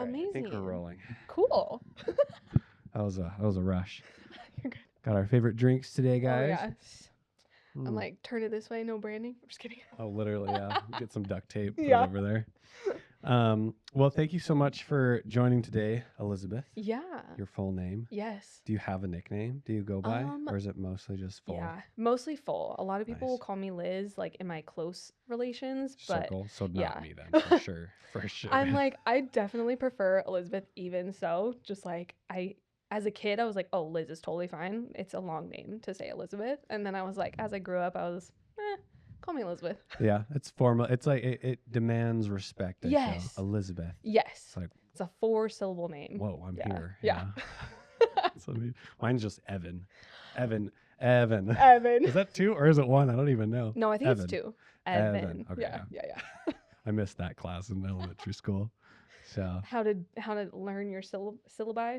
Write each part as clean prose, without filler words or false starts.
Amazing. I think we're rolling. Cool. That was a rush. You're good. Got our favorite drinks today, Oh, guys. yeah. I'm Mm. like, turn it this way, no branding. I'm just kidding. Oh, literally, yeah. Get some duct tape, put Yeah. it over there. Well, thank you so much for joining today, Elizabeth. Yeah. Your full name. Yes. Do you have a nickname? Do you go by, or is it mostly just full? Yeah, mostly full. A lot of people Nice. call me Liz, like in my close relations, but Circle. So not yeah. me then, for sure. For sure. I'm like, I definitely prefer Elizabeth even so. Just like as a kid, I was like, oh, Liz is totally fine. It's a long name to say Elizabeth. And then I was like, as I grew up, I was, call me Elizabeth. Yeah, it's formal. It's like it demands respect. I Yes. feel. Elizabeth. Yes. It's like, It's a 4-syllable name. whoa, I'm Yeah. here. Yeah. So mine's just Evan. Evan. Evan. Evan. Is that 2 or is it 1? I don't even know. No, I think Evan. it's 2. Evan. Evan. Okay, Yeah. I missed that class in elementary school. So How to learn your syllabi?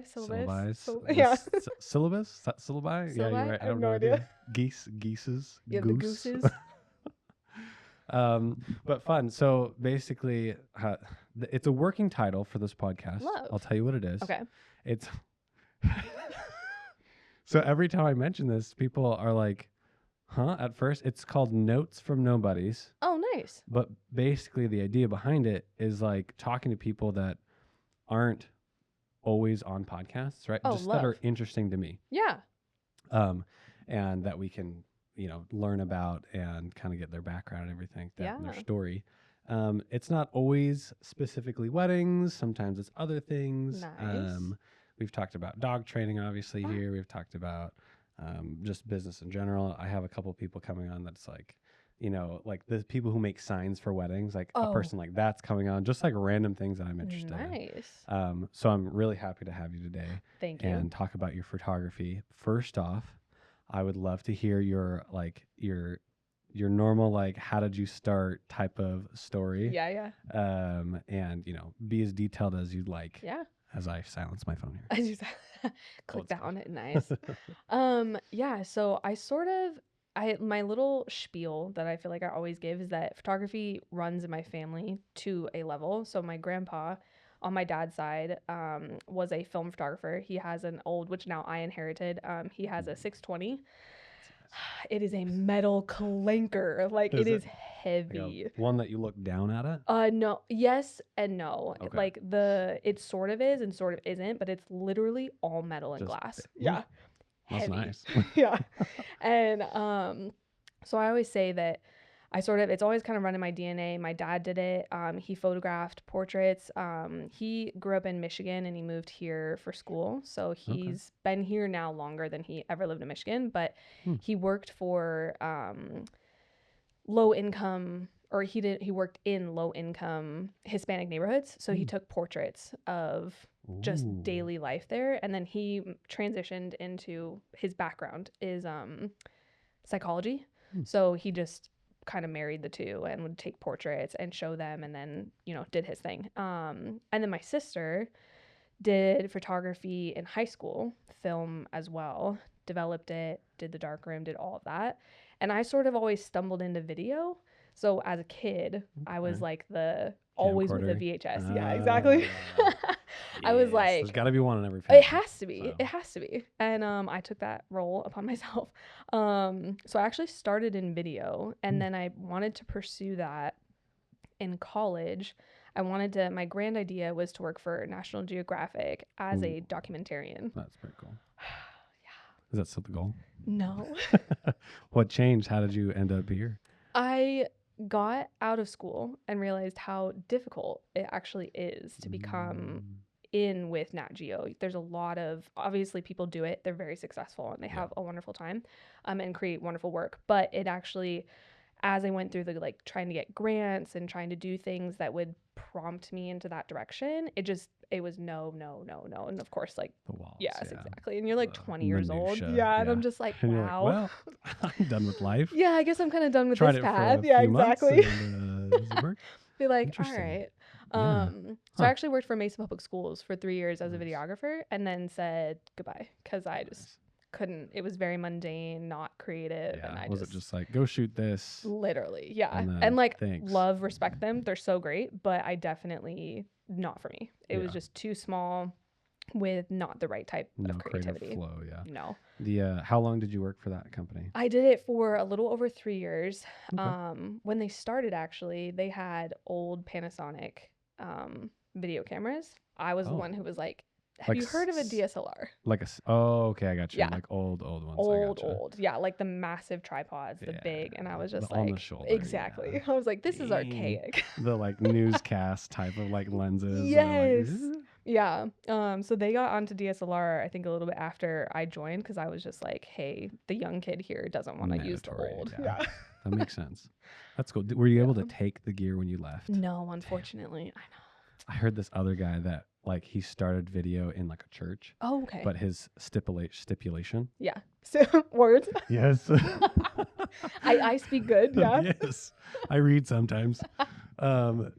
Syllabus? Yeah. Yeah. Syllabus? Syllabi? Yeah, Syllabi? you're right. I have no idea. Geeses. Yeah, Goose. the gooses. But fun. So basically, it's a working title for this podcast. Love. I'll tell you what it is. Okay. It's so every time I mention this, people are like, huh? At first, it's called Notes from Nobodies. Oh, nice. But basically, the idea behind it is like talking to people that aren't always on podcasts, right? Oh, Just love. that are interesting to me. Yeah. And that we can, learn about and kind of get their background and everything, and their Yeah. story. It's not always specifically weddings. Sometimes it's other things. Nice. We've talked about dog training, obviously, Wow. here. We've talked about just business in general. I have a couple people coming on that's like, like the people who make signs for weddings, like a Oh. person like that's coming on, just like random things that I'm interested in. Nice. So I'm really happy to have you today Thank you. and talk about your photography. First off, I would love to hear your normal, like, how did you start type of story. Yeah. And be as detailed as you'd like. Yeah. As I silence my phone here. I just clicked that on it. Nice. Yeah. So my little spiel that I feel like I always give is that photography runs in my family to a level. So my grandpa on my dad's side was a film photographer. He has an old, which now I inherited. He has a 620. It is a metal clanker. Like, it is heavy. Like one that you look down at it? No. Yes and no. Okay. Like, it sort of is and sort of isn't, but it's literally all metal and glass. Yeah. That's Heavy. nice. Yeah. And so I always say that it's always kind of run in my DNA. My dad did it. He photographed portraits. He grew up in Michigan and he moved here for school. So he's been here now longer than he ever lived in Michigan, but he worked for low income, or he worked in low income Hispanic neighborhoods. So he took portraits of just daily life there. And then he transitioned into, his background is psychology. So he just kind of married the two and would take portraits and show them and then, did his thing. And then my sister did photography in high school, film as well, developed it, did the darkroom, did all of that. And I sort of always stumbled into video. So as a kid, I was like always with a VHS. Yeah, exactly. I was like, there's got to be one in every family. It has to be. So. It has to be. And I took that role upon myself. So I actually started in video, and then I wanted to pursue that in college. My grand idea was to work for National Geographic as a documentarian. That's pretty cool. Yeah. Is that still the goal? No. What changed? How did you end up here? I got out of school and realized how difficult it actually is to become in with Nat Geo. There's a lot of, obviously people do it, they're very successful and they have a wonderful time and create wonderful work, but it actually, as I went through the trying to get grants and trying to do things that would prompt me into that direction, it was no, and of course the walls, yes, exactly, and you're like 20 years old, and I'm just like, wow, well, I'm done with life. Yeah, I guess I'm kind of done with Tried this it path. For a Yeah, few exactly. Months and, does it work? Be like, all right. So I actually worked for Mesa Public Schools for 3 years as a videographer, and then said goodbye because I just couldn't. It was very mundane, not creative, and was it just like, go shoot this? Literally, yeah. And And thanks. love, respect them. They're so great, but I definitely not for me. It was Yeah. just too small with not the right type No of creative creativity. flow. Yeah. No. How long did you work for that company? I did it for a little over 3 years. Okay. When they started, actually, they had old Panasonic video cameras. I was the Oh, one who was like, "Have like you heard of a DSLR?" oh, okay, I got you. Yeah, Like old ones. I old, gotcha. old. Yeah, like the massive tripods, the Yeah, big. And I was the just on the like, shoulder. Yeah. exactly. I was like, this is Dang. archaic. The like newscast type of like lenses that are like. Yes. Yeah. So they got onto DSLR, I think a little bit after I joined because I was just like, hey, the young kid here doesn't want to use the Mandatory. old. Yeah. Yeah. That makes sense. That's cool. Were you able to Yeah. take the gear when you left? No, Damn. unfortunately. I I heard this other guy that like he started video in like a church, know. Oh, okay. but his stipulation. Yeah. So words. Yes. I speak good. Yeah. Yes. I read sometimes.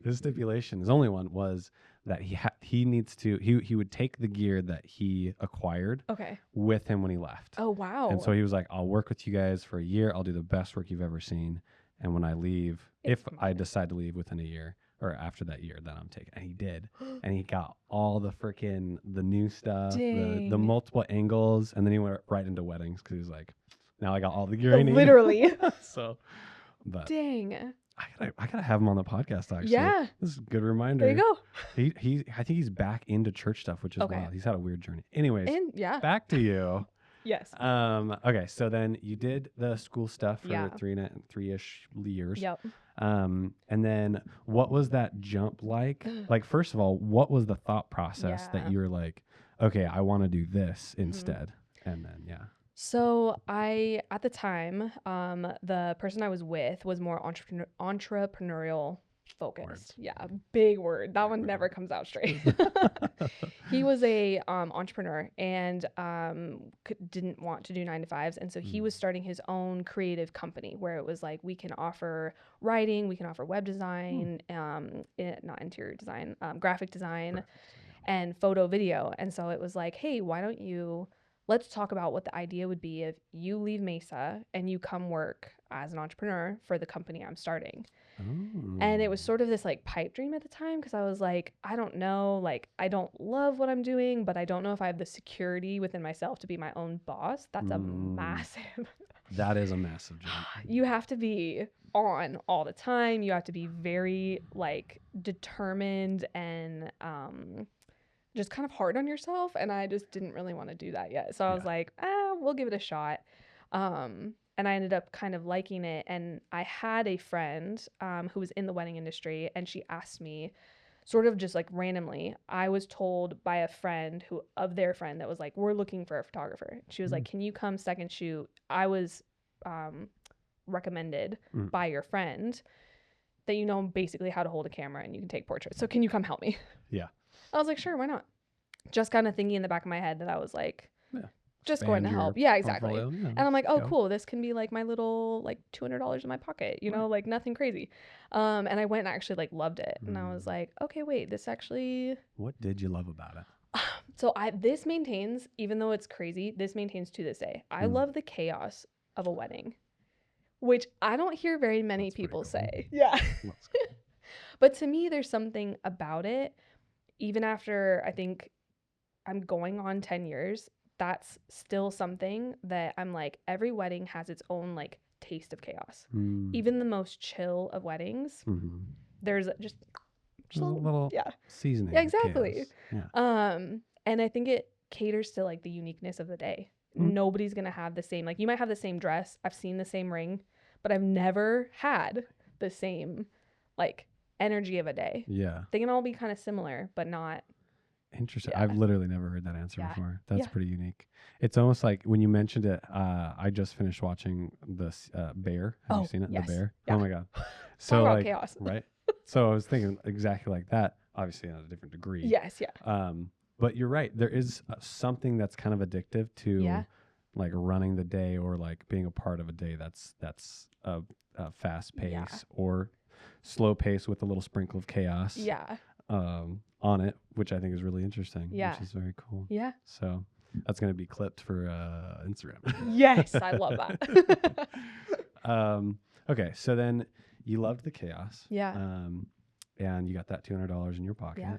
His stipulation, his only one was that he needs to he would take the gear that he acquired Okay. with him when he left. Oh wow. And so he was like, I'll work with you guys for a year. I'll do the best work you've ever seen. And when I leave, It's if I mine. decide to leave within a year or after that year, then I'm taking. And he did. And he got all the new stuff, the Dang. multiple angles. And then he went right into weddings because he was like, now I got all the gear I need. Literally. So, but Dang. I gotta have him on the podcast actually. Yeah. This is a good reminder. There you go. I think he's back into church stuff, which is Okay. wild. He's had a weird journey. Anyways, And yeah. back to you. Yes. Okay, so then you did the school stuff for Yeah. 3-ish years. Yep. And then what was that jump like? Like, first of all, what was the thought process Yeah. that you were like, okay, I want to do this Mhm. instead? And then, yeah. So at the time, the person I was with was more entrepreneurial focused. Words. Yeah, big word. That Big one word. never comes out straight. He was a entrepreneur and didn't want to do 9 to 5s, and so he was starting his own creative company where it was like we can offer writing, we can offer web design, not interior design, graphic design, Perfect. and photo video. And so it was like, hey, why don't you let's talk about what the idea would be if you leave Mesa and you come work as an entrepreneur for the company I'm starting. And it was sort of this like pipe dream at the time because I was like, I don't know, like I don't love what I'm doing, but I don't know if I have the security within myself to be my own boss. That's a massive. That is a massive jump. You have to be on all the time. You have to be very like determined and just kind of hard on yourself, and I just didn't really want to do that yet. So I was like, we'll give it a shot. And I ended up kind of liking it. And I had a friend who was in the wedding industry, and she asked me sort of just like randomly. I was told by a friend of their friend that was like, we're looking for a photographer. She was like, can you come second shoot? I was recommended by your friend that you know basically how to hold a camera and you can take portraits. So can you come help me? Yeah. I was like, sure, why not? Just kind of thinking in the back of my head that I was like, just going to Expand help. your Yeah, exactly. portfolio. Yeah, And I'm like, oh, go. cool. This can be like my little like $200 in my pocket, you know, like nothing crazy. And I went and actually like loved it. And I was like, okay, wait, this actually. What did you love about it? So this maintains, even though it's crazy, this maintains to this day. I love the chaos of a wedding, which I don't hear very many That's pretty people cool. say. Yeah. That's cool. But to me, there's something about it, even after I think I'm going on 10 years, that's still something that I'm like, every wedding has its own like taste of chaos. Even the most chill of weddings, there's just a little seasoning. Yeah, exactly. Yeah. And I think it caters to like the uniqueness of the day. Nobody's gonna have the same, like you might have the same dress. I've seen the same ring, but I've never had the same like energy of a day. Yeah. They can all be kind of similar, but not. Interesting. Yeah. I've literally never heard that answer Yeah. before. That's Yeah. pretty unique. It's almost like when you mentioned it, I just finished watching this Bear. Have you seen it? Yes. The Bear. Yeah. Oh my God. Talk So about like, chaos. right? So I was thinking exactly like that, obviously on a different degree. Yes, yeah. But you're right. There is something that's kind of addictive to Yeah. like running the day or like being a part of a day that's a fast pace Yeah. or slow pace with a little sprinkle of chaos. Yeah. On it, which I think is really interesting. Yeah. Which is very cool. Yeah. So that's going to be clipped for Instagram. Yes, I love that. Okay, so then you loved the chaos. Yeah. And you got that $200 in your pocket. Yeah.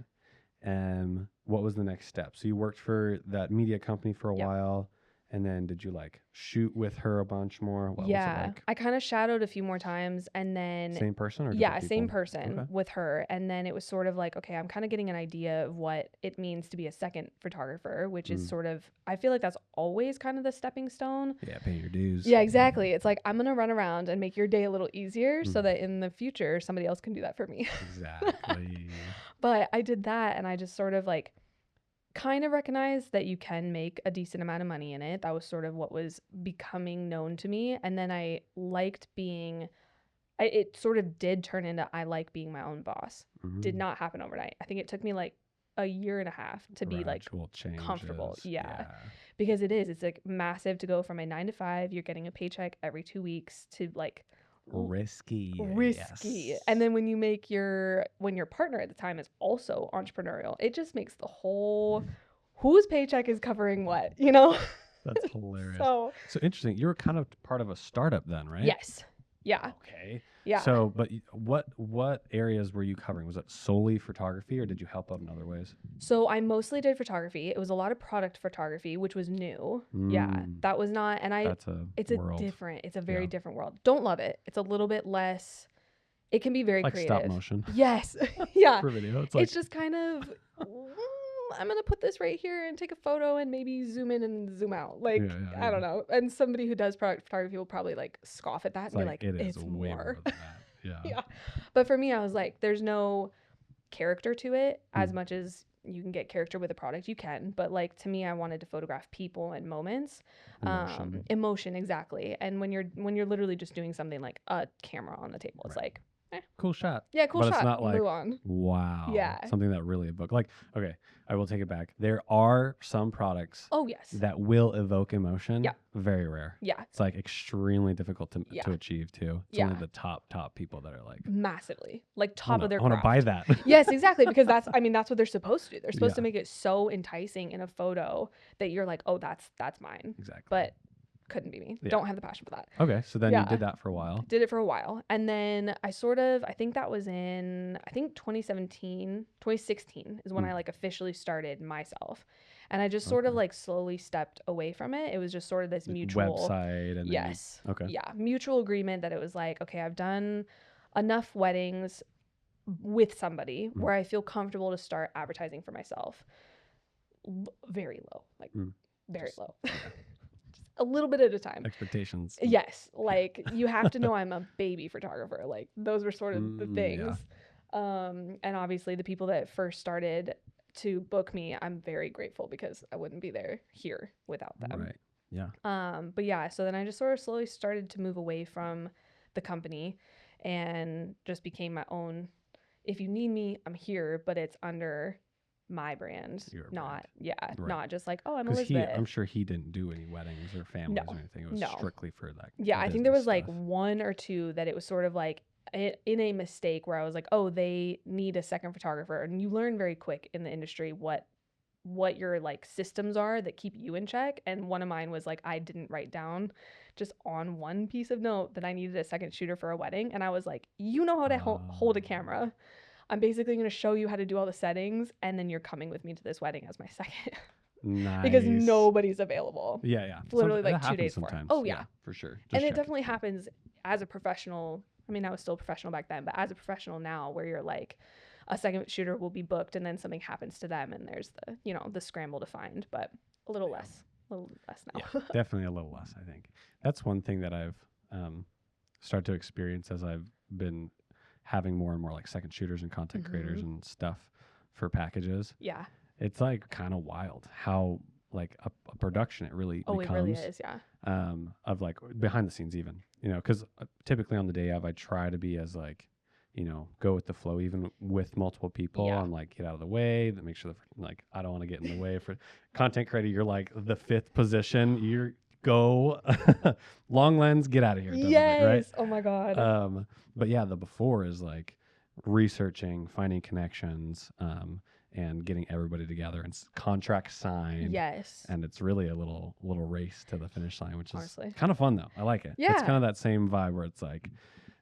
what was the next step? So you worked for that media company for a Yep. while, and then did you like shoot with her a bunch more? What was it Yeah. like? I kind of shadowed a few more times, and then Same person or yeah, different same people? person Okay. with her. And then it was sort of like, okay, I'm kind of getting an idea of what it means to be a second photographer, which is Mm. sort of, I feel like that's always kind of the stepping stone. Yeah, pay your dues. Yeah, exactly. It's like, I'm going to run around and make your day a little easier so Mm. that in the future, somebody else can do that for me. Exactly. But I did that, and I just sort of like kind of recognized that you can make a decent amount of money in it. That was sort of what was becoming known to me. And then I liked being, it sort of did turn into I like being my own boss. Did Mhm. not happen overnight. I think it took me like a year and a half to be like Gradual comfortable. changes. Yeah. Because it's like massive to go from a 9 to 5, you're getting a paycheck every 2 weeks, to like Risky. risky. Yes. And then when you make when your partner at the time is also entrepreneurial, it just makes the whole whose paycheck is covering what, you know? That's hilarious. So, So interesting. You were kind of part of a startup then, right? yes. Yeah. Okay. Yeah. So, but what areas were you covering? Was it solely photography, or did you help out in other ways? So I mostly did photography. It was a lot of product photography, which was new. Yeah. Mm, That was not, and that's a it's world. it's a very Yeah. different world. Don't love it. It's a little bit less, it can be very Like stop creative. motion Yes. Yeah. for video. It's It's like just kind of, I'm going to put this right here and take a photo and maybe zoom in and zoom out. Like, yeah, I don't know. And somebody who does product photography will probably like scoff at that it's and be like like, it is it's way more more. than that. Yeah. Yeah. But for me, I was like, there's no character to it as Mm. much as you can get character with a product, you can. But like to me, I wanted to photograph people and moments. Emotion. Emotion, exactly. And when you're literally just doing something like a camera on the table, it's Right. like, Cool shot. yeah, cool But shot. it's not like Move on. wow. Yeah. Something that really evokes. Like, okay, I will take it back. There are some products Oh yes. that will evoke emotion. Yeah. Very rare. Yeah. It's like extremely difficult to Yeah. achieve too. It's Yeah. only the top people that are like Massively. Like top of their I want to buy craft. that. Yes, exactly. Because that's what they're supposed to do. They're supposed to Yeah. make it so enticing in a photo that you're like, oh, that's mine. Exactly. But couldn't be me. Yeah. Don't have the passion for that. Okay, so then Yeah. you did that for a while. Did it for a while. And then I think that was in, 2016 is when I like officially started myself. And I just sort of Okay. like slowly stepped away from it. It was just sort of this mutual Website and then yes. okay. Yeah. Mutual agreement that it was like, okay, I've done enough weddings with somebody where I feel comfortable to start advertising for myself. Very low. Like very Just- low. yeah. Just a little bit at a time. Expectations. Yes, like you have to know I'm a baby photographer. Like those were sort of the Yeah. things. And obviously the people that first started to book me, I'm very grateful because I wouldn't be here without them. Right. Yeah. But yeah, so then I just sort of slowly started to move away from the company and just became my own. If you need me, I'm here, but it's under my brand, Your not brand. Right. not just like, oh, I'm Because Elizabeth. I'm sure he didn't do any weddings or families No, or anything. It was no. strictly for that. Yeah, I think there was like stuff. one or two that it was sort of like in a mistake where I was like, oh, they need a second photographer. And you learn very quick in the industry what your like systems are that keep you in check. And one of mine was like, I didn't write down just on one piece of note that I needed a second shooter for a wedding. And I was like, you know how to hold a camera. I'm basically going to show you how to do all the settings. And then you're coming with me to this wedding as my second. Nice. Because nobody's available. Yeah, yeah. Literally like that 2 happens days before. sometimes. Oh yeah. For sure. Just And it check. definitely happens as a professional. I mean, I was still professional back then, but as a professional now, where you're like, a second shooter will be booked and then something happens to them and there's the scramble to find, but a little less now. Yeah, definitely a little less, I think. That's one thing that I've started to experience as I've been having more and more like second shooters and content creators and stuff for packages. Yeah. It's like kind of wild how like a production it really becomes. It really is, yeah. Of like behind the scenes even, because typically on the day of I try to be as like, go with the flow even with multiple people and like get out of the way, make sure like I don't want to get in the way for content creator. You're like the fifth position. You're go long lens, get out of here. Yes. Right? Oh my God. But yeah, the before is like researching, finding connections, and getting everybody together and contract signed. Yes. And it's really a little race to the finish line, which is honestly kind of fun though. I like it. Yeah. It's kind of that same vibe where it's like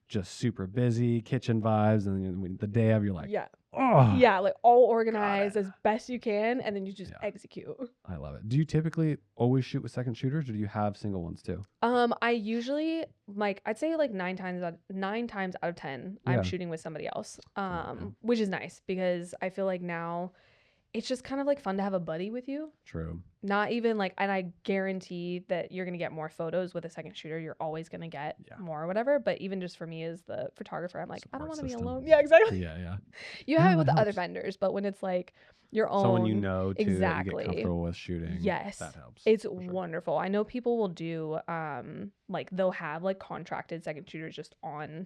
just super busy kitchen vibes, and then the day of you're like, yeah, Oh, Yeah, like all got organized it. as best you can, and then you just Yeah, execute. I love it. Do you typically always shoot with second shooters, or do you have single ones too? I usually like I'd say like 9 times out of 10, I'm Yeah, shooting with somebody else. love it, man. Which is nice because I feel like now it's just kind of like fun to have a buddy with you. True. Not even like, and I guarantee that you're gonna get more photos with a second shooter. You're always gonna get Yeah. more or whatever. But even just for me as the photographer, I'm like, I don't Support want to be system. alone. Yeah, exactly. Yeah, yeah. You have No, it that with the other helps. vendors, but when it's like your Someone you own, know too that you get exactly. comfortable with shooting. Yes. That helps. It's for sure. wonderful. I know people will do like they'll have like contracted second shooters just on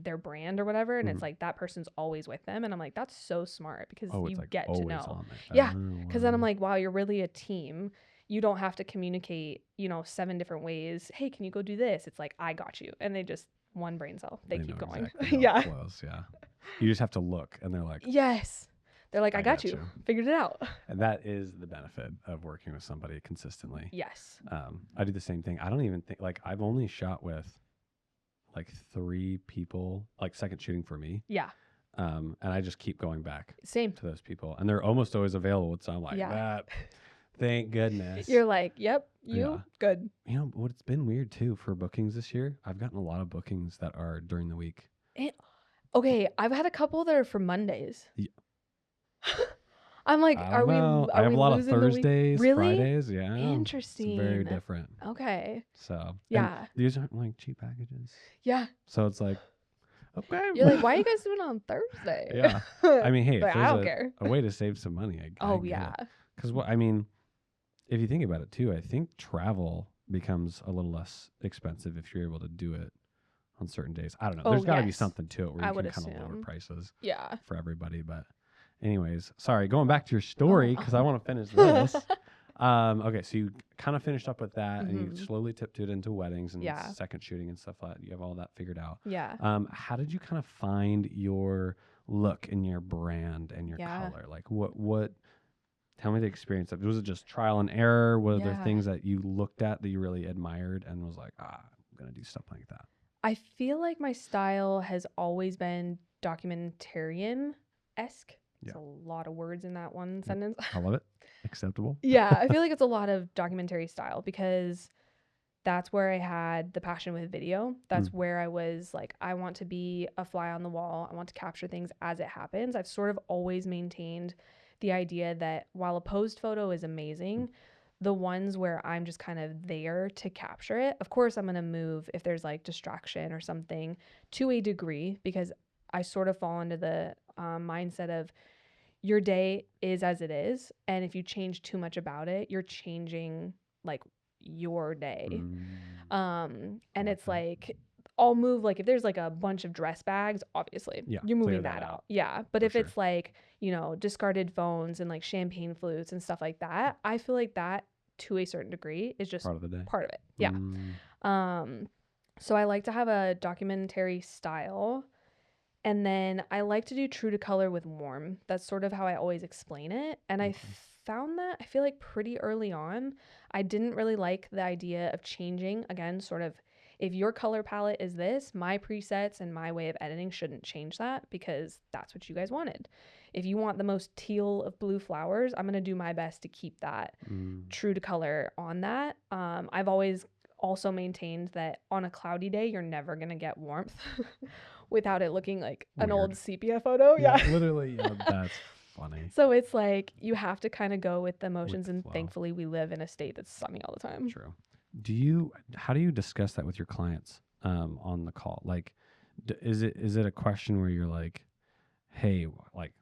their brand or whatever, and it's Mhm. like that person's always with them, and I'm like, that's so smart because Oh, it's you like get to always know. on there. Yeah, Oh, because then I'm wow. like, wow, you're really a team. You don't have to communicate, 7 different ways. Hey, can you go do this? It's like, I got you, and they just one brain cell, they keep know going. exactly how it Yeah. flows. Yeah. You just have to look, and they're like, Yes, they're like, I I got got you, you. figured it out. and that is the benefit of working with somebody consistently. Yes. I do the same thing. I don't even think like I've only shot with like 3 people, like second shooting for me. Yeah. And I just keep going back Same. to those people, and they're almost always available. So I'm like, Yeah. that. Thank goodness. You're like, yep, you Yeah. good. You know what? It's been weird too for bookings this year. I've gotten a lot of bookings that are during the week. Okay, I've had a couple that are for Mondays. Yeah. I'm like, I are don't we know. I are have we a lot of losing the week? Thursdays, Really? Fridays. Yeah. It's very Interesting. different. Okay. So, and Yeah. these aren't like cheap packages. Yeah. So it's like, okay. You're like, why are you guys doing it on Thursday? Yeah. I mean, hey, if But I there's don't care. a way to save some money, I Oh get yeah. it. Because what I mean, if you think about it too, I think travel becomes a little less expensive if you're able to do it on certain days. I don't know. Oh, There's got to be yes. something to it where I you would can kind of lower assume. prices Yeah. for everybody. But, anyways, sorry, going back to your story Oh. because I want to finish this. Okay, so you kind of finished up with that, and you Mhm. slowly tiptoed into weddings and Yeah. second shooting and stuff like that. You have all that figured out. Yeah. How did you kind of find your look and your brand and your Yeah. color? Like, what? Tell me the experience of. Was it just trial and error? Were there Yeah. things that you looked at that you really admired and was like, I'm gonna do stuff like that? I feel like my style has always been documentarian-esque. Yeah. There's a lot of words in that one Yep. sentence. I love it. Acceptable. Yeah, I feel like it's a lot of documentary style because that's where I had the passion with video. That's where I was like, I want to be a fly on the wall. I want to capture things as it happens. I've sort of always maintained the idea that while a posed photo is amazing, the ones where I'm just kind of there to capture it, of course, I'm going to move if there's like distraction or something to a degree because I sort of fall into the mindset of your day is as it is. And if you change too much about it, you're changing like your day. And like it's that. like I'll move like if there's like a bunch of dress bags, obviously Yeah, you're clear moving that that out, out. Yeah. But for if sure. it's like, discarded phones and like champagne flutes and stuff like that, I feel like that to a certain degree is just Part of the day. part of it. Yeah. So I like to have a documentary style. And then I like to do true to color with warm. That's sort of how I always explain it. And I found that I feel like pretty early on, I didn't really like the idea of changing. Again, sort of, if your color palette is this, my presets and my way of editing shouldn't change that because that's what you guys wanted. If you want the most teal of blue flowers, I'm going to do my best to keep that true to color on that. I've always also maintained that on a cloudy day, you're never going to get warmth without it looking like an old sepia photo. Yeah. Literally. Yeah, that's funny. So it's like you have to kind of go with the emotions, the and flow. Thankfully we live in a state that's sunny all the time. True. How do you discuss that with your clients on the call? Like, is it a question where you're like, hey, like,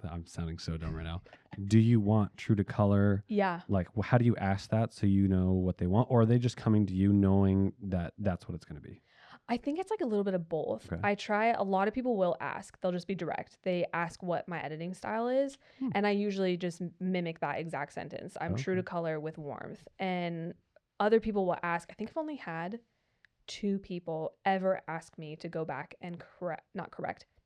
I'm sounding so dumb right now. Do you want true to color? Yeah. Like, how do you ask that so you know what they want? Or are they just coming to you knowing that that's what it's going to be? I think it's like a little bit of both. Okay. A lot of people will ask, they'll just be direct. They ask what my editing style is. And I usually just mimic that exact sentence. I'm true to color with warmth. And other people will ask, I think I've only had 2 people ever ask me to go back and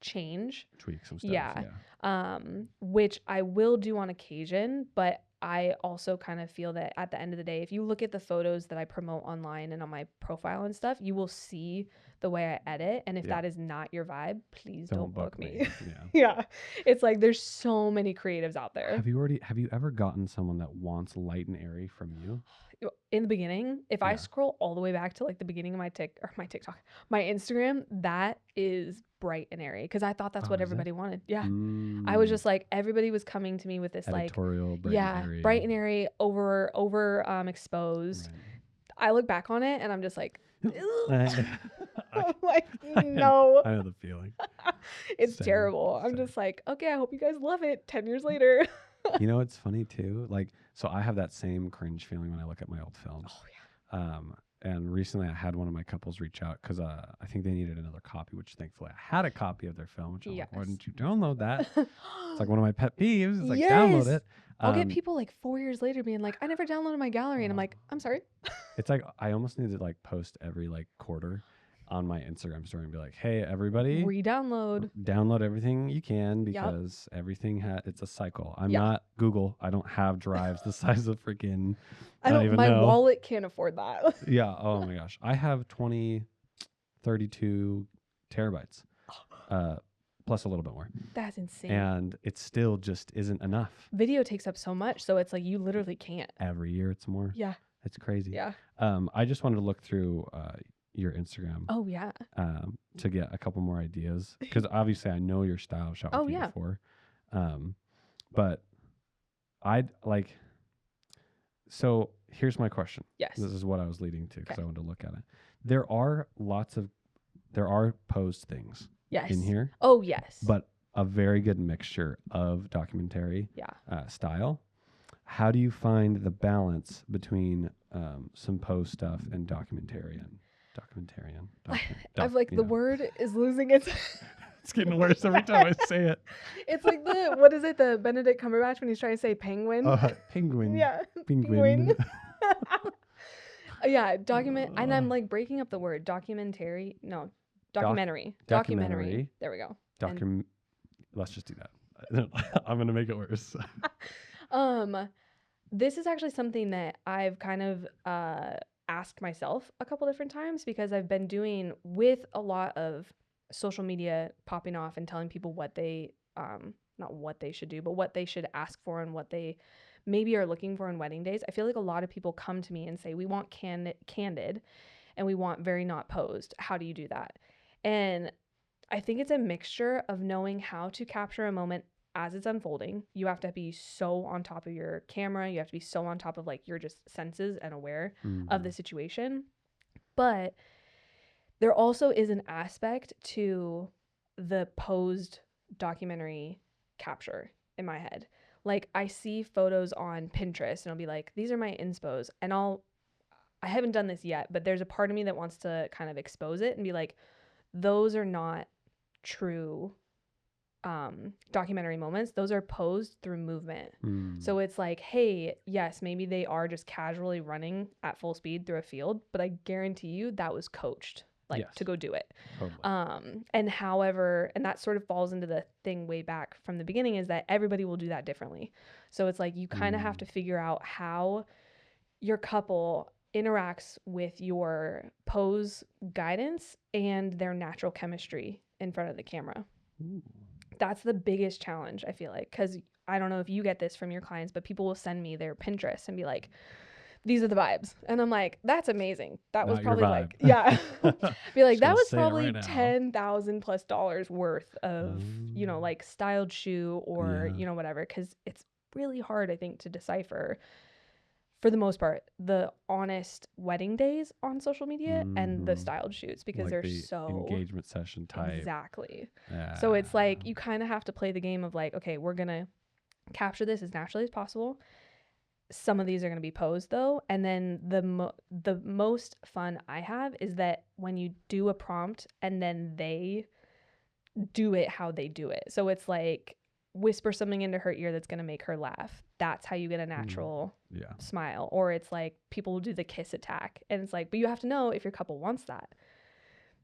change. Tweak some stuff. Yeah. Which I will do on occasion, but I also kind of feel that at the end of the day, if you look at the photos that I promote online and on my profile and stuff, you will see the way I edit. And if Yeah. that is not your vibe, please Don't don't book book me. me. Yeah. Yeah. It's like there's so many creatives out there. Have you ever gotten someone that wants light and airy from you? In the beginning, if I Yeah. scroll all the way back to like the beginning of my TikTok, my Instagram, that is bright and airy because I thought that's Oh, what is it? everybody wanted. Yeah. I was just like, everybody was coming to me with this like, Editorial, bright and yeah, airy. bright and airy, over exposed. Right. I look back on it and I'm just like, I, I'm like, I no, know the feeling. it's Same, terrible. I'm same. just like, okay, I hope you guys love it 10 years later. You know, it's funny too. Like, so I have that same cringe feeling when I look at my old films. Oh, yeah. And recently I had one of my couples reach out because I think they needed another copy, which thankfully I had a copy of their film, which I'm like, why Yes. didn't you download that? It's like one of my pet peeves. It's like, Yes. download it. I'll get people like 4 years later being like, I never downloaded my gallery. And I'm like, I'm sorry. It's like, I almost need to like post every like quarter on my Instagram story and be like, hey, everybody, Re-download. download everything you can because everything it's a cycle. I'm Yeah. not Google. I don't have drives the size of freaking, I don't don't, even my know. wallet can't afford that. Yeah. Oh my gosh. I have 32 terabytes, plus a little bit more. That's insane. And it still just isn't enough. Video takes up so much. So it's like, you literally can't. Every year it's more. Yeah. It's crazy. Yeah. I just wanted to look through your Instagram Oh, yeah. to get a couple more ideas because obviously I know your style shot with Oh, you yeah. before. But I'd like, so here's my question. Yes. This is what I was leading to because Okay. I wanted to look at it. There are posed things Yes. in here, Oh, yes. but a very good mixture of documentary yeah. style. How do you find the balance between some pose stuff and documentarian? I've like the word is losing its. It's getting worse every time I say it. It's like what is it? The Benedict Cumberbatch when he's trying to say penguin. Penguin. Yeah. Penguin. Yeah. And I'm like breaking up the word documentary. No, documentary. Documentary. There we go. Let's just do that. I'm gonna make it worse. This is actually something that I've kind of asked myself a couple different times because I've been doing with a lot of social media popping off and telling people what they not what they should do, but what they should ask for and what they maybe are looking for in wedding days. I feel like a lot of people come to me and say, we want candid and we want very not posed. How do you do that? And I think it's a mixture of knowing how to capture a moment as it's unfolding. You have to be so on top of your camera. You have to be so on top of like your just senses and aware of the situation. But there also is an aspect to the posed documentary capture in my head. Like I see photos on Pinterest and I'll be like, these are my inspos. And I haven't done this yet, but there's a part of me that wants to kind of expose it and be like, those are not true documentary moments. Those are posed through movement. So it's like, hey, yes, maybe they are just casually running at full speed through a field, but I guarantee you that was coached to go do it. Totally. And that sort of falls into the thing way back from the beginning is that everybody will do that differently. So it's like you kind of have to figure out how your couple interacts with your pose guidance and their natural chemistry in front of the camera. Ooh. That's the biggest challenge, I feel like, because I don't know if you get this from your clients, but people will send me their Pinterest and be like, these are the vibes. And I'm like, that's amazing. That was probably like, yeah. Be like, that was probably $10,000+ worth of, like styled shoe or, whatever. Cause it's really hard, I think, to decipher for the most part, the honest wedding days on social media and the styled shoots because like they're the so engagement session type. Exactly. So it's like, you kind of have to play the game of like, okay, we're going to capture this as naturally as possible. Some of these are going to be posed though. And then the most fun I have is that when you do a prompt and then they do it how they do it. So it's like whisper something into her ear that's going to make her laugh. That's how you get a natural smile. Or it's like people will do the kiss attack. And it's like, but you have to know if your couple wants that.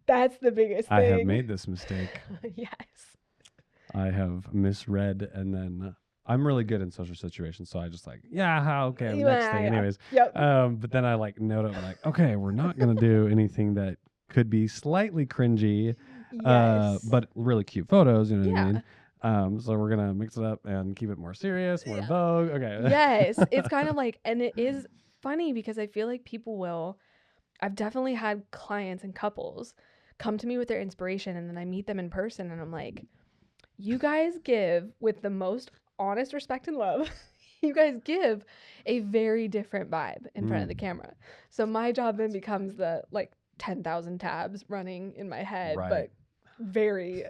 That's the biggest thing. I have made this mistake. Yes. I have misread and then I'm really good in social situations. So I just like, okay, next thing anyways. Yep. But then I like note it. I'm like, okay, we're not going to do anything that could be slightly cringy, Yes. but really cute photos. You know what I Yeah. mean? So we're gonna mix it up and keep it more serious, more Yeah. Vogue. Okay. Yes. It's kind of like, and it is funny because I feel like people will, I've definitely had clients and couples come to me with their inspiration and then I meet them in person and I'm like, you guys give with the most honest respect and love. You guys give a very different vibe in front of the Mm, camera. So my job then becomes the like 10,000 tabs running in my head, right. but very,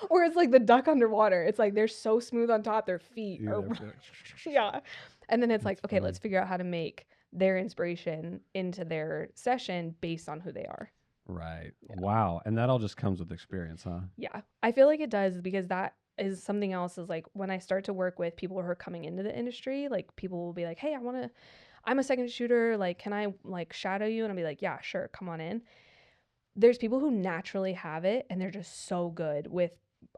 or it's like the duck underwater. It's like they're so smooth on top, their feet You are, gotta feel yeah. And then it's like, That's okay, let's funny. figure out how to make their inspiration into their session based on who they are. Right. Yeah. Wow. And that all just comes with experience, huh? Yeah, I feel like it does because that is something else is like when I start to work with people who are coming into the industry, like people will be like, "Hey, I'm a second shooter, like can I like shadow you?" And I'll be like, "Yeah, sure, come on in." There's people who naturally have it and they're just so good with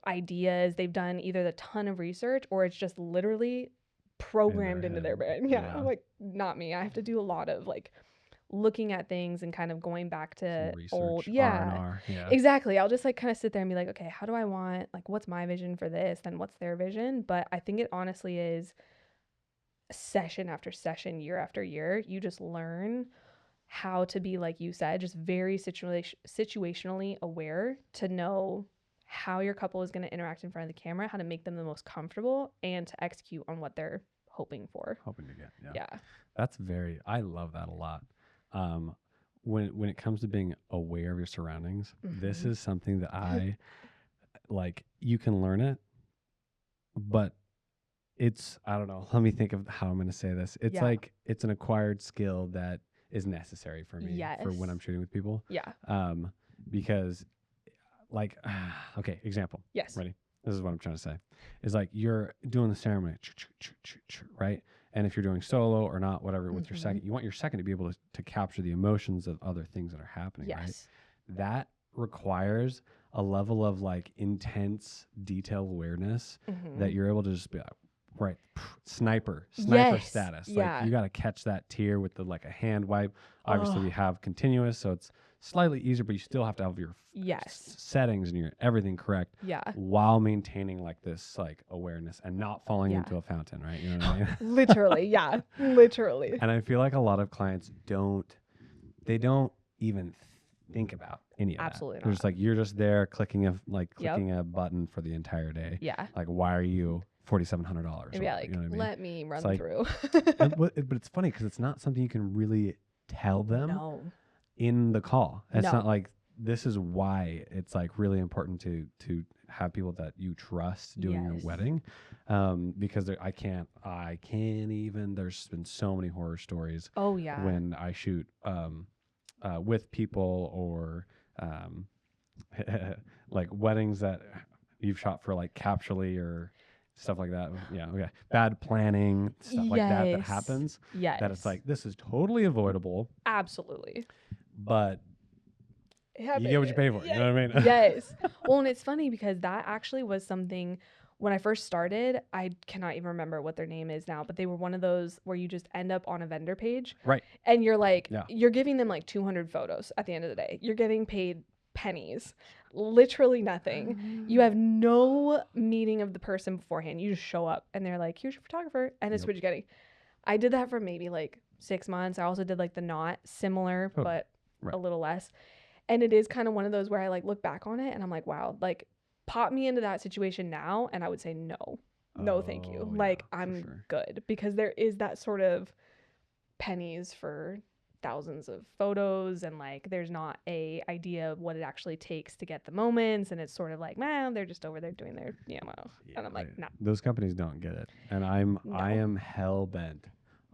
ideas. They've done either the ton of research or it's just literally In their programmed into their head. brain. Yeah, I'm Yeah. like not me. I have to do a lot of like looking at things and kind of going back Some to old, research, R and yeah, R. Yeah. exactly. I'll just like kind of sit there and be like, okay, how do I want, like, what's my vision for this? Then what's their vision? But I think it honestly is session after session, year after year. You just learn how to be, like you said, just very situationally aware to know how your couple is going to interact in front of the camera, how to make them the most comfortable, and to execute on what they're hoping for. Hoping to get. Yeah. Yeah. That's very. I love that a lot. Um, when it comes to being aware of your surroundings, this Mm-hmm. is something that I like. You can learn it, but it's I don't know. Let me think of how I'm going to say this. It's Yeah. like it's an acquired skill that is necessary for me for when Yes. I'm shooting with people. Yeah. Because like okay, example. Yes. Ready? This is what I'm trying to say. Is like you're doing the ceremony, right? And if you're doing solo or not, whatever, with your Mm-hmm. second, you want your second to be able to capture the emotions of other things that are happening, right? Yes. That requires a level of like intense detail awareness Mm-hmm. that you're able to just be like, right, sniper Yes. status. Yeah. Like you got to catch that tear with the like a hand wipe. Obviously, Oh, we have continuous, so it's slightly easier, but you still have to have your yes. settings and your everything correct Yeah. while maintaining like this like awareness and not falling Yeah. into a fountain, right? You know what I mean? Literally. Yeah. Literally. And I feel like a lot of clients don't even think about any of Absolutely that. They're not. just like you're just there clicking Yep. a button for the entire day. Yeah. Like why are you $4,700? And be like, you know what I mean? let me run like- through. But it's funny because it's not something you can really tell them No. in the call. It's No. not like this is why it's like really important to have people that you trust doing your Yes. wedding, because I can't even. There's been so many horror stories Oh yeah. when I shoot with people or like weddings that you've shot for like Capturely or stuff like that. Yeah, okay. Bad planning, stuff like that Yes. happens. Yes. That it's like this is totally avoidable, absolutely. but It you get what you pay for. You know what I mean? Yes. Well, and it's funny because that actually was something when I first started. I cannot even remember what their name is now, but they were one of those where you just end up on a vendor page. Right. And you're like, Yeah. you're giving them like 200 photos at the end of the day. You're getting paid pennies, literally nothing. You have no meeting of the person beforehand. You just show up and they're like, here's your photographer. And it's Yep. what you're getting. I did that for maybe like 6 months. I also did like the knot, similar, Totally. but Right. a little less. And it is kind of one of those where I like look back on it and I'm like, wow, like pop me into that situation now. And I would say, no, thank you. Oh, Like yeah, for I'm sure. good because there is that sort of pennies for thousands of photos and like there's not a idea of what it actually takes to get the moments and it's sort of like man they're just over there doing their Yeah, and I'm like nah. Those companies don't get it, and I am hell bent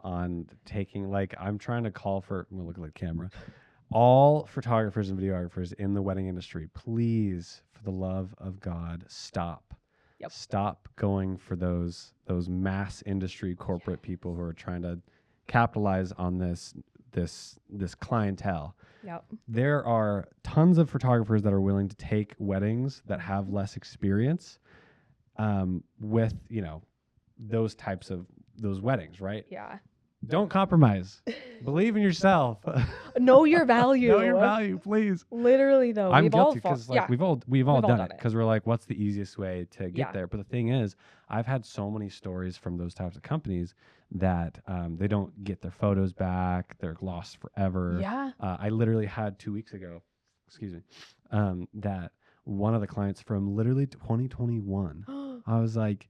on taking like I'm trying to call for. I'm gonna look at the camera. All photographers and videographers in the wedding industry, please, for the love of God, stop. Yep. Stop going for those mass industry corporate people who are trying to capitalize on this clientele. Yep. There are tons of photographers that are willing to take weddings that have less experience with those types of those weddings, right? Yeah. Don't compromise. Believe in yourself. Know your value. Know your value, please. Literally though, I'm we've guilty all because like we've all done it because we're like, what's the easiest way to get Yeah. there? But the thing is, I've had so many stories from those types of companies that they don't get their photos back. They're lost forever. Yeah. I literally had 2 weeks ago, excuse me, that one of the clients from literally 2021, I was like,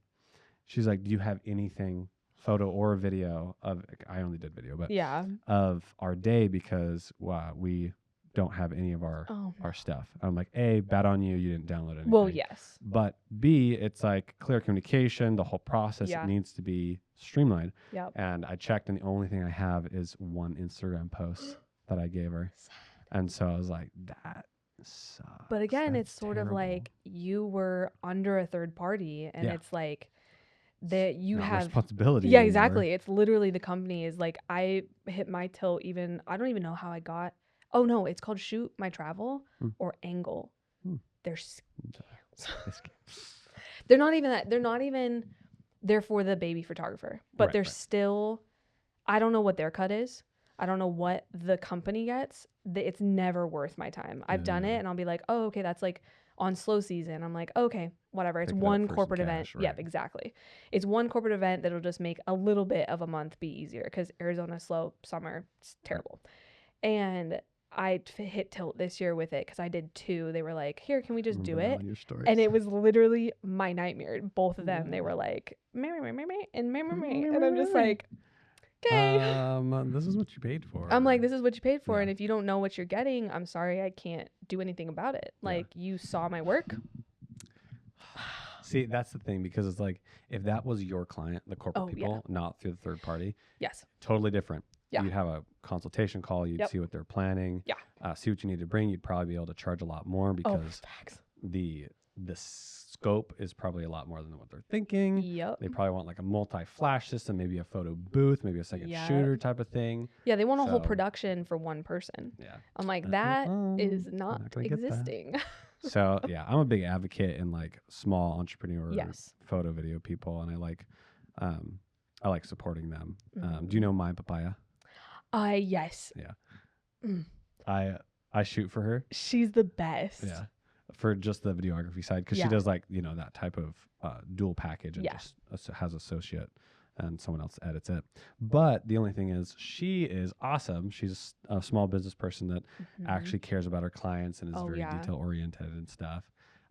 she's like, do you have anything, photo or video of, I only did video, but Yeah. of our day because we don't have any of our stuff. I'm like, A, bad on you, you didn't download anything. Well, yes. But B, it's like clear communication, the whole process, it needs to be streamlined. Yep. And I checked, and the only thing I have is one Instagram post that I gave her. And so I was like, that sucks. But again, That's it's sort terrible. of like you were under a third party, and it's like that you Not have responsibility. Yeah, anymore. exactly. It's literally the company is like, I hit my tilt even, I don't even know how I got, oh no, it's called Shoot My Travel or Angle. They're scams. They're not even that. They're not even there for the baby photographer, but they're still, I don't know what their cut is. I don't know what the company gets. It's never worth my time. I've done it and I'll be like, oh, okay, that's like on slow season. I'm like, okay, whatever. It's one corporate event. Right. Yep, exactly. It's one corporate event that'll just make a little bit of a month be easier because Arizona's slow, summer, it's terrible. Right. And I hit tilt this year with it because I did 2. They were like, here, can we just do it? And it was literally my nightmare. Both of them, they were like, and I'm just like, okay. This is what you paid for. I'm like, this is what you paid for. And if you don't know what you're getting, I'm sorry, I can't do anything about it. Like, you saw my work. See, that's the thing, because it's like, if that was your client, the corporate people, not through the third party, totally different. You'd have a consultation call. You'd see what they're planning. See what you need to bring. You'd probably be able to charge a lot more because the scope is probably a lot more than what they're thinking. They probably want like a multi-flash system, maybe a photo booth, maybe a second shooter type of thing. Yeah, they want a whole production for one person. I'm like, that is not existing. So yeah, I'm a big advocate in like small entrepreneur photo video people, and I like supporting them. Do you know My Papaya? Yes. Yeah. I shoot for her. She's the best. Yeah. For just the videography side, because she does like, that type of dual package and just has associate and someone else edits it. But the only thing is, she is awesome. She's a small business person that actually cares about her clients and is very detail oriented and stuff.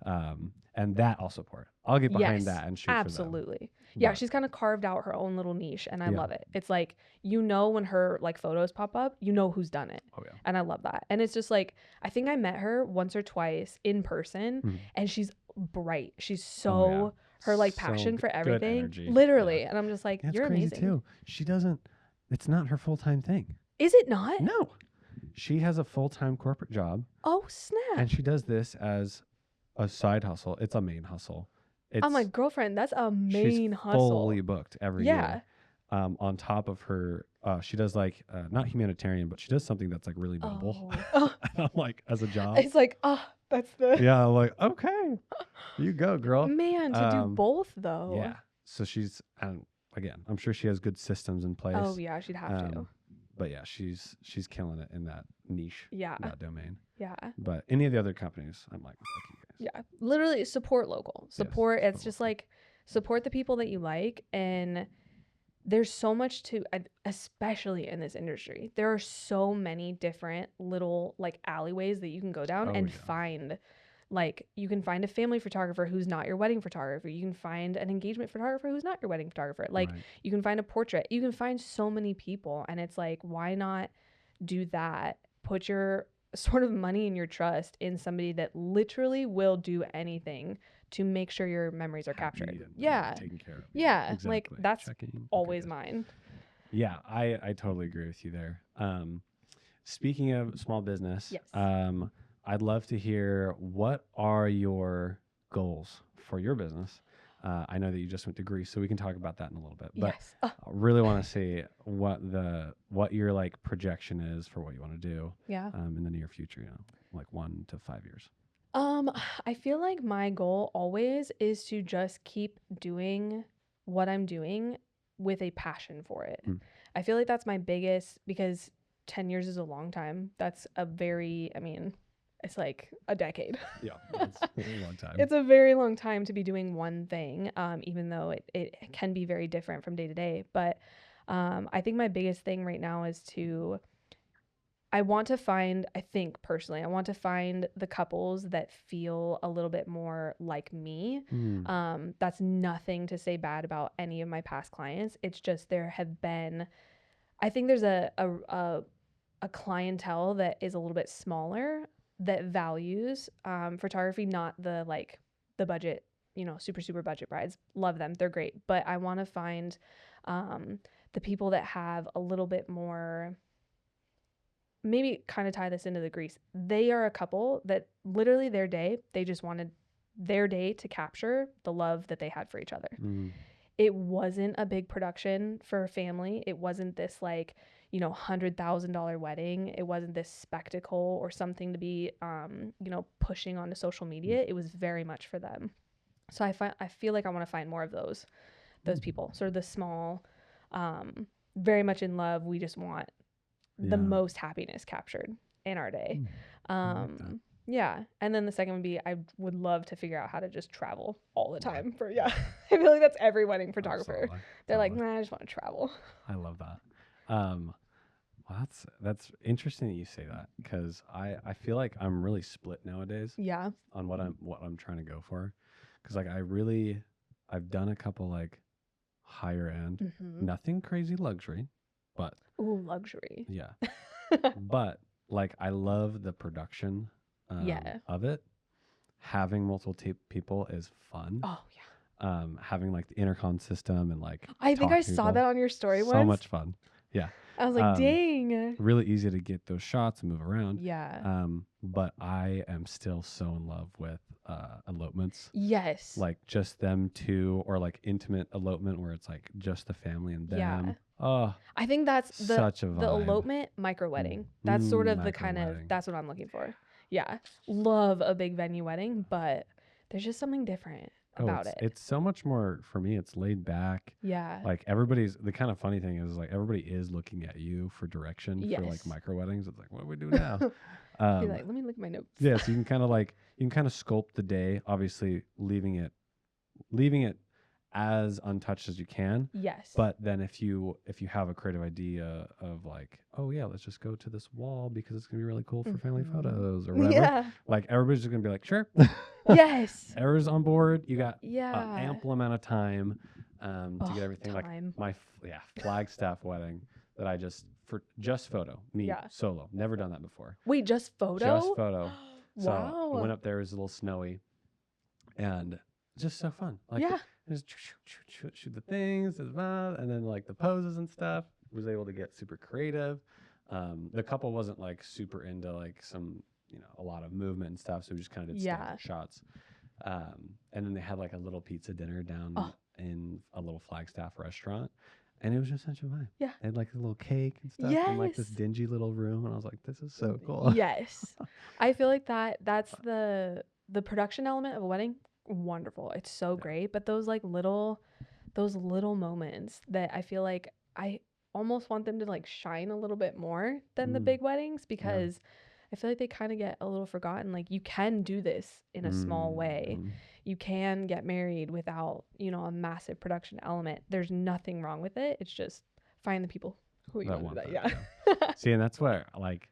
And that I'll support. I'll get behind that and shoot absolutely. for them. Yeah, she's kind of carved out her own little niche, and I love it. It's like, when her like photos pop up, who's done it. Oh yeah. And I love that. And it's just like, I think I met her once or twice in person, and she's bright. She's so her like passion for everything, literally. And I'm just like, you're amazing too. She doesn't. It's not her full-time thing. Is it not? No. She has a full-time corporate job. Oh snap! And she does this as a side hustle. It's a main hustle. I'm like, girlfriend, that's a main hustle. Fully booked every year. On top of her, she does like not humanitarian, but she does something that's like really noble. And I'm like, as a job, it's like, that's the I'm like, okay, you go, girl. Man, to do both though. Yeah. So she's, and again, I'm sure she has good systems in place. Oh yeah, she'd have to. But yeah, she's killing it in that niche. That domain. Yeah. But any of the other companies, I'm like, fuck you guys. Yeah, literally support local. Support. It's just like, support the people that you like, and there's so much to, especially in this industry. There are so many different little like alleyways that you can go down and find. Like, you can find a family photographer who's not your wedding photographer. You can find an engagement photographer who's not your wedding photographer. Like, you can find a portrait. You can find so many people, and it's like, why not do that? Put your sort of money and your trust in somebody that literally will do anything to make sure your memories are captured. Taken care of. Yeah. Exactly. Like, that's always mine. Yeah, I totally agree with you there. Speaking of small business, I'd love to hear, what are your goals for your business? I know that you just went to Greece, so we can talk about that in a little bit. But I really want to see what your like projection is for what you want to do. In the near future, like 1 to 5 years. I feel like my goal always is to just keep doing what I'm doing with a passion for it. Mm. I feel like that's my biggest, because 10 years is a long time. That's it's like a decade. Yeah, that's a long time. It's a very long time to be doing one thing, even though it can be very different from day to day. But I think my biggest thing right now is I want to find the couples that feel a little bit more like me. That's nothing to say bad about any of my past clients. It's just I think there's a clientele that is a little bit smaller that values photography, not the budget, super, super budget brides. Love them. They're great. But I want to find the people that have a little bit more, maybe kind of tie this into the grease. They are a couple that literally they just wanted their day to capture the love that they had for each other. It wasn't a big production for a family. It wasn't this $100,000 wedding. It wasn't this spectacle or something to be, pushing onto social media. It was very much for them. So I feel like I want to find more of those people, sort of the small, very much in love. We just want the most happiness captured in our day. Yeah. And then the second would be, I would love to figure out how to just travel all the time I feel like that's every wedding photographer. Absolutely. They're like, nah, I just want to travel. I love that. Well, that's interesting that you say that, because I feel like I'm really split nowadays. Yeah. On what I'm trying to go for, because like I've done a couple like higher end, nothing crazy luxury, but luxury. Yeah. But like I love the production of it. Having multiple people is fun. Oh yeah. Having like the intercom system and like I think I saw that on your story once. So much fun. Yeah. I was like, dang. Really easy to get those shots and move around. Yeah. But I am still so in love with elopements. Yes. Like just them two, or like intimate elopement where it's like just the family and them. Yeah. Oh, I think that's such a vibe. The elopement micro wedding. That's sort of the kind of, that's what I'm looking for. Yeah. Love a big venue wedding, but there's just something different about it. It's so much more, for me, it's laid back. Yeah. Like the kind of funny thing is like everybody is looking at you for direction for like micro weddings. It's like, what do we do now? Be like, let me look at my notes. Yeah, so you can kind of sculpt the day, obviously leaving it as untouched as you can. Yes. But then if you have a creative idea of like, oh yeah, let's just go to this wall because it's gonna be really cool for family photos or whatever. Yeah. Like everybody's just gonna be like, sure. Yes. Everyone's on board. You got an ample amount of time to get everything. Time. Like my Flagstaff wedding that I just photo, me solo. Never done that before. Wait, just photo? Just photo. So wow. I went up there, it was a little snowy, and just so fun. Like just shoot the things, and then like the poses and stuff. Was able to get super creative. The couple wasn't like super into like some, a lot of movement and stuff, so we just kind of did standard shots. And then they had like a little pizza dinner down in a little Flagstaff restaurant. And it was just such a vibe. Yeah. They had like a little cake and stuff in like this dingy little room. And I was like, this is so cool. Yes. I feel like that's the production element of a wedding. Wonderful. It's so great. But those little moments that I feel like I almost want them to like shine a little bit more than the big weddings, because I feel like they kind of get a little forgotten. Like, you can do this in a small way. You can get married without, a massive production element. There's nothing wrong with it. It's just find the people who you want that. Yeah. See, and that's where like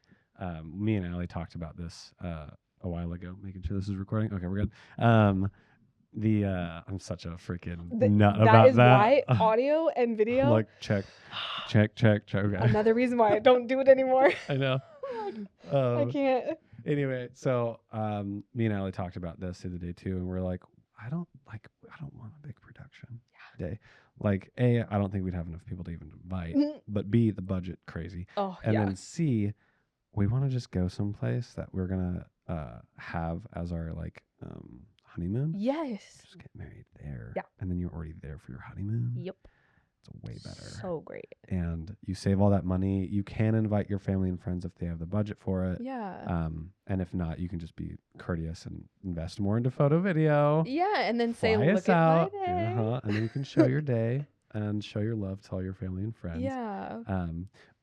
me and Allie talked about this a while ago, making sure this is recording. Okay, we're good. I'm such a freaking nut about that. That is why audio and video. Like check. Okay. Another reason why I don't do it anymore. I know. I can't. Anyway, so me and Allie talked about this the other day too, and we're like, I don't want a big production day. Like, A, I don't think we'd have enough people to even invite, but B, the budget crazy. Oh, and then C, we want to just go someplace that we're gonna have as our like honeymoon. Yes. Just get married there. Yeah. And then you're already there for your honeymoon. Yep. It's way better. So great. And you save all that money. You can invite your family and friends if they have the budget for it. Yeah. And if not, you can just be courteous and invest more into photo video. Yeah, and then say, look us out. At my day. And then you can show your day. and show your love to all your family and friends. Yeah.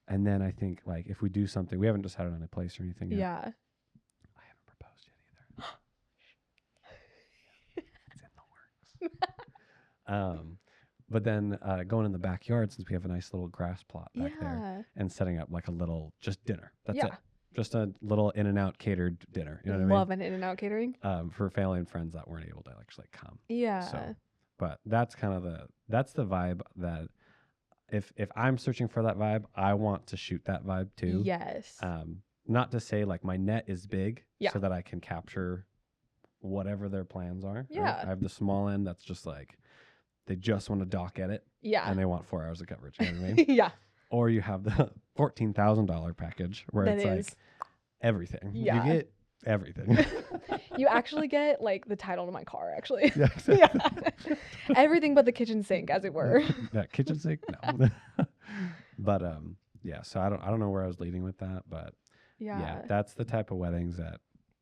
And then I think like if we do something, we haven't decided on a place or anything yet. Yeah. I haven't proposed yet either. It's in the works. But then going in the backyard, since we have a nice little grass plot back there, and setting up like a little just dinner. That's it. Just a little In-N-Out catered dinner. You know what I mean? Love an In-N-Out catering. For family and friends that weren't able to actually come. Yeah. So, but that's kind of the vibe that if I'm searching for that vibe, I want to shoot that vibe too. Yes. Not to say like my net is big Yeah. so that I can capture whatever their plans are. Yeah. Right? I have the small end that's just like they just want to dock edit. Yeah. And they want 4 hours of coverage. You know what I mean? Yeah. Or you have the $14,000 package where That it's is, like everything. Yeah. You get everything. You actually get like the title to my car, actually. Yeah, Yeah. Everything but the kitchen sink, as it were. That kitchen sink? No. But yeah, so I don't know where I was leading with that, but yeah, that's the type of weddings that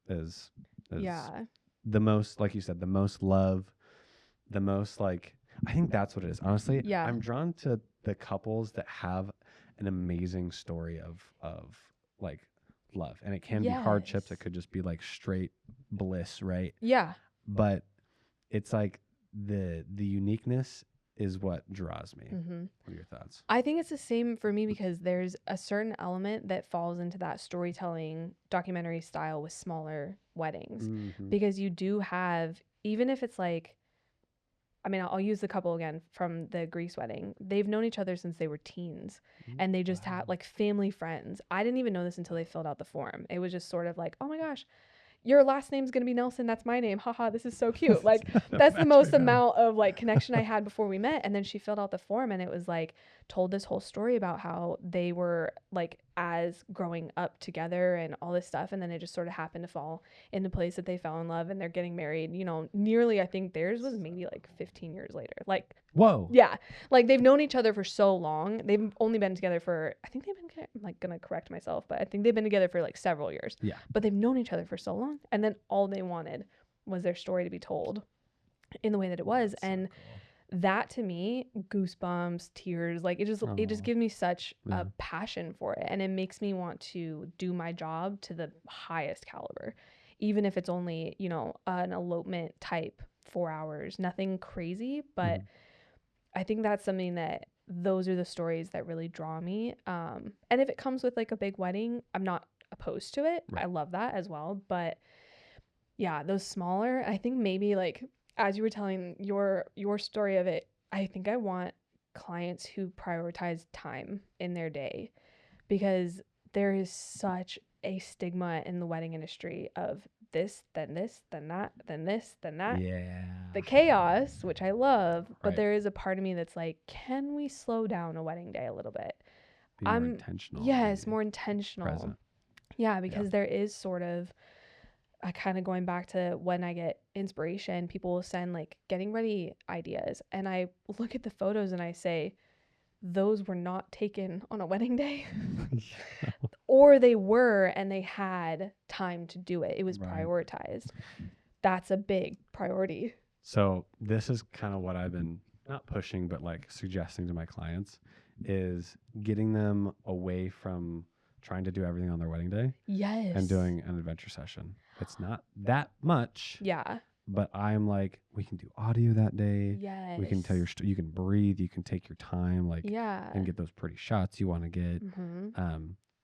is the most, like you said, the most love, the most like I think that's what it is. Honestly, Yeah. I'm drawn to the couples that have an amazing story of like love, and it can be hardships. It could just be like straight bliss, right? Yeah. But it's like the uniqueness is what draws me. Mm-hmm. What are your thoughts? I think it's the same for me because there's a certain element that falls into that storytelling documentary style with smaller weddings. Mm-hmm. Because you do have, even if it's like, I mean, I'll use the couple again from the Greece wedding. They've known each other since they were teens, and they just have like family friends. I didn't even know this until they filled out the form. It was just sort of like, oh my gosh, your last name's going to be Nelson. That's my name. Haha, this is so cute. Like, that's the most amount of like connection I had before we met. And then she filled out the form, and it was like, told this whole story about how they were like as growing up together and all this stuff. And then it just sort of happened to fall into place that they fell in love and they're getting married, you know, nearly, I think theirs was maybe like 15 years later. Like, whoa. Yeah. Like they've known each other for so long. They've only been together for, I think they've been, I'm like going to correct myself, but I think they've been together for like several years. Yeah. But they've known each other for so long. And then all they wanted was their story to be told in the way that it was. That's so and cool. That to me, goosebumps, tears, like it just gives me such a passion for it. And it makes me want to do my job to the highest caliber, even if it's only, you know, an elopement type 4 hours, nothing crazy. But I think that's something that those are the stories that really draw me. And if it comes with like a big wedding, I'm not opposed to it. Right. I love that as well. But yeah, those smaller, I think maybe like, as you were telling your story of it, I think I want clients who prioritize time in their day, because there is such a stigma in the wedding industry of this, then that, then this, then that. Yeah. The chaos, which I love, but Right. there is a part of me that's like, can we slow down a wedding day a little bit? Be more intentional. Yes, more intentional. Present. Yeah, because there is sort of kind of going back to when I get inspiration, people will send like getting ready ideas, and I look at the photos and I say, those were not taken on a wedding day. Or they were and they had time to do it. It was prioritized. That's a big priority. So this is kind of what I've been not pushing, but like suggesting to my clients is getting them away from trying to do everything on their wedding day. Yes. And doing an adventure session. It's not that much. Yeah. But I'm like, we can do audio that day. Yes. We can tell your you can breathe. You can take your time, like, and get those pretty shots you want to get.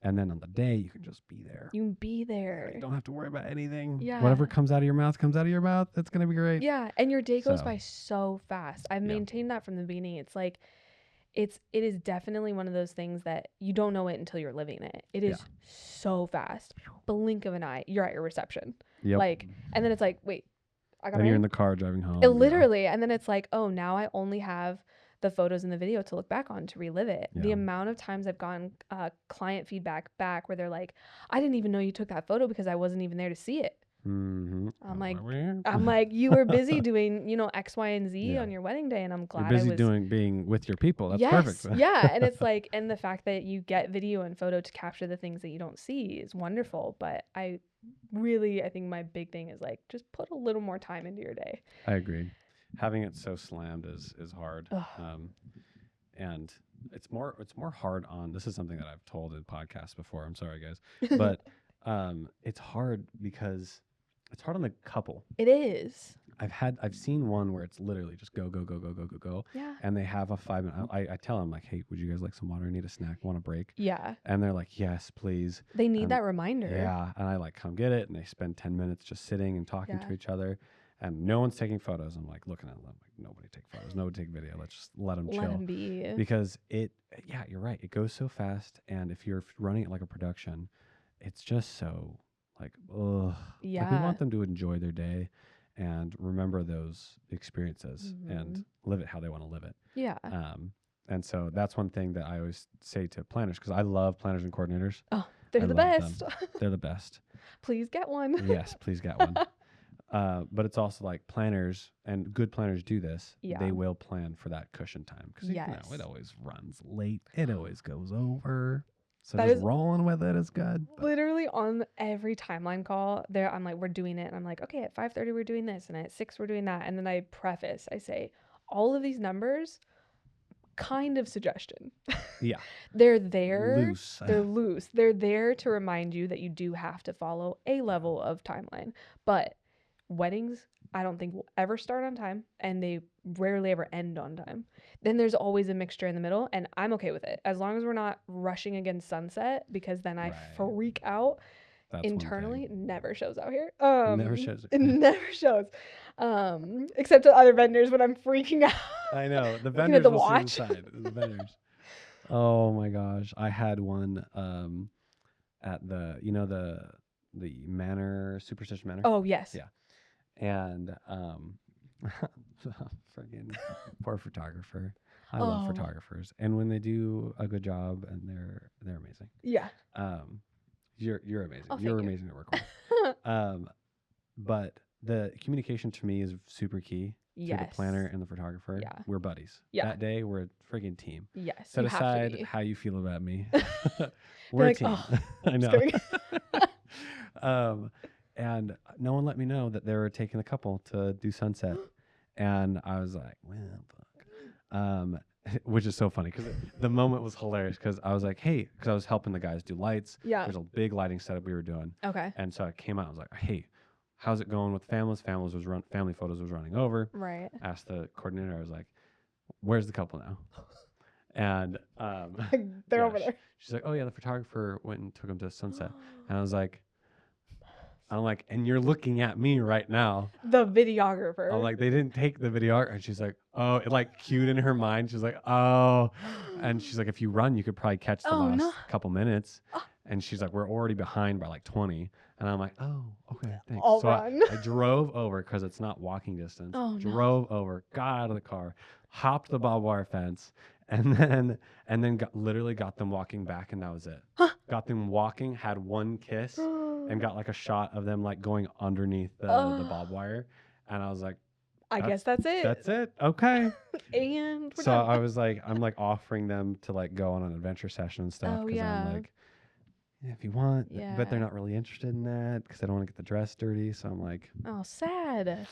And then on the day, you can just be there. You can be there. You don't have to worry about anything. Yeah. Whatever comes out of your mouth comes out of your mouth. That's gonna be great. Yeah, and your day goes by so fast. I've maintained that from the beginning. It's like, it is definitely one of those things that you don't know it until you're living it. It is so fast. Blink of an eye, you're at your reception. Yep. Like, and then it's like, wait, I got. Then you're in the car driving home. Literally, and then it's like, oh, now I only have the photos and the video to look back on to relive it. The amount of times I've gotten client feedback back where they're like, I didn't even know you took that photo because I wasn't even there to see it. I'm like, you were busy doing, you know, X, Y, and Z on your wedding day, and I'm glad you're busy being with your people. That's perfect. Yeah, and it's like, and the fact that you get video and photo to capture the things that you don't see is wonderful. But I think my big thing is like, just put a little more time into your day. I agree. Having it so slammed is hard. and it's more hard on. This is something that I've told in podcasts before. I'm sorry, guys, but it's hard because it's hard on the couple. It is. I've seen one where it's literally just go go go go go go go, Yeah. and they have a 5 minute. I tell them like, hey, would you guys like some water? Need a snack? Want a break? Yeah. And they're like, yes, please. They need that reminder. Yeah, and I like come get it, and they spend 10 minutes just sitting and talking to each other, and no one's taking photos. I'm like looking at them, like nobody take photos, nobody take video. Let's just let them chill. Let them be. Because yeah, you're right. It goes so fast, and if you're running it like a production, it's just so like, ugh. Yeah. Like we want them to enjoy their day and remember those experiences and live it how they want to live it. Yeah. And so that's one thing that I always say to planners, because I love planners and coordinators. Oh, they're the best. They're the best. Please get one. Yes, please get one. But it's also like planners, and good planners do this. Yeah. They will plan for that cushion time, because Yes. it always runs late. It always goes over. So That just is rolling with it is good. Literally on every timeline call there, I'm like, we're doing it. And I'm like, okay, at 5:30 we're doing this, and at 6 we're doing that. And then I say, all of these numbers, kind of suggestion. Yeah. They're there. Loose. They're loose. They're there to remind you that you do have to follow a level of timeline. But weddings, I don't think will ever start on time, and they rarely ever end on time. Then there's always a mixture in the middle, and I'm okay with it as long as we're not rushing against sunset, because then I freak out. That's internally. Never shows out here. Never shows. It never shows. Except to other vendors when I'm freaking out. I know the vendors will see inside. The vendors. Oh my gosh, I had one at the Manor, Superstition Manor. Oh yes. Yeah. And friggin' poor photographer. I love photographers, and when they do a good job, and they're amazing. Yeah. You're amazing. Oh, you're amazing to work with. But the communication to me is super key. Yes. To the planner and the photographer. Yeah. We're buddies. Yeah. That day we're a friggin' team. Yes. Set aside how you feel about me. We're a team. Oh, I know. And no one let me know that they were taking the couple to do sunset. And I was like, well, fuck. Which is so funny, because the moment was hilarious, because I was like, hey, because I was helping the guys do lights. Yeah. There's a big lighting setup we were doing. Okay. And so I came out, I was like, hey, how's it going with families? Family photos was running over. Right. Asked the coordinator, I was like, where's the couple now? And they're over there. She's like, oh yeah, the photographer went and took them to sunset. And I was like, and you're looking at me right now. The videographer. I'm like, they didn't take the video. And she's like, oh, it like cued in her mind. She's like, oh. And she's like, if you run, you could probably catch the last couple minutes. And she's like, we're already behind by like 20. And I'm like, oh, okay, thanks. I'll so run. I drove over, because it's not walking distance. Oh, drove over, got out of the car, hopped the barbed wire fence, and then literally got them walking back, and that was it. Huh. Got them walking, had one kiss, and got like a shot of them like going underneath the barbed wire. And I was like, I guess that's it. That's it. Okay. And we're so done. I was like, I'm like offering them to like go on an adventure session and stuff, because I'm like, yeah, if you want, but they're not really interested in that, because they don't want to get the dress dirty. So I'm like, oh, sad.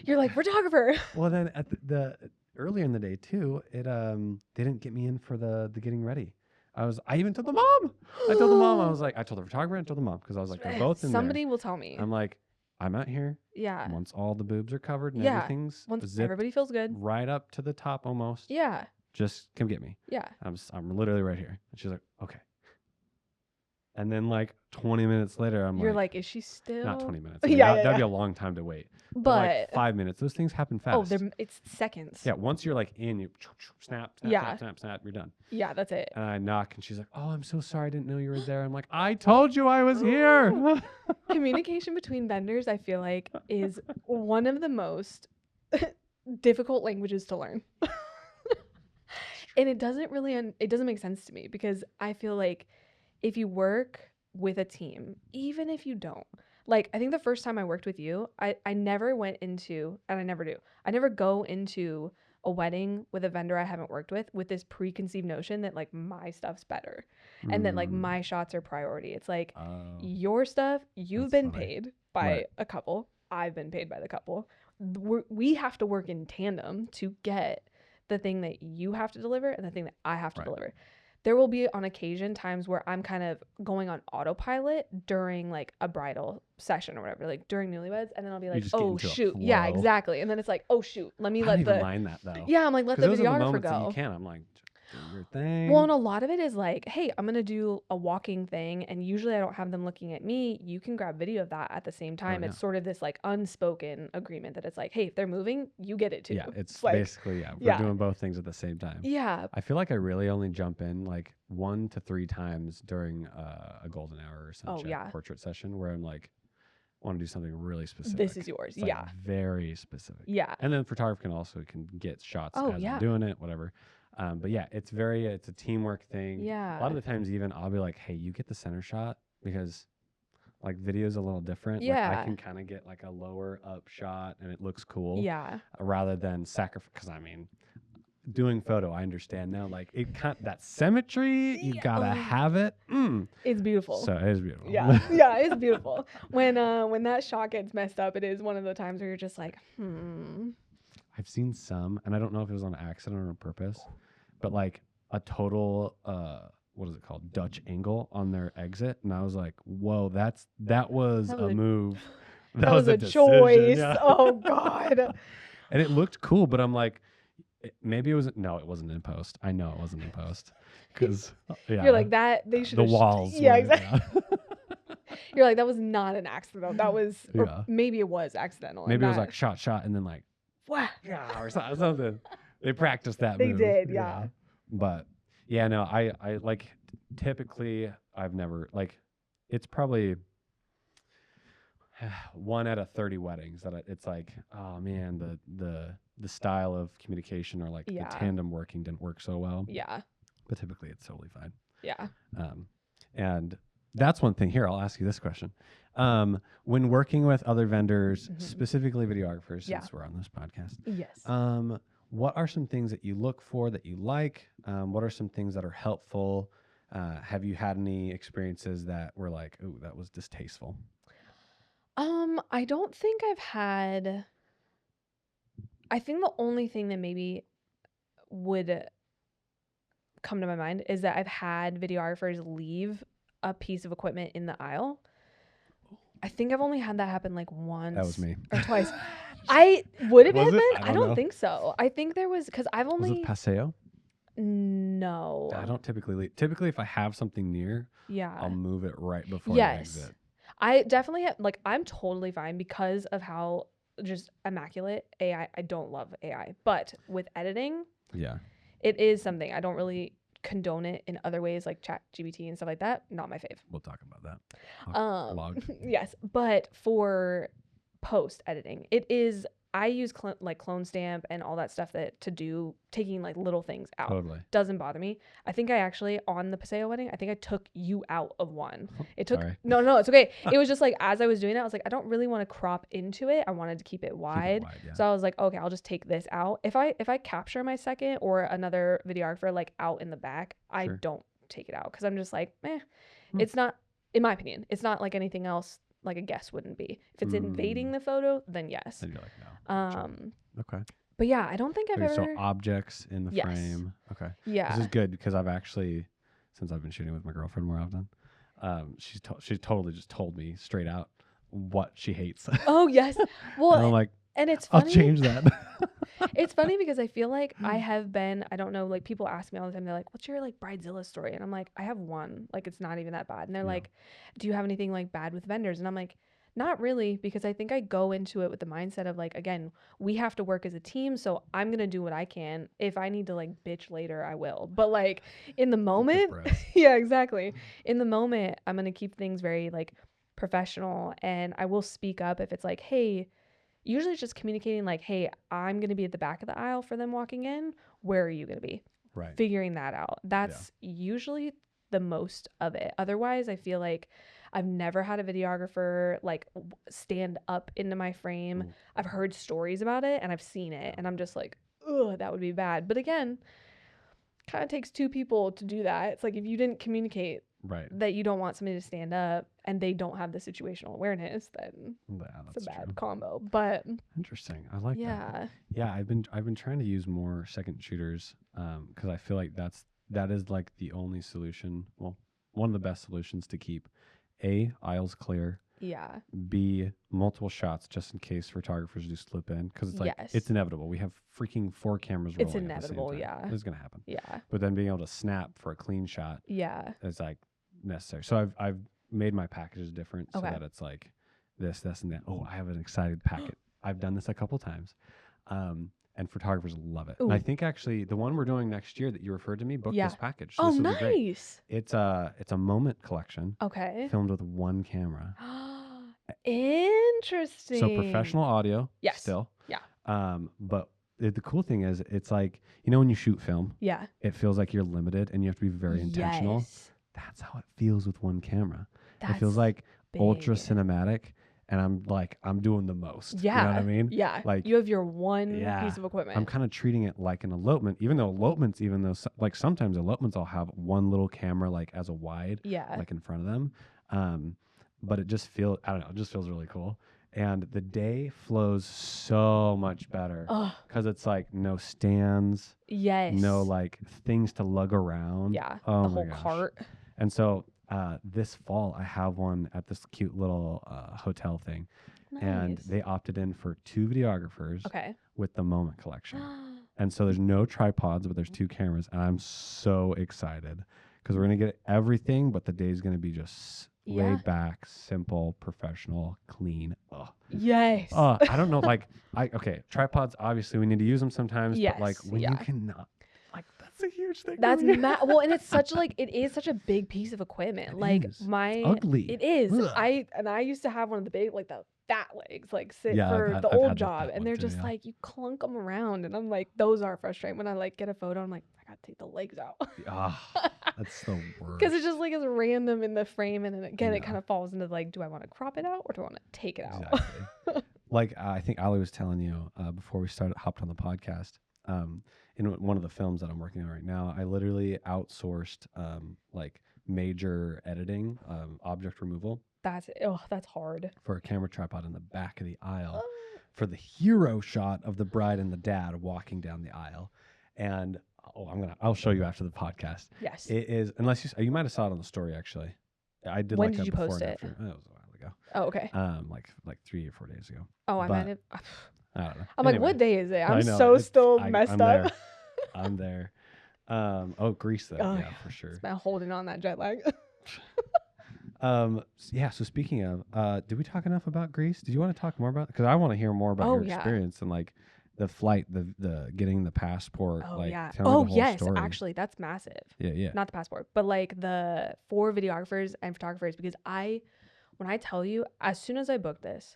You're like, photographer. Well, then at the earlier in the day too, it they didn't get me in for the getting ready. I even told the mom. I told the mom. I told the photographer and told the mom, because I was like, they're both in Somebody there. will tell me. I'm like, I'm out here. Yeah. Once all the boobs are covered and everything's once zipped everybody feels good, right up to the top almost. Yeah. Just come get me. Yeah. I'm literally right here. And she's like, okay. And then like 20 minutes later, You're like, is she still? Not 20 minutes. That'd be a long time to wait. But like 5 minutes. Those things happen fast. Oh, it's seconds. Yeah. Once you're like in, you snap, you're done. Yeah, that's it. And I knock, and she's like, oh, I'm so sorry. I didn't know you were there. I'm like, I told you I was here. Communication between vendors, I feel like, is one of the most difficult languages to learn. And it doesn't make sense to me, because I feel like if you work with a team, even if you don't, like, I think the first time I worked with you, I never went into, and I never do, I never go into a wedding with a vendor I haven't worked with this preconceived notion that like my stuff's better and that like my shots are priority. It's like your stuff, you've been paid by a couple, I've been paid by the couple. We have to work in tandem to get the thing that you have to deliver and the thing that I have to Right. deliver. There will be on occasion times where I'm kind of going on autopilot during like a bridal session or whatever, like during newlyweds, and then I'll be You like, just get oh into a shoot, yeah, flow. exactly, and then it's like, oh shoot, let me I don't let even the mind that though. yeah, I'm like, let Because the those are the videographer moments that you go. can. I'm like, do your Well, and thing. a lot of it is like, hey, I'm gonna do a walking thing, and usually I don't have them looking at me. You can grab video of that at the same time. yeah. It's sort of this like unspoken agreement that it's like, hey, if they're moving, you get it too. Yeah, it's like, basically, we're yeah, doing both things at the same time. yeah, I feel like I really only jump in like 1 to 3 times during a golden hour or oh sunset yeah, portrait session where I'm like, want to do something really specific. this is yours. It's like Yeah, very specific. yeah. And then photographer can get shots Oh as yeah, I'm doing it, whatever. But yeah, it's a teamwork thing. A yeah, lot of the times even I'll be like, hey, you get the center shot because like video's a little different. Like I yeah, can kind of get like a lower up shot and it looks cool yeah. rather than sacrifice. Because I mean, doing photo, I understand now. Like that symmetry, you gotta have it. It's beautiful. So it is beautiful. Yeah, yeah, it's beautiful. When that shot gets messed up, it is one of the times where you're just like, I've seen some, and I don't know if it was on accident or on purpose, but like a total what is it called, Dutch angle on their exit, and I was like, whoa, that was a move. That was a decision. choice. Yeah. Oh God. And it looked cool, but I'm like, maybe it wasn't. No, it wasn't in post. I know it wasn't in post because You're like that. They should the walls. Yeah, exactly. You're like that was not an accident. That was, or Yeah. maybe it was accidental. Maybe it was like shot, and then like, yeah, or something. They practiced that They move. did, yeah. But yeah, no, I like typically I've never like it's probably 1 out of 30 weddings that it's like, oh man, the style of communication or like the tandem working didn't work so well. Yeah. But typically it's totally fine. Yeah. And that's one thing. Here, I'll ask you this question. When working with other vendors, specifically videographers, since we're on this podcast, yes. What are some things that you look for that you like? What are some things that are helpful? Have you had any experiences that were like, ooh, that was distasteful? I don't think I've had. I think the only thing that maybe would come to my mind is that I've had videographers leave a piece of equipment in the aisle. I think I've only had that happen like once. That was me. Or twice. Would it have been? I don't know. think so. I think there was, because I've only. Was it Paseo? No. I don't typically leave. Typically, if I have something near, I'll move it right before I exit. I definitely have, like, I'm totally fine because of how just immaculate AI. I don't love AI, but with editing, it is something. I don't really condone it in other ways like ChatGPT and stuff like that. Not my fave. We'll talk about that. Log. Yes, but for post editing, it is. I use like Clone Stamp and all that stuff to do taking like little things out. Totally. Doesn't bother me. I think I actually, on the Paseo wedding, I think I took you out of one. It took, Sorry. no, it's okay. It was just like, as I was doing it, I was like, I don't really want to crop into it. I wanted to keep it wide. So I was like, okay, I'll just take this out. If I capture my second or another videographer like out in the back, I don't take it out because I'm just like, it's not, in my opinion, it's not like anything else like a guest wouldn't be. If it's invading the photo, then yes. Then you're like, no. Okay. But yeah, I don't think I've ever. So objects in the frame. Okay. Yeah. This is good because I've actually, since I've been shooting with my girlfriend more often, she totally just told me straight out what she hates. Oh yes. Well, and I'm like, and it's funny. I'll change that. It's funny because I feel like I have been, I don't know, like people ask me all the time, they're like, what's your like Bridezilla story? And I'm like, I have one, like it's not even that bad. And they're like, do you have anything like bad with vendors? And I'm like, not really, because I think I go into it with the mindset of like, again, we have to work as a team. So I'm going to do what I can. If I need to like bitch later, I will. But like in the moment, yeah, exactly. In the moment, I'm going to keep things very like professional, and I will speak up if it's like, hey, usually it's just communicating like, hey, I'm going to be at the back of the aisle for them walking in. Where are you going to be? Right. Figuring that out. That's usually the most of it. Otherwise, I feel like I've never had a videographer like stand up into my frame. I've heard stories about it and I've seen it, and I'm just like, ugh, that would be bad. But again, kind of takes two people to do that. It's like if you didn't communicate Right. that you don't want somebody to stand up and they don't have the situational awareness, then Yeah, it's that's a bad true. combo. But Interesting. I like that. yeah, Yeah, I've been trying to use more second shooters because I feel like that is like the only solution. Well, one of the best solutions to keep A, aisles clear, yeah, B, multiple shots just in case photographers do slip in because it's like it's yes, inevitable. We have freaking 4 cameras it's rolling at the same inevitable. time. Yeah, It's gonna happen. yeah, But then being able to snap for a clean shot yeah. is like necessary. So I've made my packages different so Okay. that it's like this, and that. Oh, I have an excited packet. I've done this a couple times. And photographers love it. And I Ooh, think actually the one we're doing next year that you referred to me booked yeah. this package. So Oh, this will be great. nice. It's a moment collection Okay. filmed with one camera. So Interesting. professional audio Yes. still. Yeah. But the cool thing is it's like, you know, when you shoot film, Yeah. it feels like you're limited and you have to be very intentional. Yes. That's how it feels with one camera. That's it feels like ultra big. cinematic, and I'm doing the most. Yeah. You know what I mean? Yeah. Like, you have your one yeah, piece of equipment. I'm kind of treating it like an elopement, even though like sometimes elopements I'll have one little camera like as a wide, yeah. like in front of them. But it just feels, I don't know, it just feels really cool. And the day flows so much better Oh, because it's like no stands, yes. no like things to lug around. Yeah. Oh the my whole gosh. cart. And so this fall, I have one at this cute little hotel thing. Nice. And they opted in for 2 videographers Okay. with the moment collection. And so there's no tripods, but there's 2 cameras. And I'm so excited because we're going to get everything, but the day's going to be just Yeah. laid back, simple, professional, clean. Ugh. Yes. I don't know. Like, okay, tripods, obviously we need to use them sometimes, but like Yes, when yeah. you cannot, like, that's a huge thing. That's for me. well, and it's such like it is such a big piece of equipment. It like is. It's my ugly. It is. Ugh. I used to have one of the big like the fat legs like sit Yeah, for I've the had old that job, fat and one they're too, just yeah. like you clunk them around, and I'm like those are frustrating. When I like get a photo, I'm like I gotta take the legs out That's the worst. because it's just like it's random in the frame, and then again it Yeah. kind of falls into like, do I want to crop it out or do I want to take it out? Exactly. Like I think Ali was telling you before we hopped on the podcast. In one of the films that I'm working on right now, I literally outsourced like major editing, object removal That's hard. for a camera tripod in the back of the aisle for the hero shot of the bride and the dad walking down the aisle. And I'll show you after the podcast. Yes. It is, unless you might have saw it on the story actually. I did When like did a you before post and it? after. Oh, it was a while ago. Oh, okay. Like 3 or 4 days ago. Oh, I but- might have. I don't know. I'm like, Anyway, what day is it? I I'm know, so still I'm messed there. up. I'm there. Greece though. Oh, yeah, for sure. It's been holding on that jet lag. Yeah. So speaking of, did we talk enough about Greece? Did you want to talk more about? Because I want to hear more about Oh, your yeah. experience and like the flight, the getting the passport. Oh like, yeah. tell me Oh the whole yes. story. Actually, that's massive. Yeah, yeah. Not the passport, but like the 4 videographers and photographers. Because when I tell you, as soon as I booked this,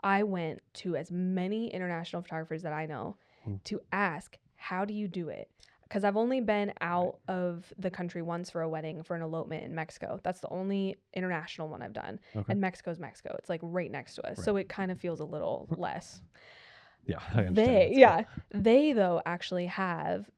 I went to as many international photographers that I know to ask, how do you do it? Because I've only been out of the country once for a wedding, for an elopement in Mexico. That's the only international one I've done. Okay. And Mexico's Mexico. It's like right next to us. So it kind of feels a little less. Yeah, I understand. They though actually have,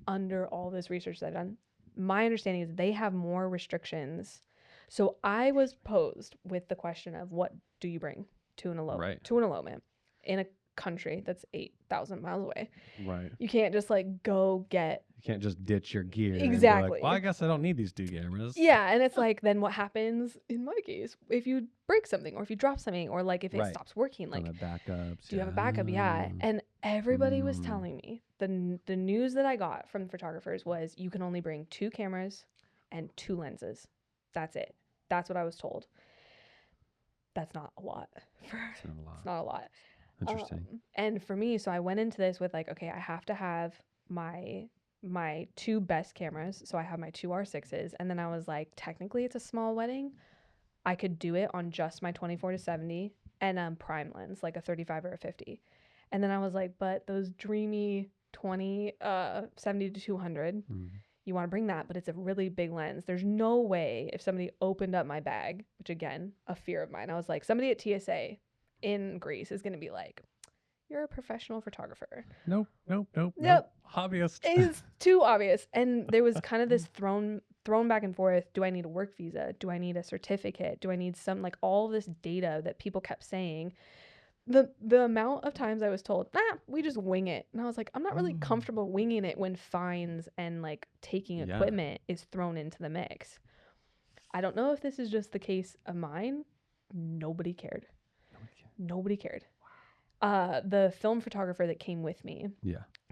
under all this research that I've done, my understanding is they have more restrictions. So I was posed with the question of, what do you bring to an elopement in a country that's 8,000 miles away? Right. You can't just like go get. You can't just ditch your gear. And be Exactly. like, well, I guess I don't need these 2 cameras. Yeah, and it's like, then what happens in my case if you break something or if you drop something or like if it stops working? Like, backups. do you have a backup? Yeah. And everybody was telling me the news that I got from the photographers was you can only bring 2 cameras and 2 lenses. That's it. That's what I was told. That's not a lot. It's not a lot. Interesting. And for me, so I went into this with like, okay, I have to have my 2 best cameras. So I have my 2 R6s, and then I was like, technically it's a small wedding. I could do it on just my 24-70 and prime lens, like a 35 or a 50. And then I was like, but those dreamy 70 to 200, you want to bring that, but it's a really big lens. There's no way if somebody opened up my bag, which again, a fear of mine, I was like, somebody at TSA in Greece is going to be like, you're a professional photographer. Nope. Yep. Hobbyist. It's too obvious. And there was kind of this thrown back and forth. Do I need a work visa? Do I need a certificate? Do I need some, like, all this data that people kept saying? The amount of times I was told, we just wing it. And I was like, I'm not really comfortable winging it when fines and, like, taking equipment is thrown into the mix. I don't know if this is just the case of mine. Nobody cared. Nobody cared. The film photographer that came with me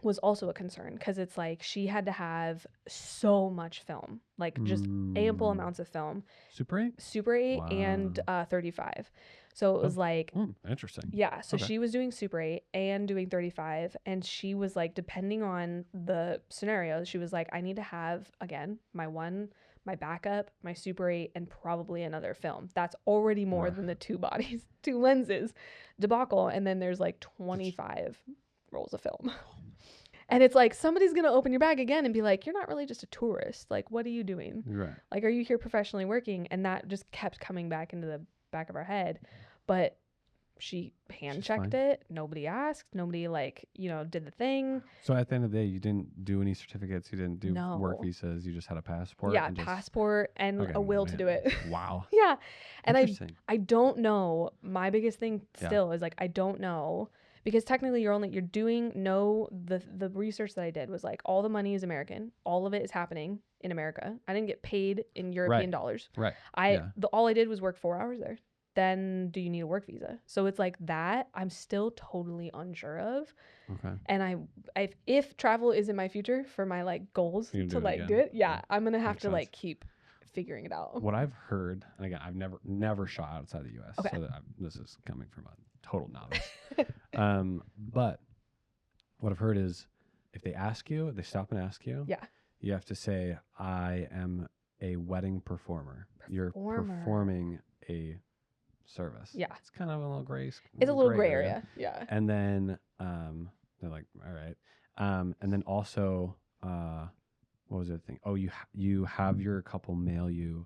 was also a concern, because it's like she had to have so much film, like just ample amounts of film. Super 8? Super 8 Wow. and 35. So it was like, interesting. Yeah. So she was doing Super 8 and doing 35. And she was like, depending on the scenario, she was like, I need to have, again, my backup, my Super 8, and probably another film. That's already more than the 2 bodies, 2 lenses debacle. And then there's like 25 rolls of film. And it's like, somebody's going to open your bag again and be like, you're not really just a tourist. Like, what are you doing? Right. Like, are you here professionally working? And that just kept coming back into the back of our head. But she hand checked it. Nobody asked. Nobody, like, did the thing. So at the end of the day, you didn't do any certificates. You didn't do work visas. You just had a passport. Yeah, passport and a will to do it. Wow. Yeah. And I don't know. My biggest thing still is, like, I don't know. Because technically you're doing the research that I did was like, all the money is American. All of it is happening in America. I didn't get paid in European dollars. Right. All I did was work 4 hours there. Then do you need a work visa? So it's like that I'm still totally unsure of. Okay. And if travel is in my future for my, like, goals to, like, do it, I'm going to have to, like, keep figuring it out. What I've heard, and again, I've never shot outside the U.S., okay. so this is coming from a total novice. But what I've heard is, if they stop and ask you, you have to say, I am a wedding performer. You're performing a service. Yeah. It's kind of a little gray. It's a little gray area. Yeah. And then they're like, all right. And then also, what was the other thing? Oh, you have your couple mail you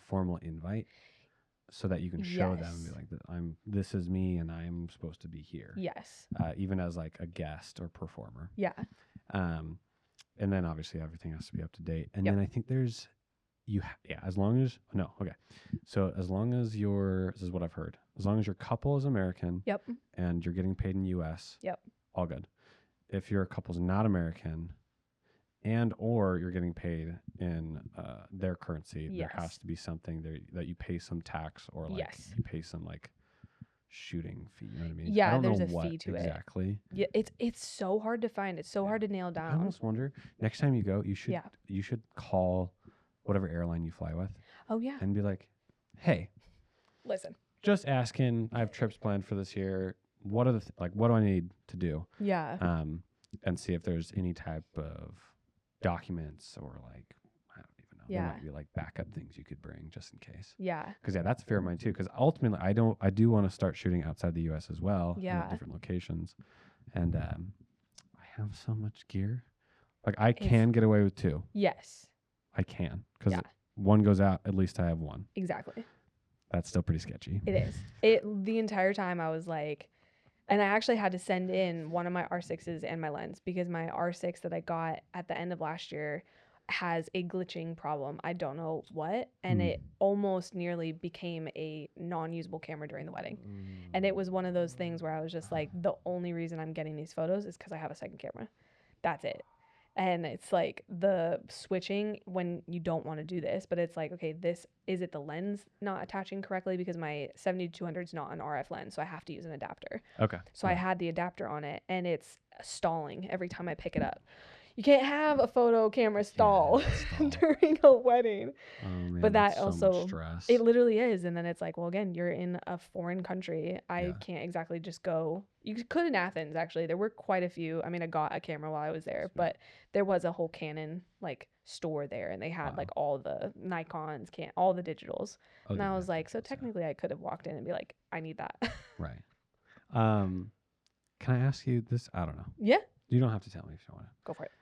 formal invite so that you can show them and be like, this is me and I'm supposed to be here. Yes. Even as, like, a guest or performer. Yeah. And then obviously everything has to be up to date. And then I think there's as long as this is what I've heard. As long as your couple is American and you're getting paid in US, all good. If your couple's not American and or you're getting paid in their currency, there has to be something there that you pay some tax or, like, you pay some, like, shooting fee. You know what I mean? Yeah, I don't there's know a fee to exactly. Yeah, it's so hard to find. It's so hard to nail down. I almost wonder, next time you go, you should call whatever airline you fly with. Oh yeah. And be like, hey, listen, just asking. I have trips planned for this year. What are what do I need to do? Yeah. And see if there's any type of documents or, like, I don't even know. Yeah. There might be, like, backup things you could bring just in case. Yeah. Because that's a fear of mine too. Because ultimately, I do want to start shooting outside the U.S. as well. Yeah. In different locations, and I have so much gear. Like, I can get away with 2. Yes. I can, because one goes out, at least I have one. Exactly. That's still pretty sketchy. It is. The entire time I was like, and I actually had to send in one of my R6s and my lens, because my R6 that I got at the end of last year has a glitching problem. I don't know what, and it almost nearly became a non-usable camera during the wedding. And it was one of those things where I was just like, the only reason I'm getting these photos is because I have a second camera. That's it. And it's like the switching when you don't want to do this, but it's like, okay, is it the lens not attaching correctly, because my 70-200 is not an RF lens, so I have to use an adapter. Okay. So I had the adapter on it, and it's stalling every time I pick it up. You can't have a photo camera stall during a wedding. Oh, man, but that so also, much stress. it literally is. And then it's like, well, again, you're in a foreign country. I can't exactly just go. You could in Athens, actually. There were quite a few. I mean, I got a camera while I was there, but there was a whole Canon, like, store there, and they had like all the Nikons, all the digitals. And I was like, so technically I could have walked in and be like, I need that. Right. Can I ask you this? I don't know. Yeah. You don't have to tell me if you want to. Go for it.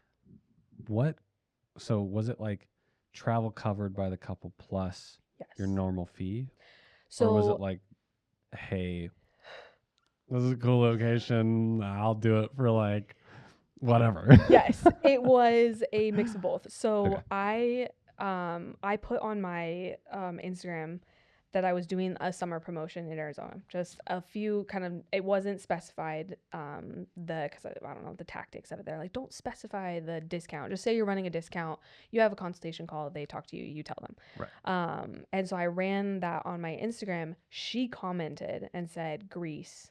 So was it like travel covered by the couple plus your normal fee? So, or was it like, hey, this is a cool location. I'll do it for like whatever. Yes, it was a mix of both. So Okay. I put on my Instagram that I was doing a summer promotion in Arizona. Just a few kind of, it wasn't specified because I don't know the tactics of it. They're like, don't specify the discount. Just say you're running a discount. You have a consultation call. They talk to you. You tell them. Right. And so I ran that on my Instagram. She commented and said Greece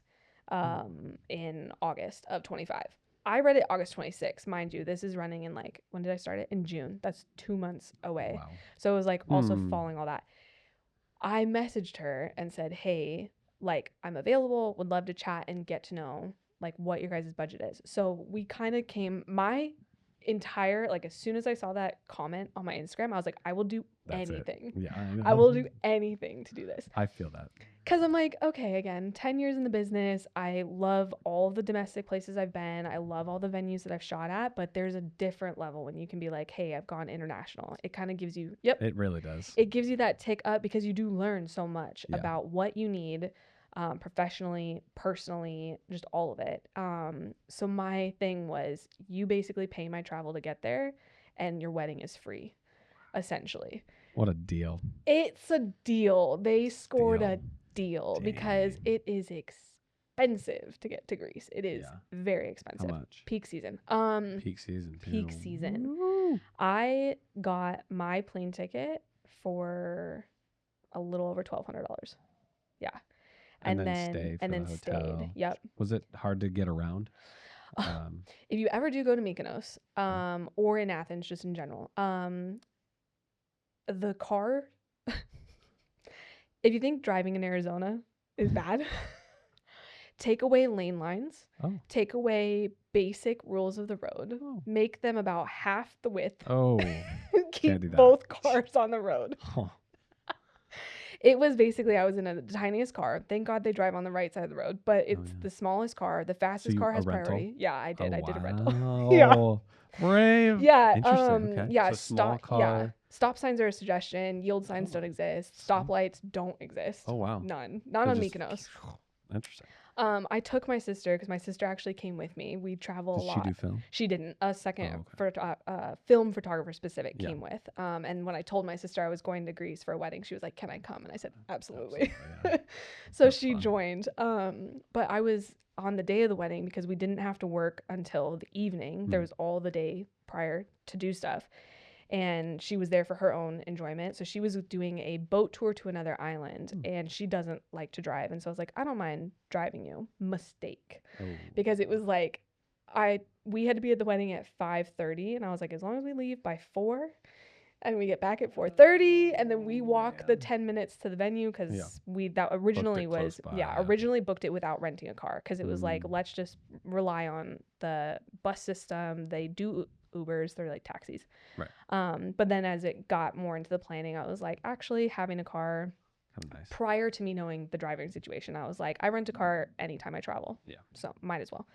in August of 25. I read it August 26th, mind you. This is running in like, when did I start it? In June. That's 2 months away. Wow. So it was like also following all that. I messaged her and said, hey, like, I'm available, would love to chat and get to know like what your guys' budget is. So we kind of my entire, like, as soon as I saw that comment on my Instagram, I was like, I will do That's anything. it. Yeah, I know. I will do anything to do this. I feel that. Because I'm like, okay, again, 10 years in the business. I love all the domestic places I've been. I love all the venues that I've shot at, but there's a different level when you can be like, hey, I've gone international. It kind of gives you, It really does. it gives you that tick up because you do learn so much Yeah. about what you need professionally, personally, just all of it. So my thing was, you basically pay my travel to get there and your wedding is free, essentially. What a deal. It's a deal. They scored a deal Dang. because it is expensive to get to Greece. It is very expensive. How much? Peak season. Peak season. Peak season. Woo. I got my plane ticket for a little over $1,200. Yeah. And then stayed. Yep. Was it hard to get around? If you ever do go to Mykonos, or in Athens, just in general, the car, if you think driving in Arizona is bad, take away lane lines, take away basic rules of the road, make them about half the width, keep both cars on the road. It was basically, I was in the tiniest car. Thank God they drive on the right side of the road, but it's the smallest car. The fastest car has priority. Yeah, I did. I did a rental. Yeah. Brave. Yeah. Interesting. Okay. Yeah. So small car. Yeah. Stop signs are a suggestion. Yield signs don't exist. Stoplights don't exist. Oh, wow. None. Not on Mykonos. Interesting. I took my sister because my sister actually came with me. We travel a lot. Did she do film? She didn't. A second film photographer specific came with. And when I told my sister I was going to Greece for a wedding, she was like, "Can I come?" And I said, "Absolutely." So that's she joined. But I was on the day of the wedding because we didn't have to work until the evening. There was all the day prior to do stuff. And she was there for her own enjoyment. So she was doing a boat tour to another island and she doesn't like to drive. And so I was like, I don't mind driving you. Mistake. Because it was like, we had to be at the wedding at 5:30 and I was like, as long as we leave by 4 and we get back at 4:30 and then we walk the 10 minutes to the venue because that originally was originally booked it without renting a car because it was like, let's just rely on the bus system. They do Ubers, they're like taxis. Right. But then as it got more into the planning, I was like, actually having a car prior to me knowing the driving situation, I was like, I rent a car anytime I travel. Yeah. So might as well.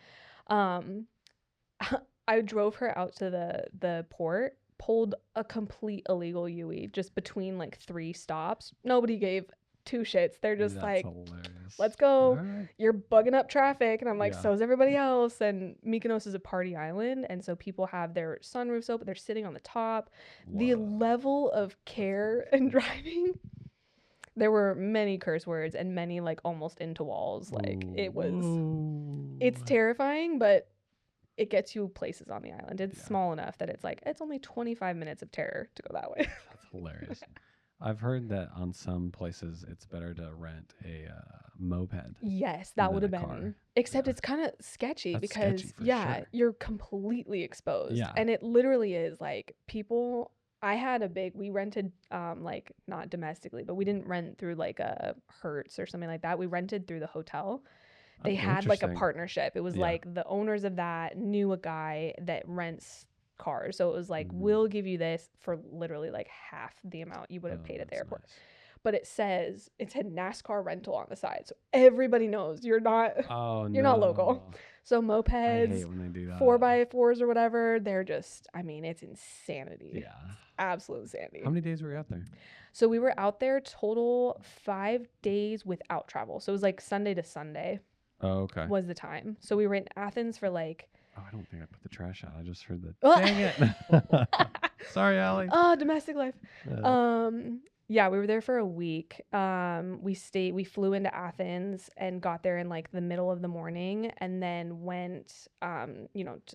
I drove her out to the port, pulled a complete illegal UE just between like 3 stops. Nobody gave 2 shits. They're just like, hilarious. Let's go. Right. You're bugging up traffic. And I'm like, so is everybody else. And Mykonos is a party island. And so people have their sunroofs open. They're sitting on the top. Whoa. The level of care and driving, there were many curse words and many like almost into walls. Like it's terrifying, but it gets you places on the island. It's small enough that it's like, it's only 25 minutes of terror to go that way. That's hilarious. I've heard that on some places it's better to rent a moped. Yes, that would have been. Except it's kind of sketchy because you're completely exposed. Yeah. And it literally is like people. I had we rented like not domestically, but we didn't rent through like a Hertz or something like that. We rented through the hotel. They had like a partnership. It was like the owners of that knew a guy that rents cars. So it was like, we'll give you this for literally like half the amount you would have paid at the airport. Nice. But it said NASCAR rental on the side. So everybody knows you're not not local. So mopeds, I hate when they do that. 4x4s or whatever, they're just, I mean, it's insanity. Yeah. It's absolute insanity. How many days were you out there? So we were out there total 5 days without travel. So it was like Sunday to Sunday. Oh, okay. was the time. So we were in Athens for like Oh, I don't think I put the trash out. I just heard the dang it. Sorry, Allie. oh, domestic life. Uh, Yeah, we were there for a week. We flew into Athens and got there in like the middle of the morning and then went, to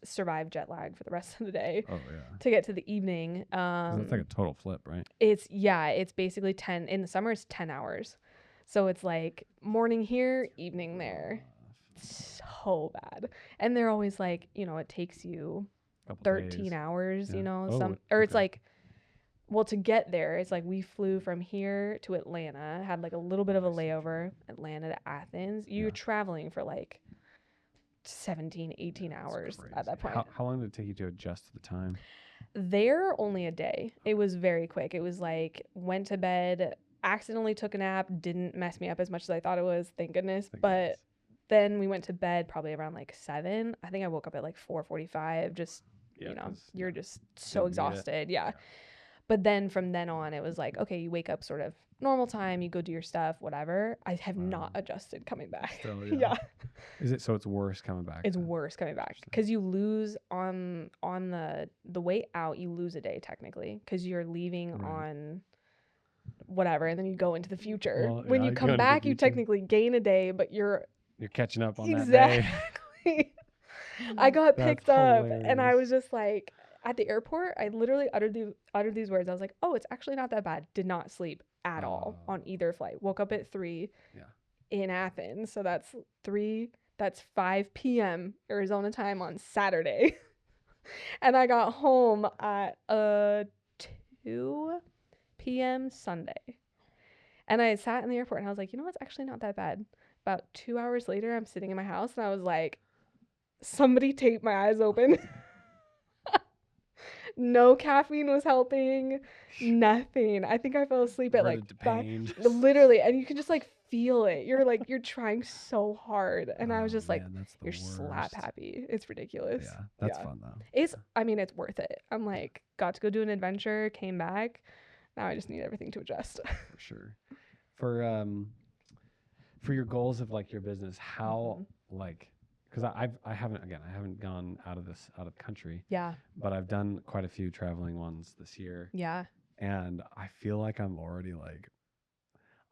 survive jet lag for the rest of the day oh yeah. to get to the evening. 'Cause that's like a total flip, right? It's basically 10, in the summer it's 10 hours. So it's like morning here, evening there. So bad. And they're always like, it takes you Couple 13 days. hours, Yeah. it's Okay. like, well, to get there, it's like we flew from here to Atlanta, had like a little bit of a layover, Atlanta to Athens. You're Yeah. traveling for like 17, 18 That's hours crazy. at that point. How long did it take you to adjust to the time? There, only a day. It was very quick. It was like, went to bed, accidentally took a nap, didn't mess me up as much as I thought it was, thank goodness. Thank But goodness. then we went to bed probably around like 7. I think I woke up at like 4:45, just, Yeah, 'cause, you're yeah, just so didn't need it. exhausted. Yeah. But then from then on, it was like, okay, you wake up sort of normal time, you go do your stuff, whatever. I have not adjusted coming back. Still, Yeah. yeah. Is it so? It's worse coming back. It's then? worse coming back because you lose on the way out. You lose a day technically because you're leaving Right. on whatever, and then you go into the future. Well, When yeah, you you go come into the back, you future. technically gain a day, but you're catching up on that day. exactly. I got That's picked up, and I hilarious. was just like, at the airport, I literally uttered these words. I was like, "Oh, it's actually not that bad." Did not sleep at all on either flight. Woke up at 3 Yeah. in Athens, so that's 3. That's 5 p.m. Arizona time on Saturday, and I got home at 2 p.m. Sunday. And I sat in the airport, and I was like, it's actually not that bad. About 2 hours later, I'm sitting in my house, and I was like, somebody taped my eyes open. No caffeine was helping. Nothing. I think I fell asleep at like literally, and you can just like feel it. You're trying so hard, and I was just like, that's the you're worst. slap happy. It's ridiculous. Yeah, that's fun though. It's worth it. I'm like, got to go do an adventure, came back. Now I just need everything to adjust. For sure. For your goals of like your business, how like. Because I haven't gone out of country. Yeah. But I've done quite a few traveling ones this year. Yeah. And I feel like I'm already like,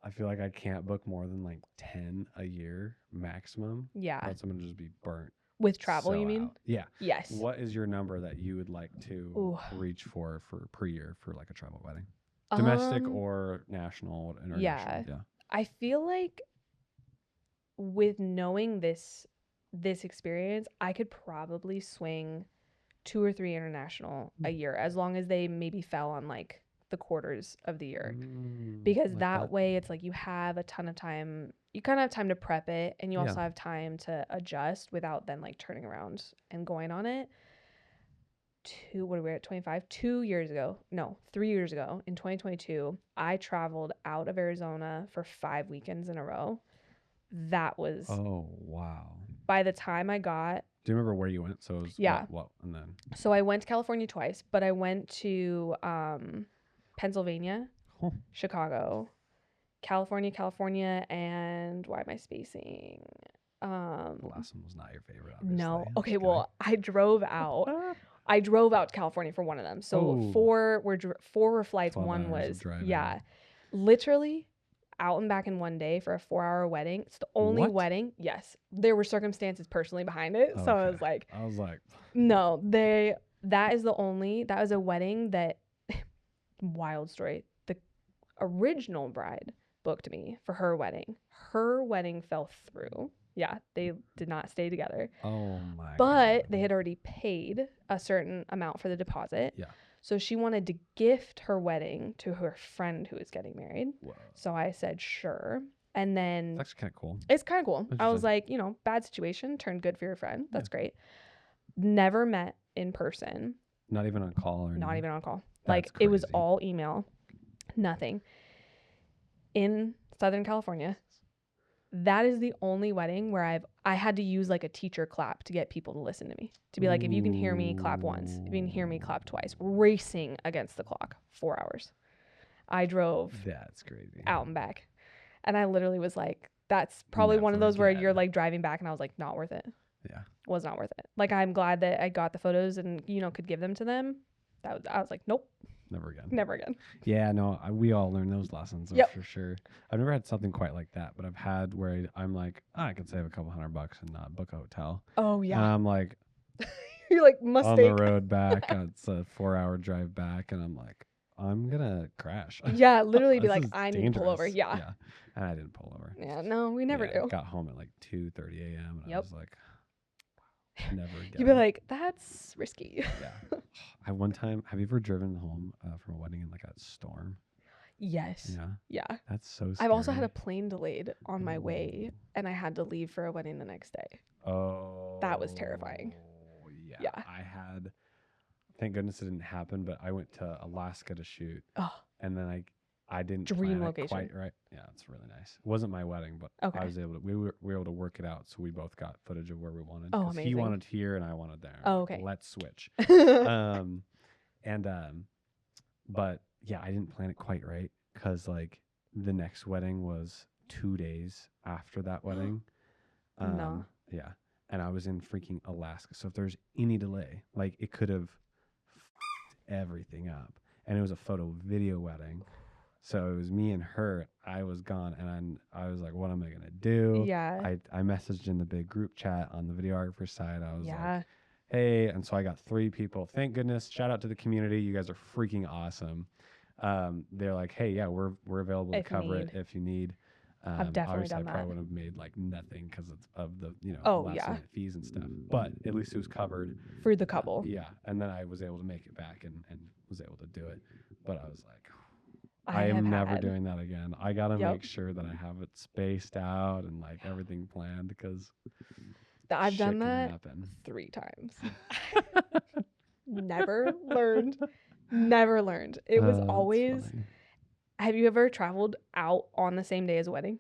I feel like I can't book more than like 10 a year maximum. Yeah. Else I'm gonna just be burnt. With travel, you mean? Out. Yeah. Yes. What is your number that you would like to reach for per year for like a travel wedding? Domestic or national? Yeah. I feel like with knowing this experience, I could probably swing 2 or 3 international a year, as long as they maybe fell on like the quarters of the year, because like that way it's like you have a ton of time. You kind of have time to prep it, and you also have time to adjust without then like turning around and going on it. What are we at, 25? 3 years ago, in 2022, I traveled out of Arizona for 5 weekends in a row. That was wow. By the time I got, do you remember where you went? So it was what and then? So I went to California twice, but I went to Pennsylvania, Chicago, California, and why am I spacing? The last one was not your favorite, obviously. No. Okay, well, I drove out. I drove out to California for one of them. So 4 were flights. One was literally out and back in one day for a 4-hour wedding. It's the only wedding. Yes. There were circumstances personally behind it. So I was like, no, that was a wedding that wild story. The original bride booked me for her wedding. Her wedding fell through. Yeah, they did not stay together. Oh my God. But they had already paid a certain amount for the deposit. Yeah. So she wanted to gift her wedding to her friend who was getting married. Whoa. So I said, sure. And then that's kind of cool. It's kind of cool. I was like, bad situation, turned good for your friend. That's great. Never met in person. Not even on call or anything? Not even on call. Like it was all email. Nothing. In Southern California. That is the only wedding where I had to use like a teacher clap to get people to listen to me. To be like, if you can hear me, clap once. If you can hear me, clap twice. Racing against the clock. 4 hours. I drove. That's crazy. Out and back. And I literally was like, that's probably one of Never those where you're again. like driving back and I was like, not worth it. Yeah. Was not worth it. Like, I'm glad that I got the photos and, could give them to them. I was like, nope, Never again. never again. Yeah, no, we all learn those lessons Yep. for sure. I've never had something quite like that, but I've had where I'm like, I could save a couple $100 and not book a hotel. Oh, And yeah. I'm like, You're like, on the mistake. road back. It's a 4-hour drive back, and I'm like, I'm gonna crash. Yeah, literally be This like, is I need to pull over. dangerous. Yeah. And I didn't pull over. Yeah, no, we never do. Got home at like 2:30 a.m. and I Yep. was like, never again. You'd be like, that's risky. Yeah. I one time, have you ever driven home from a wedding in like a storm? Yes. Yeah. Yeah. That's so scary. I've also had a plane delayed on my way, and I had to leave for a wedding the next day. Oh. That was terrifying. Yeah. Yeah. I had, thank goodness it didn't happen, but I went to Alaska to shoot. Oh. And then I didn't Dream plan it location. quite right. Yeah, it's really nice. It wasn't my wedding, but Okay. I was able to. We were able to work it out, so we both got footage of where we wanted. Oh, 'cause he amazing. wanted here and I wanted there. Oh, okay. Let's switch. But yeah, I didn't plan it quite right because like the next wedding was 2 days after that wedding. No. Yeah, and I was in freaking Alaska, so if there's any delay, like it could have everything up. And it was a photo video wedding. So it was me and her. I was gone, and I was like, what am I going to do? Yeah. I messaged in the big group chat on the videographer side. I was Yeah. like, hey. And so I got 3 people. Thank goodness. Shout out to the community. You guys are freaking awesome. They're like, hey, yeah, we're available to If cover it need. if you need. I've definitely obviously, done I probably that. would have made like nothing because of the Oh, last yeah. minute fees and stuff. But at least it was covered. For the couple. Yeah, and then I was able to make it back and was able to do it. But I was like, I am never doing that again. I got to Yep. make sure that I have it spaced out and like everything planned because I've done shit can that happen. 3 times. Never learned. Never learned. It was That's always. funny. Have you ever traveled out on the same day as a wedding?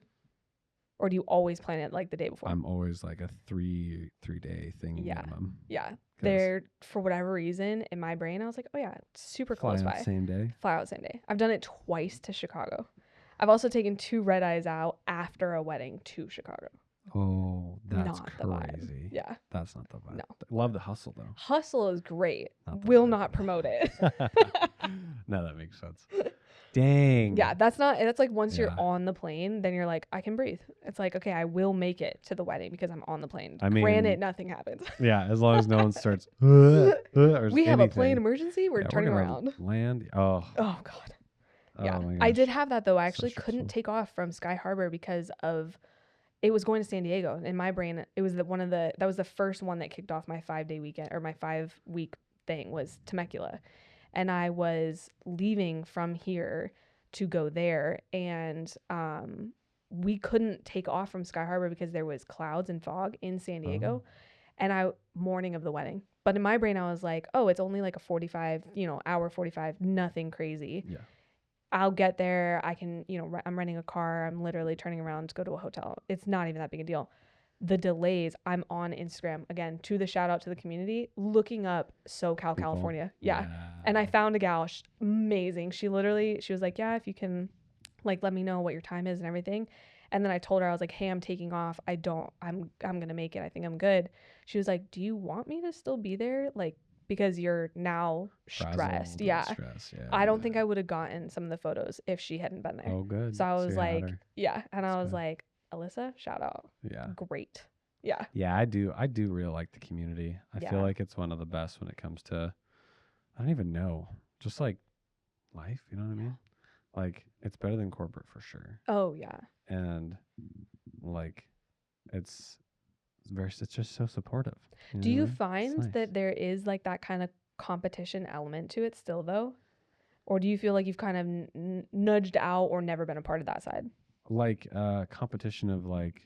Or do you always plan it like the day before? I'm always like a 3-day thing Yeah. minimum. Yeah. 'Cause There, for whatever reason, in my brain, I was like, oh yeah, it's super fly close out by. same day. Fly out same day. I've done it twice to Chicago. I've also taken 2 red eyes out after a wedding to Chicago. Oh, that's Not the vibe. crazy. Yeah. That's not the vibe. No. Love the hustle though. Hustle is great. Not the Will vibe. not promote it. No, that makes sense. Dang. Yeah, that's like once you're Yeah. on the plane, then you're like, I can breathe. It's like, okay, I will make it to the wedding because I'm on the plane. I mean- Granted, nothing happens. Yeah, as long as no one starts. We have a plane emergency. We're turning around. Land. Oh. Oh God. Yeah, Oh my I did gosh. have that though. I So actually couldn't stressful. take off from Sky Harbor because of it was going to San Diego. In my brain, it was that was the first one that kicked off my 5-day weekend or my 5-week thing was Temecula, and I was leaving from here to go there, and we couldn't take off from Sky Harbor because there was clouds and fog in San Diego, and morning of the wedding. But in my brain, I was like, oh, it's only like a 45, hour 45, nothing crazy. Yeah. I'll get there. I can, I'm renting a car. I'm literally turning around to go to a hotel. It's not even that big a deal. The delays, I'm on Instagram, again, to the shout out to the community, looking up SoCal, People. California. Yeah. And I found a gal, amazing. She was like, yeah, if you can, like, let me know what your time is and everything. And then I told her, I was like, hey, I'm taking off. I'm going to make it. I think I'm good. She was like, do you want me to still be there? Like, because you're now stressed. Frazzled Yeah. and stressed, yeah. I don't think I would have gotten some of the photos if she hadn't been there. Oh, good. So I was you had like, her. yeah. And I That's was good. like, Alyssa, shout out. Yeah. Great. Yeah. Yeah, I do really like the community. I Yeah. feel like it's one of the best when it comes to, I don't even know, just like life, you know what I mean? Like, it's better than corporate for sure. Oh, yeah. And like, it's just so supportive. Do you know? It's find nice. that there is like that kind of competition element to it still though? Or do you feel like you've kind of nudged out or never been a part of that side? Like competition of like,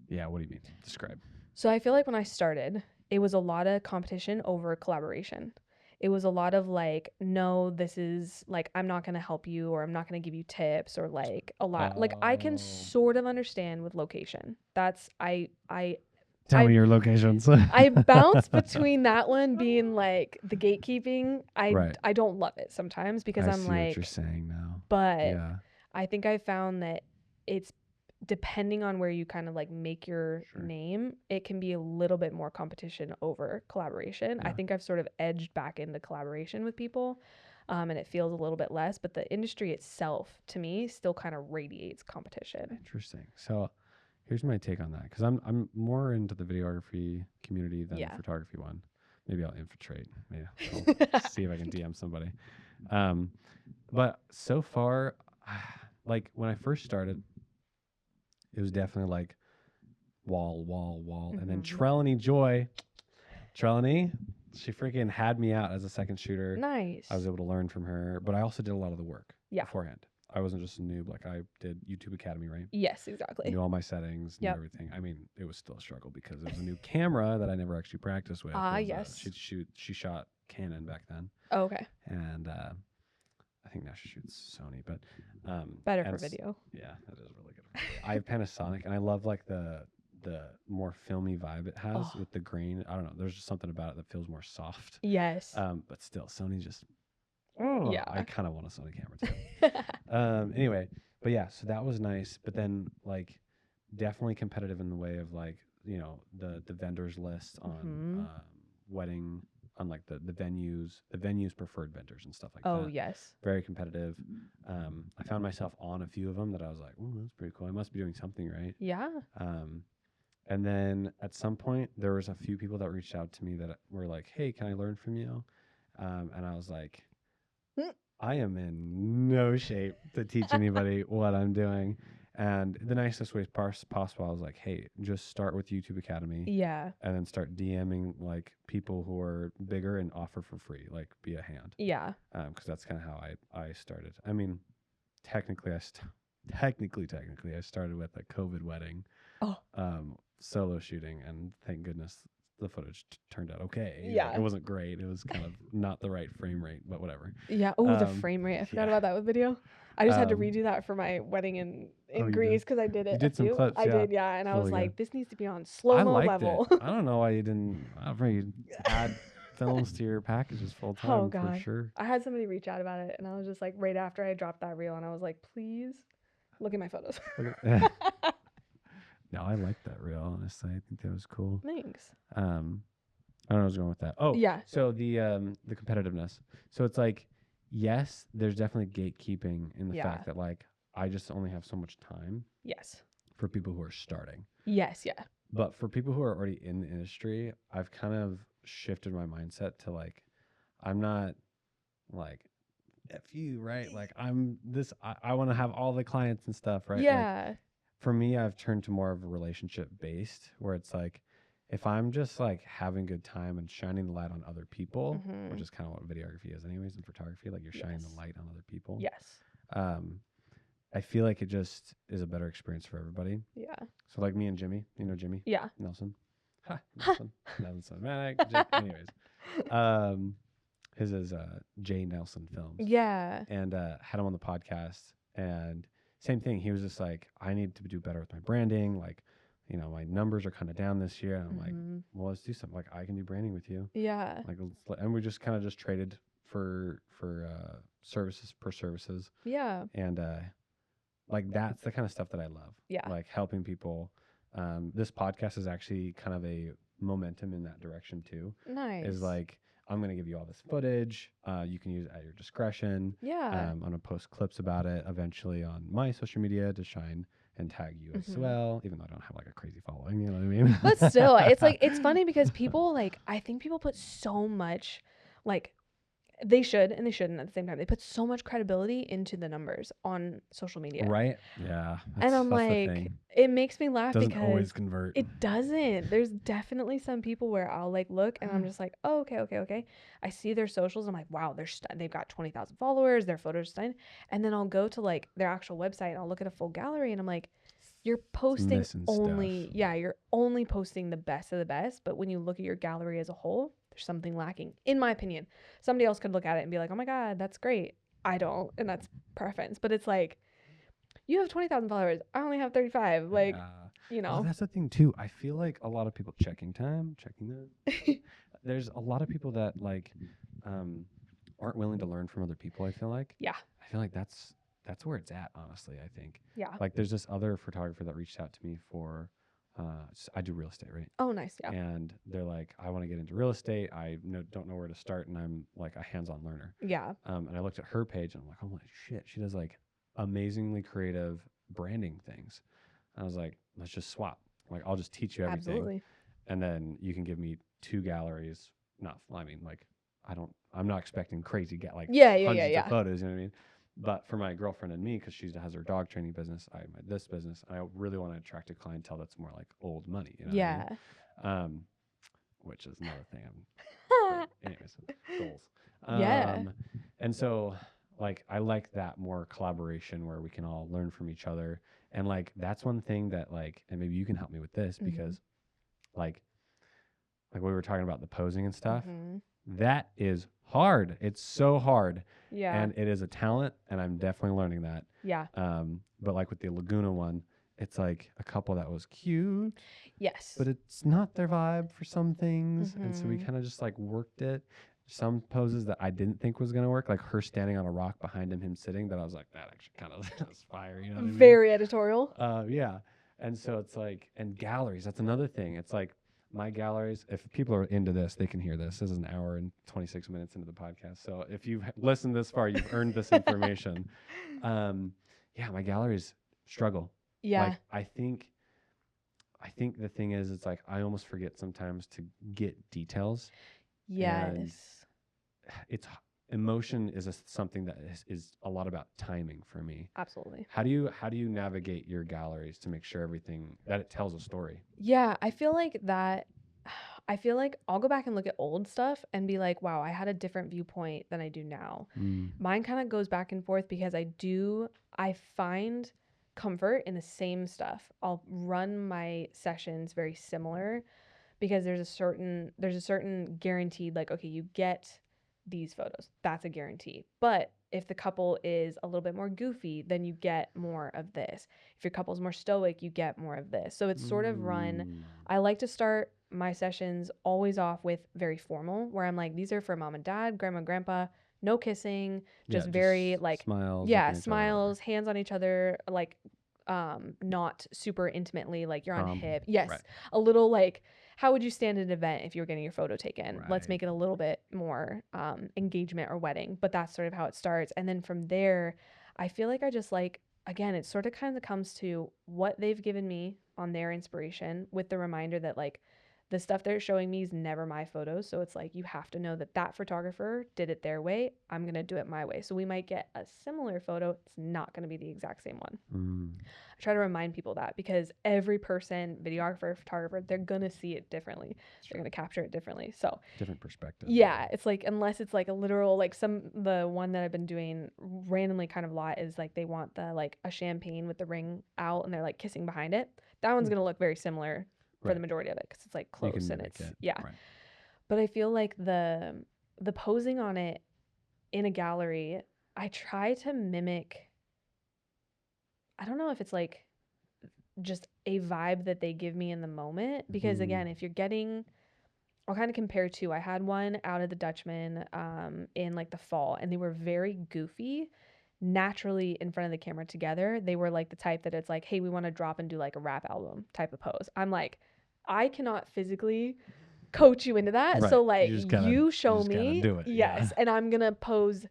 yeah, what do you mean? Describe. So I feel like when I started, it was a lot of competition over collaboration. It was a lot of like, no, this is like, I'm not going to help you or I'm not going to give you tips or like a lot. Like I can Oh. sort of understand with location. That's, Tell me your locations. I bounce between that one being like the gatekeeping. Right. I don't love it sometimes because I I'm see like, what you're saying now. but Yeah. I think I found that depending on where you kind of like make your name, it can be a little bit more competition over collaboration. I think I've sort of edged back into collaboration with people, and it feels a little bit less, but the industry itself to me still kind of radiates competition. Interesting. So here's my take on that, because I'm more into the videography community than the photography one. Maybe I'll infiltrate. Maybe I'll see if I can DM somebody. But so far, like when I first started, it was definitely like wall. And then Trelawney Joy, she freaking had me out as a second shooter. Nice. I was able to learn from her, but I also did a lot of the work beforehand. I wasn't just a noob. Like I did YouTube Academy, right? Yes, exactly. Knew all my settings, knew everything. I mean, it was still a struggle because it was a new camera that I never actually practiced with. Yes. She shot Canon back then. Oh, okay. And I think now she shoots Sony, but better for video. Yeah, that is really good. I have Panasonic, and I love like the more filmy vibe it has with the grain. I don't know. There's just something about it that feels more soft. Yes. But still, Sony just. Oh, yeah. I kind of want a Sony camera too. Anyway, but yeah, so that was nice. But then like definitely competitive in the way of like, you know, the vendors list on wedding, on like the venues preferred vendors and stuff like that. Oh, yes. Very competitive. I found myself on a few of them that I was like, oh, that's pretty cool. I must be doing something right. Yeah. And then at some point there was a few people that reached out to me that were like, hey, can I learn from you? And I was like, I am in no shape to teach anybody what I'm doing. And the nicest way possible, I was like, hey, just start with YouTube Academy. Yeah. And then start DMing like people who are bigger and offer for free, like be a hand. Yeah. Because that's kind of how I started. I mean, technically, I started with a COVID wedding, solo shooting, and thank goodness the footage turned out okay. Yeah. Like, it wasn't great. It was kind of not the right frame rate, but whatever. Yeah. Oh, the frame rate. I forgot about that with video. I just had to redo that for my wedding in Greece because I did it. You did some clips. I did, yeah. And I was like, this needs to be on slow-mo level. I don't know why you didn't. You add films to your packages full time. Oh, God. For sure. I had somebody reach out about it, and I was just like, right after I dropped that reel, and I was like, please look at my photos. No, I like that reel, honestly. I think that was cool. Thanks. I don't know where I was going with that. Oh, yeah. So the competitiveness. So it's like, yes, there's definitely gatekeeping in the fact that like I just only have so much time. Yes. For people who are starting. Yes, yeah. But for people who are already in the industry, I've kind of shifted my mindset to like, I'm not like F you, right? Like I'm this, I want to have all the clients and stuff, right? Yeah. Like, for me, I've turned to more of a relationship based where it's like, if I'm just like having a good time and shining the light on other people, which is kind of what videography is anyways, and photography, like you're shining the light on other people. Yes. I feel like it just is a better experience for everybody. Yeah. So like me and Jimmy, you know Jimmy? Yeah. Nelson. Nelson. Nelson Cinematic. Anyways. His is J Nelson Films. Yeah. And had him on the podcast, and same thing. He was just like, I need to do better with my branding. Like, you know, my numbers are kind of down this year. And I'm like, well, let's do something. Like, I can do branding with you. Yeah. Like, and we just kind of just traded for services. Yeah. And like that's the kind of stuff that I love. Yeah. Like helping people. This podcast is actually kind of a momentum in that direction too. Nice. Is like, I'm going to give you all this footage. You can use it at your discretion. Yeah. I'm going to post clips about it eventually on my social media to shine and tag you as well, even though I don't have like a crazy following, you know what I mean? But still, it's like, it's funny because people like, I think people put so much like, they should and they shouldn't at the same time. They put so much credibility into the numbers on social media. Right? Yeah. And I'm like, it makes me laugh because doesn't always convert. It doesn't. There's definitely some people where I'll like look and I'm just like, oh, okay. I see their socials. I'm like, wow, they've got 20,000 followers. Their photos stunning. And then I'll go to like their actual website and I'll look at a full gallery and I'm like, you're posting you're only posting the best of the best. But when you look at your gallery as a whole, there's something lacking, in my opinion. Somebody else could look at it and be like, oh my God, that's great. I don't. And that's preference. But it's like, you have 20,000 followers. I only have 35. Like, you know. Well, that's the thing too. I feel like a lot of people checking that. There's a lot of people that like aren't willing to learn from other people, I feel like. Yeah. I feel like that's that's where it's at, honestly, I think. Yeah. Like there's this other photographer that reached out to me for, I do real estate, right? Oh, nice. Yeah. And they're like, I want to get into real estate. Don't know where to start. And I'm like a hands-on learner. Yeah. And I looked at her page and I'm like, oh my shit. She does like amazingly creative branding things. And I was like, let's just swap. Like, I'll just teach you everything. Absolutely. And then you can give me 2 galleries. I'm not expecting crazy, hundreds of photos, you know what I mean? But for my girlfriend and me, because she has her dog training business, I have this business, and I really want to attract a clientele that's more like old money, you know what I mean? Which is another thing. Anyways, goals. Yeah. And so, like, I like that more collaboration where we can all learn from each other. And, like, that's one thing that, like, and maybe you can help me with this because, like we were talking about the posing and stuff, that is hard. It's so hard. Yeah. And it is a talent, and I'm definitely learning that. Yeah. But like with the Laguna one, it's like a couple that was cute. Yes. But it's not their vibe for some things. And so we kind of just like worked it. Some poses that I didn't think was going to work, like her standing on a rock behind him was that I was like, that actually kind of was fire. You know what I mean? Very editorial. Yeah. And so it's like, and galleries, that's another thing. It's like, my galleries, if people are into this, they can hear this. This is an hour and 26 minutes into the podcast. So if you've listened this far, you've earned this information. Yeah, my galleries struggle. Yeah. Like, I think the thing is, it's like I almost forget sometimes to get details. Yes. It's emotion is something that is a lot about timing for me. Absolutely. How do you navigate your galleries to make sure that it tells a story? Yeah, I feel like I'll go back and look at old stuff and be like, wow, I had a different viewpoint than I do now. Mine kind of goes back and forth because I find comfort in the same stuff. I'll run my sessions very similar because there's a certain guaranteed, like, okay, you get these photos. That's a guarantee. But if the couple is a little bit more goofy, then you get more of this. If your couple's more stoic, you get more of this. So it's sort of I like to start my sessions always off with very formal, where I'm like, these are for mom and dad, grandma, grandpa, no kissing, just very like smiles. Yeah, smiles, hands on each other, like not super intimately, like you're on hip. Yes. Right. A little like, how would you stand at an event if you were getting your photo taken? Right. Let's make it a little bit more engagement or wedding, but that's sort of how it starts. And then from there, I feel like I just like, again, it sort of kind of comes to what they've given me on their inspiration, with the reminder that like the stuff they're showing me is never my photos. So it's like, you have to know that that photographer did it their way. I'm going to do it my way. So we might get a similar photo. It's not going to be the exact same one. I try to remind people that, because every person, videographer, photographer, they're going to see it differently. They're going to capture it differently. So different perspective. Yeah. It's like, unless it's like a literal, like the one that I've been doing randomly kind of a lot is like, they want like a champagne with the ring out and they're like kissing behind it. That one's going to look very similar for the majority of it, because it's like close and it's yeah. Right. But I feel like the posing on it in a gallery, I try to mimic, I don't know if it's like just a vibe that they give me in the moment, because again, if you're getting, I'll kind of compare to, I had one out at the Dutchman in like the fall, and they were very goofy. Naturally in front of the camera together, they were like the type that it's like, hey, we want to drop and do like a rap album type of pose. I'm like, I cannot physically coach you into that. Right. So like, you show me. Do it. Yes. Yeah. And I'm going to pose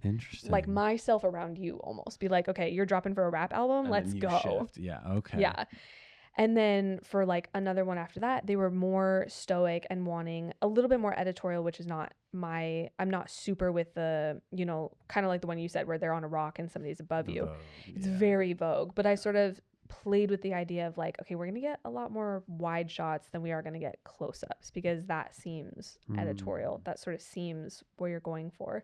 like myself around you, almost be like, okay, you're dropping for a rap album. And let's go. Shift. Yeah. Okay. Yeah. And then for like another one after that, they were more stoic and wanting a little bit more editorial, which is not I'm not super with the, kind of like the one you said where they're on a rock and somebody's above you. Vogue, it's very Vogue. But I sort of played with the idea of like, okay, we're going to get a lot more wide shots than we are going to get close-ups, because that seems editorial. That sort of seems where you're going for.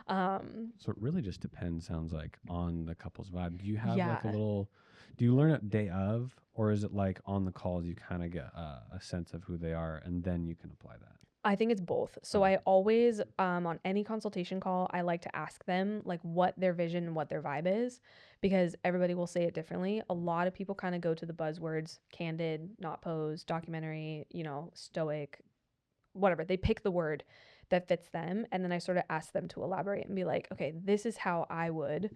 So it really just depends, sounds like, on the couple's vibe. Do you have like do you learn it day of, or is it like on the calls you kind of get a sense of who they are and then you can apply that? I think it's both. So I always, on any consultation call, I like to ask them like what their vision and what their vibe is, because everybody will say it differently. A lot of people kind of go to the buzzwords: candid, not posed, documentary, stoic, whatever. They pick the word that fits them. And then I sort of ask them to elaborate and be like, okay, this is how I would.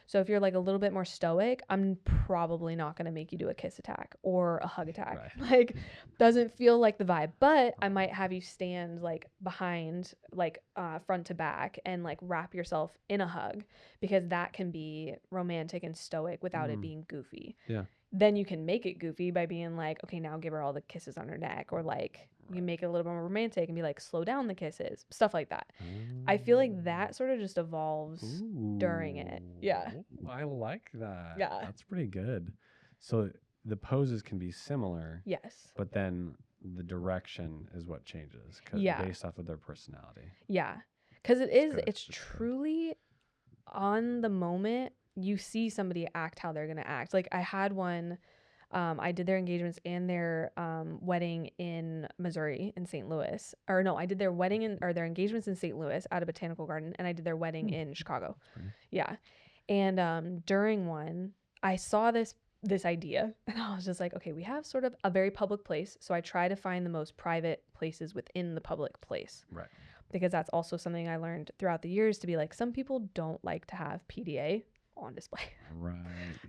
So if you're like a little bit more stoic, I'm probably not going to make you do a kiss attack or a hug attack. Right. Like, doesn't feel like the vibe. But I might have you stand like behind, like front to back, and like wrap yourself in a hug, because that can be romantic and stoic without it being goofy. Yeah. Then you can make it goofy by being like, okay, now give her all the kisses on her neck, or like you make it a little bit more romantic and be like, slow down the kisses, stuff like that. I feel like that sort of just evolves during it. Yeah. I like that. Yeah. That's pretty good. So the poses can be similar, Yes. but then the direction is what changes based off of their personality. Yeah. Because it's It's good. truly on the moment you see somebody act how they're going to act. Like I had one, I did their engagements and their wedding in Missouri, in St. Louis. Or no, I did their wedding or their engagements in St. Louis at a botanical garden, and I did their wedding in Chicago. Yeah. And during one, I saw this idea, and I was just like, okay, we have sort of a very public place, so I try to find the most private places within the public place. Right. Because that's also something I learned throughout the years, to be like, some people don't like to have PDA on display. Right.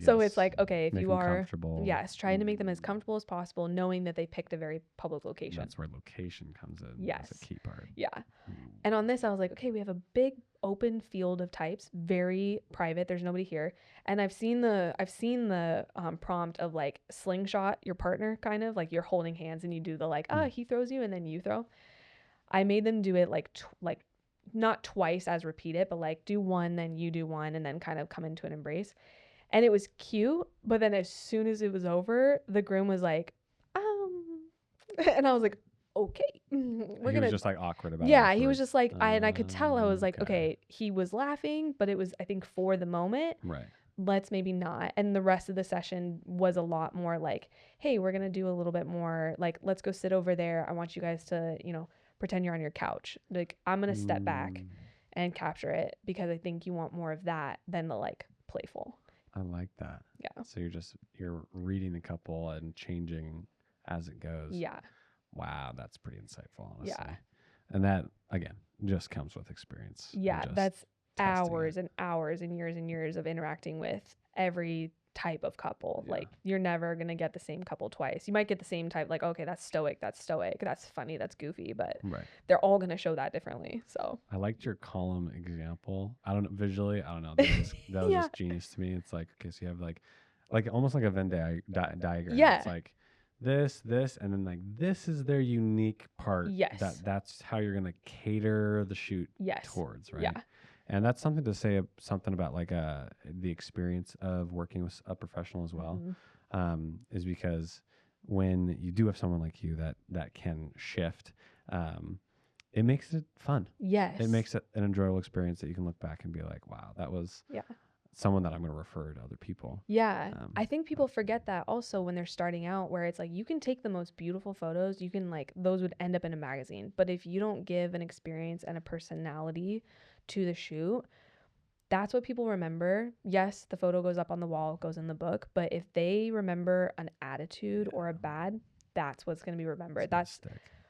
So it's like, okay, if Make you them are comfortable. yes, trying to make them as comfortable as possible, knowing that they picked a very public location. That's where location comes in. Yes. As a key part. Yeah. And on this, I was like, okay, we have a big open field of types, very private. There's nobody here. And I've seen the prompt of like slingshot your partner, kind of like you're holding hands and you do the like, he throws you and then you throw. I made them do it like not twice as repeat it, but like do one, then you do one, and then kind of come into an embrace. And it was cute, but then as soon as it was over, the groom was like, and I was like, okay, He was just like awkward about it. Yeah, he was just like, I could tell. I was like, okay, he was laughing, but it was, I think, for the moment. Right. Let's maybe not. And the rest of the session was a lot more like, hey, we're going to do a little bit more, like, let's go sit over there. I want you guys to, pretend you're on your couch. Like, I'm going to step back and capture it, because I think you want more of that than the like playful. I like that. Yeah. So you're reading the couple and changing as it goes. Yeah. Wow, that's pretty insightful, honestly. Yeah. And that, again, just comes with experience. Yeah, that's hours and hours and years of interacting with every type of couple. Yeah. Like, you're never going to get the same couple twice. You might get the same type, like, okay, that's stoic, that's funny, that's goofy, but they're all going to show that differently. So I liked your column example. I don't know, visually, I don't know. That was just genius to me. It's like, okay, so you have like almost like a Venn diagram. Yeah. It's like this, and then like this is their unique part. Yes. That's how you're going to cater the shoot towards, right? Yeah. And that's something to say something about like the experience of working with a professional as well, is because when you do have someone like you that can shift, it makes it fun. Yes. It makes it an enjoyable experience that you can look back and be like, wow, that was someone that I'm going to refer to other people. Yeah. I think people forget that also when they're starting out, where it's like, you can take the most beautiful photos, you can like, those would end up in a magazine. But if you don't give an experience and a personality to the shoot, that's what people remember. Yes, the photo goes up on the wall, goes in the book, but if they remember an attitude or a bad, that's what's going to be remembered. That's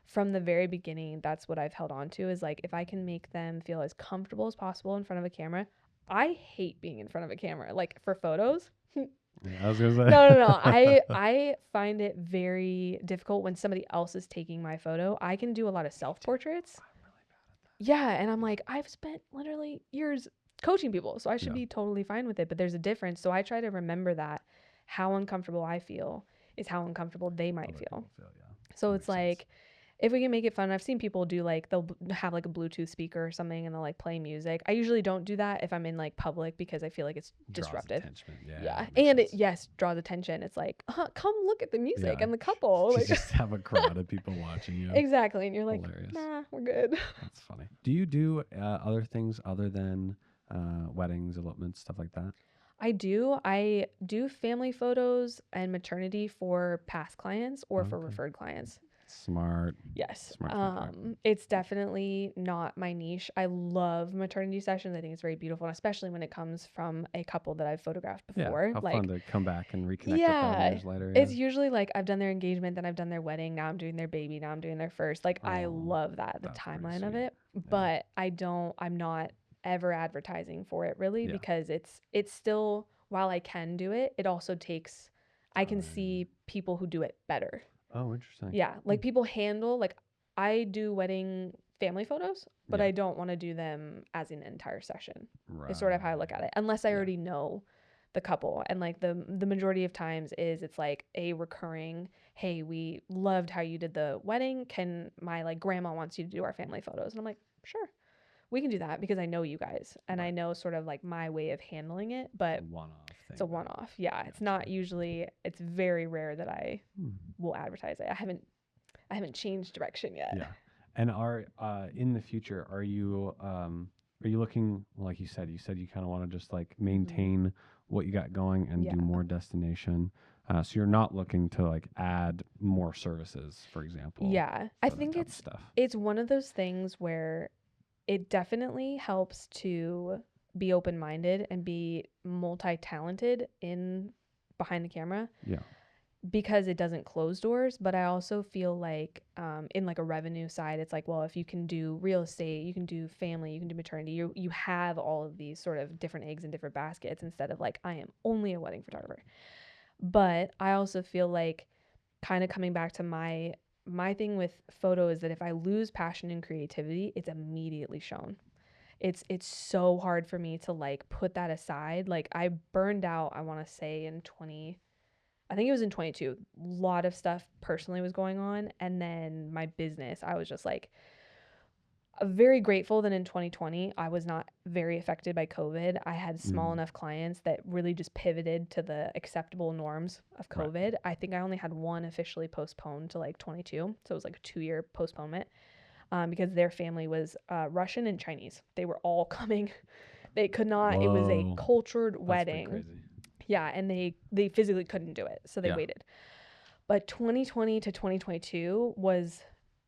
from the very beginning. That's what I've held on to, is like, if I can make them feel as comfortable as possible in front of a camera. I hate being in front of a camera, like for photos. I was gonna say. No. I find it very difficult when somebody else is taking my photo. I can do a lot of self-portraits. Yeah, and I'm like, I've spent literally years coaching people, so I should be totally fine with it. But there's a difference, so I try to remember that how uncomfortable I feel is how uncomfortable they might feel. So it's like, if we can make it fun, I've seen people do like, they'll have like a Bluetooth speaker or something and they'll like play music. I usually don't do that if I'm in like public, because I feel like it's disruptive. Yeah. And it draws attention. It's like, come look at the music and the couple. You just have a crowd of people watching you. Exactly. And you're like, hilarious. Nah, we're good. That's funny. Do you do other things other than weddings, elopements, stuff like that? I do family photos and maternity for past clients or for referred clients. Smart. Yes. It's definitely not my niche. I love maternity sessions. I think it's very beautiful, and especially when it comes from a couple that I've photographed before. Yeah, how like, fun to come back and reconnect with them years later. It's usually like, I've done their engagement, then I've done their wedding, now I'm doing their baby, now I'm doing their first. Like, I love that, the timeline of it. But I'm not ever advertising for it really, Yeah. because it's still, while I can do it, it also takes, I can see people who do it better. Oh, interesting. Yeah, like people handle, like I do wedding family photos, but Yeah. I don't want to do them as an entire session. Right. It's sort of how I look at it, unless I Yeah. already know the couple. And like the majority of times is it's like a recurring, hey, we loved how you did the wedding. Can my like grandma wants you to do our family photos? And I'm like, sure, we can do that because I know you guys and I Right. know sort of like my way of handling it, but One-off thing. it's a one-off. Yeah, it's not usually, it's very rare that I will advertise it. I haven't changed direction yet. Yeah. And are in the future, are you looking, like you said you kind of want to just like maintain what you got going and Yeah. do more destination. So you're not looking to like add more services, for example. Yeah. I for that think type of stuff. it's one of those things where it definitely helps to be open-minded and be multi-talented in behind the camera. Yeah. Because it doesn't close doors, but I also feel like in like a revenue side, it's like, well, if you can do real estate, you can do family, you can do maternity, you have all of these sort of different eggs in different baskets instead of like I am only a wedding photographer. But I also feel like kind of coming back to my thing with photo is that if I lose passion and creativity, it's immediately shown. It's so hard for me to like put that aside. Like I burned out, I want to say in 20, I think it was in 22. A lot of stuff personally was going on. And then my business, I was just like very grateful that in 2020, I was not very affected by COVID. I had small enough clients that really just pivoted to the acceptable norms of COVID. Right. I think I only had one officially postponed to like 22. So it was like a 2-year postponement because their family was Russian and Chinese. They were all coming. They could not. Whoa. It was a cultured wedding. That's crazy. Yeah, and they physically couldn't do it, so they waited. But 2020 to 2022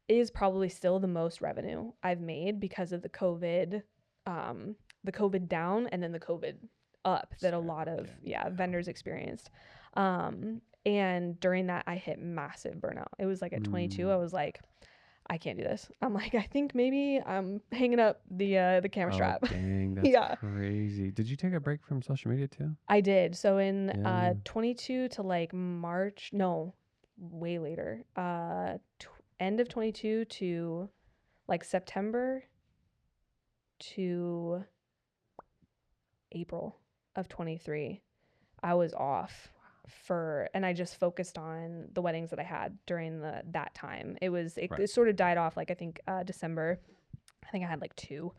is probably still the most revenue I've made because of the COVID down and then the COVID up that a lot of vendors experienced. And during that I hit massive burnout. It was like at 22 I was like, I can't do this. I'm like, I think maybe I'm hanging up the camera strap. Dang, that's crazy. Did you take a break from social media too? I did. So in 22 to like March, no, way later. End of 22 to like September to April of 23, I was off and I just focused on the weddings that I had during that time. It sort of died off like I think December. I think I had like 2.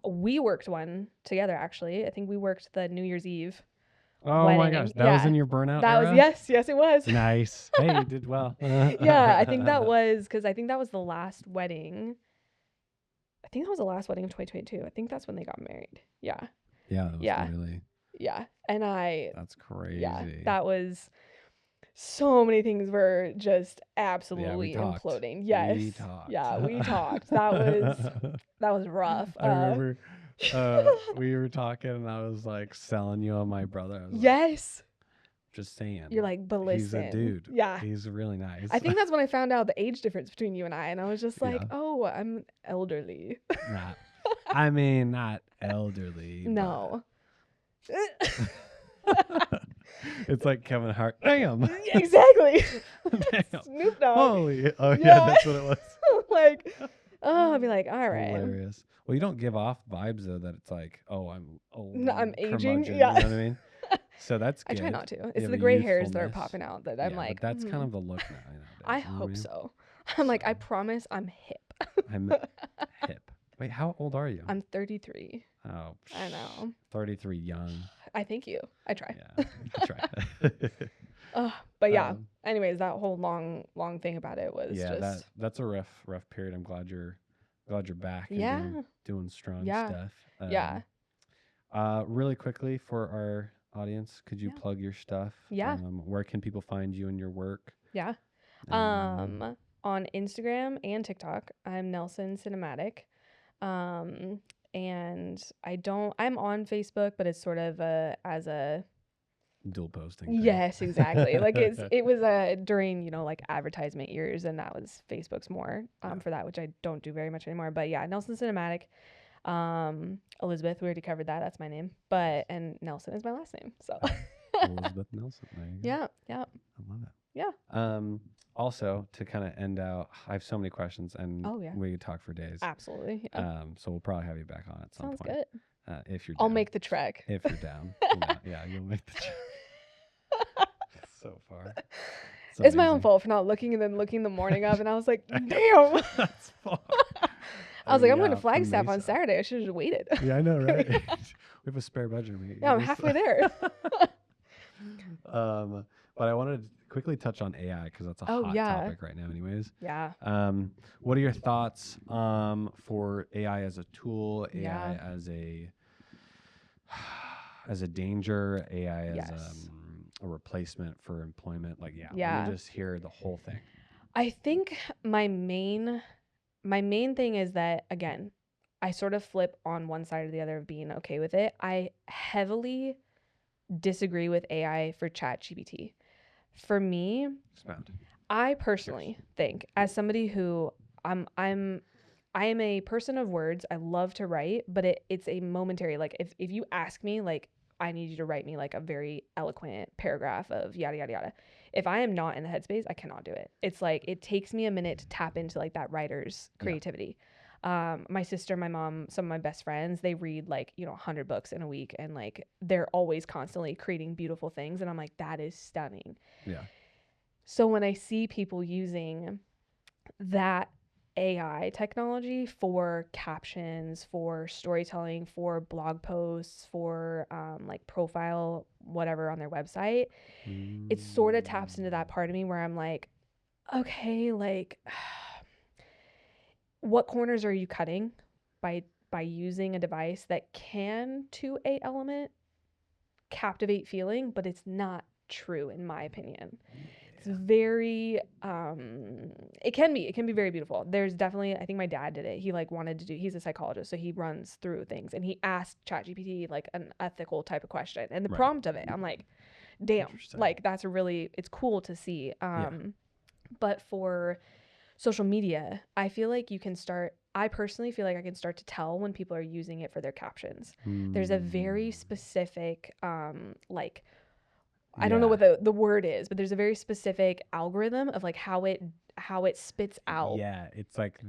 We worked one together actually. I think we worked the New Year's Eve. Oh wedding. My gosh, that was in your burnout That era? was yes it was. Nice. Hey, you did well. Yeah, I think that was because I think that was the last wedding. I think that was the last wedding of 2022. I think that's when they got married. Yeah. Yeah. That was really. Yeah, and That's crazy. Yeah, that was. So many things were just absolutely imploding. Yes. We talked. Yeah, we talked. That was rough. I remember we were talking and I was like selling you on my brother. I was yes. Like, just saying. You're like, but listen. He's a dude. Yeah. He's really nice. I think that's when I found out the age difference between you and I was just like, oh, I'm elderly. I mean, not elderly. No. It's like Kevin Hart. Damn. Exactly. Damn. Snoop Dogg. Holy. Oh yeah, that's what it was. Like, I'd be like, all right. Hilarious. Well, you don't give off vibes though that it's like, oh, I'm old. No, I'm aging. Yeah. You know what I mean? So that's good. I try not to. It's the gray hairs that are popping out that I'm like. But that's kind of the look now. I hope so. I'm like, I promise I'm hip. I'm hip. Wait, how old are you? I'm 33. Oh, I know. 33, young. I thank you. I try. Yeah, I try. But yeah. Anyways, that whole long thing about it was just. That's a rough period. I'm glad you're back. Yeah. And doing strong stuff. Yeah. Really quickly for our audience, could you plug your stuff? Yeah. Where can people find you and your work? Yeah. On Instagram and TikTok, I'm Nelson Cinematic. And I'm on Facebook, but it's sort of as a dual posting. Yes, exactly. Like it was during, like advertisement years, and that was Facebook's more for that, which I don't do very much anymore. But yeah, Nelson Cinematic. Elizabeth, we already covered that. That's my name. And Nelson is my last name. So Elizabeth Nelson. There you go. yeah, yeah, I love it. yeah. Also, to kind of end out, I have so many questions, and Oh, yeah. we could talk for days. Absolutely. Yeah. So we'll probably have you back on at some Sounds point. good. If you're down. I'll make the trek. If you're down. Yeah, you'll make the trek. So far. It's my own fault for not looking and then looking the morning of, and I was like, damn. That's far. I was like, I'm going to Flagstaff on Saturday. I should have just waited. Yeah, I know, right? We have a spare budget. Yeah, I'm halfway there. But I wanted to quickly touch on AI because that's a hot topic right now anyways. Yeah. What are your thoughts for AI as a tool, AI Yeah. as a danger, AI as a replacement for employment? Like, let me just hear the whole thing. I think my main thing is that, again, I sort of flip on one side or the other of being okay with it. I heavily disagree with AI for ChatGPT. For me, I personally think, as somebody who I am a person of words. I love to write, but it's a momentary, like if you ask me, like, I need you to write me like a very eloquent paragraph of yada yada yada. If I am not in the headspace, I cannot do it. It's like it takes me a minute to tap into like that writer's creativity. My sister, my mom, some of my best friends, they read like 100 books in a week, and like they're always constantly creating beautiful things, and I'm like, that is stunning. Yeah. So when I see people using that AI technology for captions, for storytelling, for blog posts, for like profile, whatever on their website, it sort of taps into that part of me where I'm like, okay, like, what corners are you cutting by using a device that can, to a element, captivate feeling, but it's not true in my opinion. It's very it can be very beautiful. There's definitely, I think my dad did it. He like wanted to do, he's a psychologist, so he runs through things, and he asked ChatGPT like an ethical type of question, and the prompt of it, I'm like, damn, like that's it's cool to see. But for social media, I feel like I personally feel like I can start to tell when people are using it for their captions. There's a very specific like, I don't know what the word is, but there's a very specific algorithm of like how it spits out. Yeah, it's like,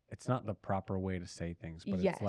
it's not the proper way to say things, but it's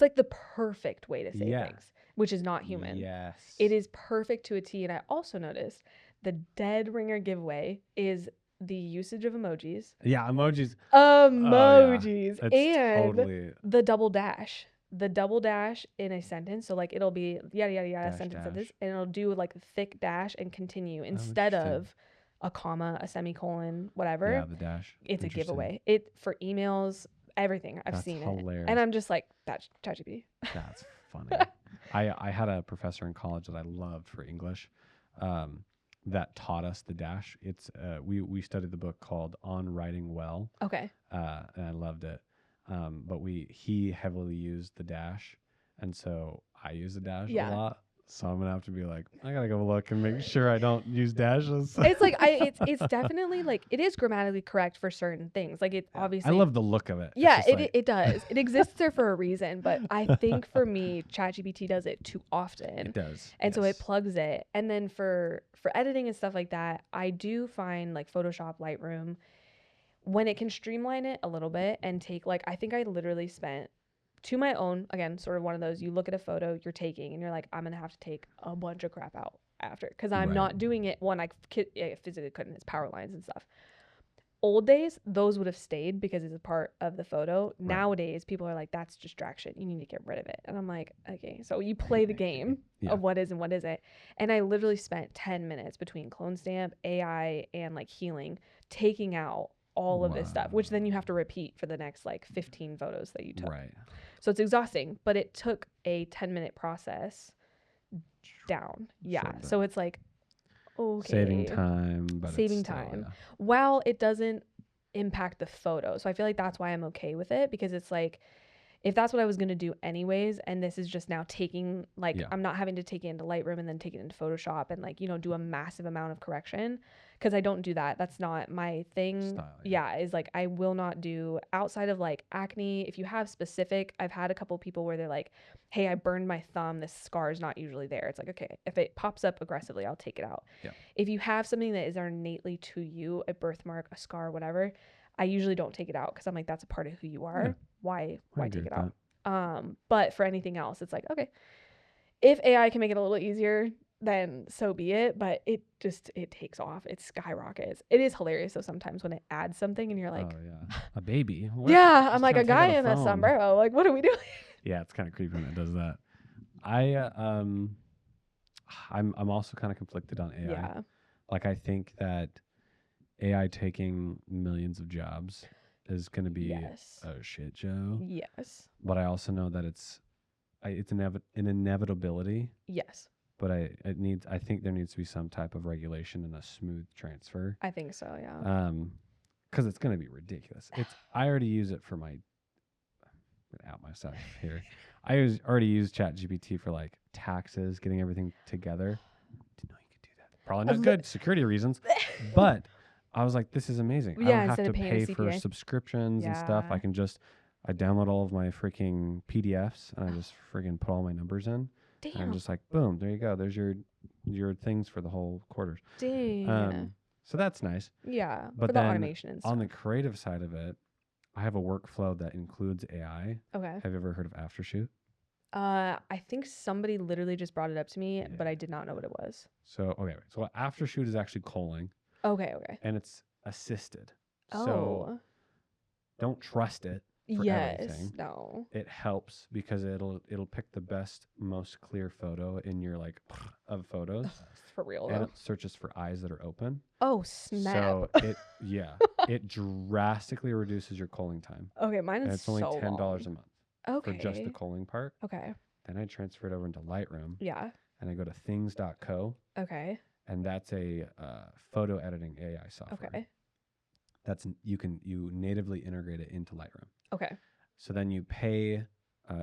like the perfect way to say things, which is not human. Yes. It is perfect to a T. And I also noticed the dead ringer giveaway is the usage of emojis. Yeah, emojis. Emojis. Oh, yeah. And totally the double dash. The double dash in a sentence. So like it'll be yada yada yada, sentence, and it'll do like a thick dash and continue instead of a comma, a semicolon, whatever. Yeah, the dash. It's a giveaway. It for emails, everything. I've seen hilarious. It. And I'm just like, that's ChatGPT. That's funny. I had a professor in college that I loved for English. That taught us the dash. It's we studied the book called On Writing Well. Okay. And I loved it. But he heavily used the dash, and so I use the dash a lot. So I'm gonna have to be like, I gotta go look and make sure I don't use dashes. It's like it's definitely like, it is grammatically correct for certain things. Like it obviously. I love the look of it. Yeah, it does. It exists there for a reason, but I think for me, ChatGPT does it too often. It does. And so it plugs it. And then for editing and stuff like that, I do find like Photoshop, Lightroom, when it can streamline it a little bit and take like, I think I literally spent, to my own, again, sort of one of those, you look at a photo you're taking and you're like, I'm going to have to take a bunch of crap out after, because I'm not doing it. One, I physically couldn't, it's power lines and stuff. Old days, those would have stayed because it's a part of the photo. Nowadays, people are like, that's distraction. You need to get rid of it. And I'm like, okay. So you play the game of what is and what isn't. And I literally spent 10 minutes between Clone Stamp, AI, and like healing, taking out all of this stuff, which then you have to repeat for the next like 15 photos that you took. Right. So it's exhausting, but it took a 10-minute process down. Yeah. So it's like, okay. Saving time. But saving time. While it doesn't impact the photo. So I feel like that's why I'm okay with it, because it's like, if that's what I was going to do anyways, and this is just now taking, like, I'm not having to take it into Lightroom and then take it into Photoshop and like, do a massive amount of correction, because I don't do that. That's not my thing. Style, Yeah, is like I will not do outside of like acne. If you have specific, I've had a couple people where they're like, hey, I burned my thumb. This scar is not usually there. It's like, okay, if it pops up aggressively, I'll take it out. Yeah. If you have something that is innately to you, a birthmark, a scar, whatever, I usually don't take it out because I'm like, that's a part of who you are. Yeah. Why I take agree it with out? that. But for anything else, it's like, okay, if AI can make it a little easier, then so be it. But it takes off. It skyrockets. It is hilarious though sometimes when it adds something and you're like, Oh yeah, a baby. What? yeah, I'm Just like a trying to take guy out in a phone. sombrero. Like, what are we doing? Yeah, it's kind of creepy when it does that. I'm also kind of conflicted on AI. Yeah. Like I think that AI taking millions of jobs is going to be Yes. a shit show. Yes. But I also know that it's an inevitability. Yes. But I think there needs to be some type of regulation and a smooth transfer. I think so. Yeah. Because it's going to be ridiculous. I already use it for my out myself here. Already use ChatGPT for like taxes, getting everything together. Didn't know you could do that. Probably not good security reasons, but I was like, this is amazing. Yeah, I don't have instead to of paying a pay for CPA. subscriptions and stuff. Yeah. I download all of my freaking PDFs and I just freaking put all my numbers in. And I'm Damn. just like, boom, there you go. There's your things for the whole quarters. Dang. So that's nice. Yeah. But for the then automation and stuff. on the creative side of it, I have a workflow that includes AI. Okay. Have you ever heard of Aftershoot? I think somebody literally just brought it up to me, Yeah. but I did not know what it was. So so Aftershoot is actually calling, Okay. and it's assisted. Oh. So don't trust it for yes. everything. No. It helps because it'll pick the best, most clear photo in your like of photos, For real and though. it searches for eyes that are open. Oh snap. So it drastically reduces your calling time. Okay, mine And is it's only so $10 long. a month Okay. for just the calling part. Okay. Then I transfer it over into Lightroom. Yeah. And I go to things.co. Okay. And that's a photo editing AI software. Okay. You natively integrate it into Lightroom. Okay. So then you pay,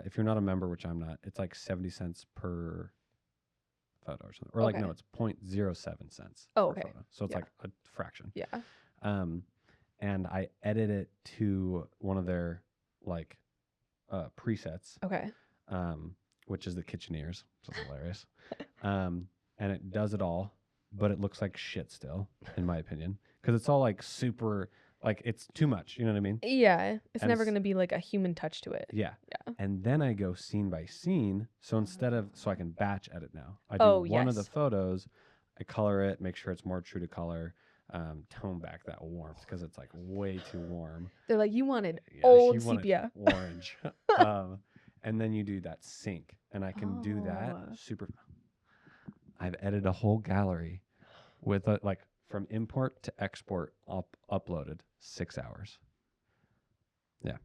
if you're not a member, which I'm not, it's like 70 cents per photo or something. Or like, Okay. no, it's 0.07 cents Oh, per okay. photo. So it's Yeah. like a fraction. Yeah. And I edit it to one of their like presets, Okay. which is the Kitcheneers, which is hilarious. And it does it all, but it looks like shit still, in my opinion, because it's all like super, like it's too much. You know what I mean? Yeah. It's And never gonna be like a human touch to it. Yeah. Yeah. And then I go scene by scene. So so I can batch edit now. I do Oh, one of the yes. photos, I color it, make sure it's more true to color, tone back that warmth because it's like way too warm. They're like, you wanted Yeah, old you want it sepia. orange. And then you do that sync, and I can do that Oh. super. I've edited a whole gallery with like from import to export uploaded 6 hours. Yeah.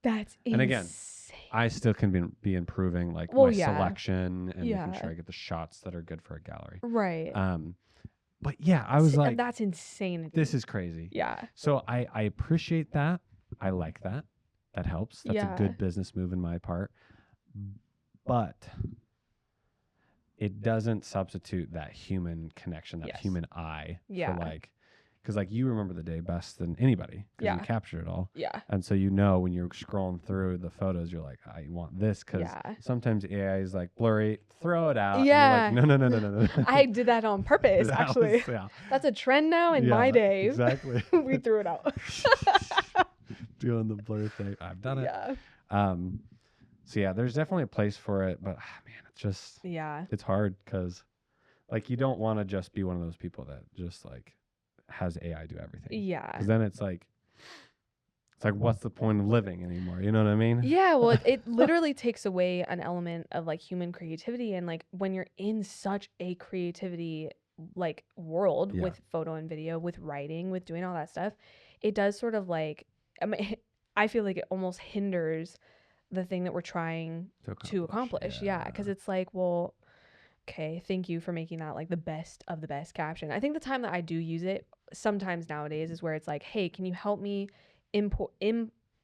That's insane. And again, I still can be improving like Well, my yeah. selection and Yeah. making sure I get the shots that are good for a gallery. Right. But yeah, I was like, that's insane. this is crazy. Yeah. So I appreciate that. I like that. That helps. That's Yeah. a good business move in my part. But it doesn't substitute that human connection, that Yes. human eye. Yeah. For like, because like you remember the day best than anybody because Yeah. you captured it all. Yeah. And so you know when you're scrolling through the photos, you're like, I want this because Yeah. sometimes AI is like blurry, throw it out. Yeah. And you're like, no. I did that on purpose, That actually. was- yeah. That's a trend now in my Yeah, days. Exactly. We threw it out. Doing the blur thing. I've done it. Yeah. So yeah, there's definitely a place for it, but man, it's just Yeah. it's hard because like you don't want to just be one of those people that just like has AI do everything. Yeah. Because then it's like what's the point of living anymore? You know what I mean? Yeah, well, it literally takes away an element of like human creativity, and like when you're in such a creativity like world Yeah. with photo and video, with writing, with doing all that stuff, it does sort of like I feel like it almost hinders the thing that we're trying to accomplish. Yeah, because it's like, well, okay, thank you for making that like the best of the best caption. I think the time that I do use it sometimes nowadays is where it's like, hey, can you help me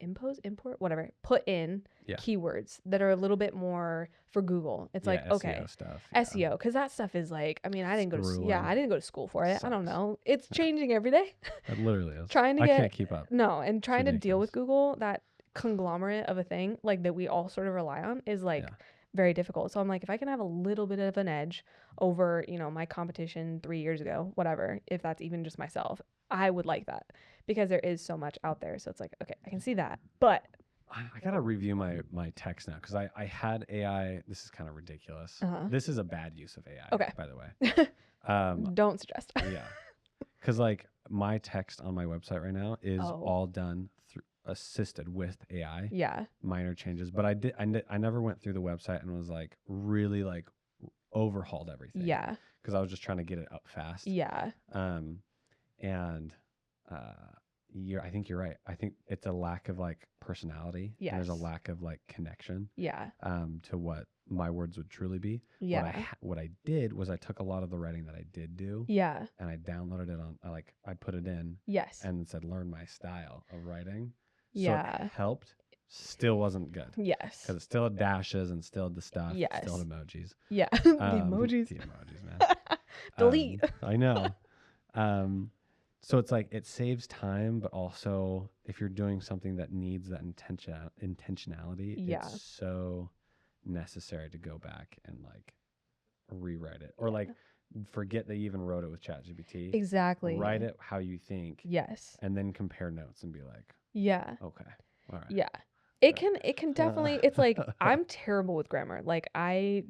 import, whatever, put in Yeah. keywords that are a little bit more for Google. It's like, SEO okay, stuff. SEO, because that stuff is like, I mean, I didn't go to school for it. I don't Sucks. know. It's changing every day. It literally is. Trying to I get can't keep up. no, and trying to deal ridiculous. with Google, that conglomerate of a thing like that we all sort of rely on, is like very difficult. So I'm like, if I can have a little bit of an edge over, my competition 3 years ago, whatever, if that's even just myself, I would like that, because there is so much out there. So it's like, okay, I can see that, but I gotta review my text now, because I had AI. This is kind of ridiculous. This is a bad use of AI. Okay. By the way, don't suggest. Yeah, because like my text on my website right now is all done through assisted with AI. Yeah. Minor changes, but I never went through the website and was like really like overhauled everything. Yeah. Because I was just trying to get it up fast. Yeah. And I think you're right. I think it's a lack of like personality. Yes. And there's a lack of like connection. Yeah. To what my words would truly be. Yeah. What I did was I took a lot of the writing that I did do. Yeah. And I downloaded it I put it in. Yes. And said, learn my style of writing. Yeah. So it helped. Still wasn't good. Yes. Because it still had dashes and still had the stuff. Yes. Still had emojis. Yeah. The emojis. The emojis, man. Delete. I know. So it's like it saves time, but also if you're doing something that needs that intentionality, it's so necessary to go back and like rewrite it, or like forget that you even wrote it with ChatGPT. Exactly. Write it how you think. Yes. And then compare notes and be like, yeah. Okay. All right. Yeah. It can definitely, it's like, I'm terrible with grammar. Like I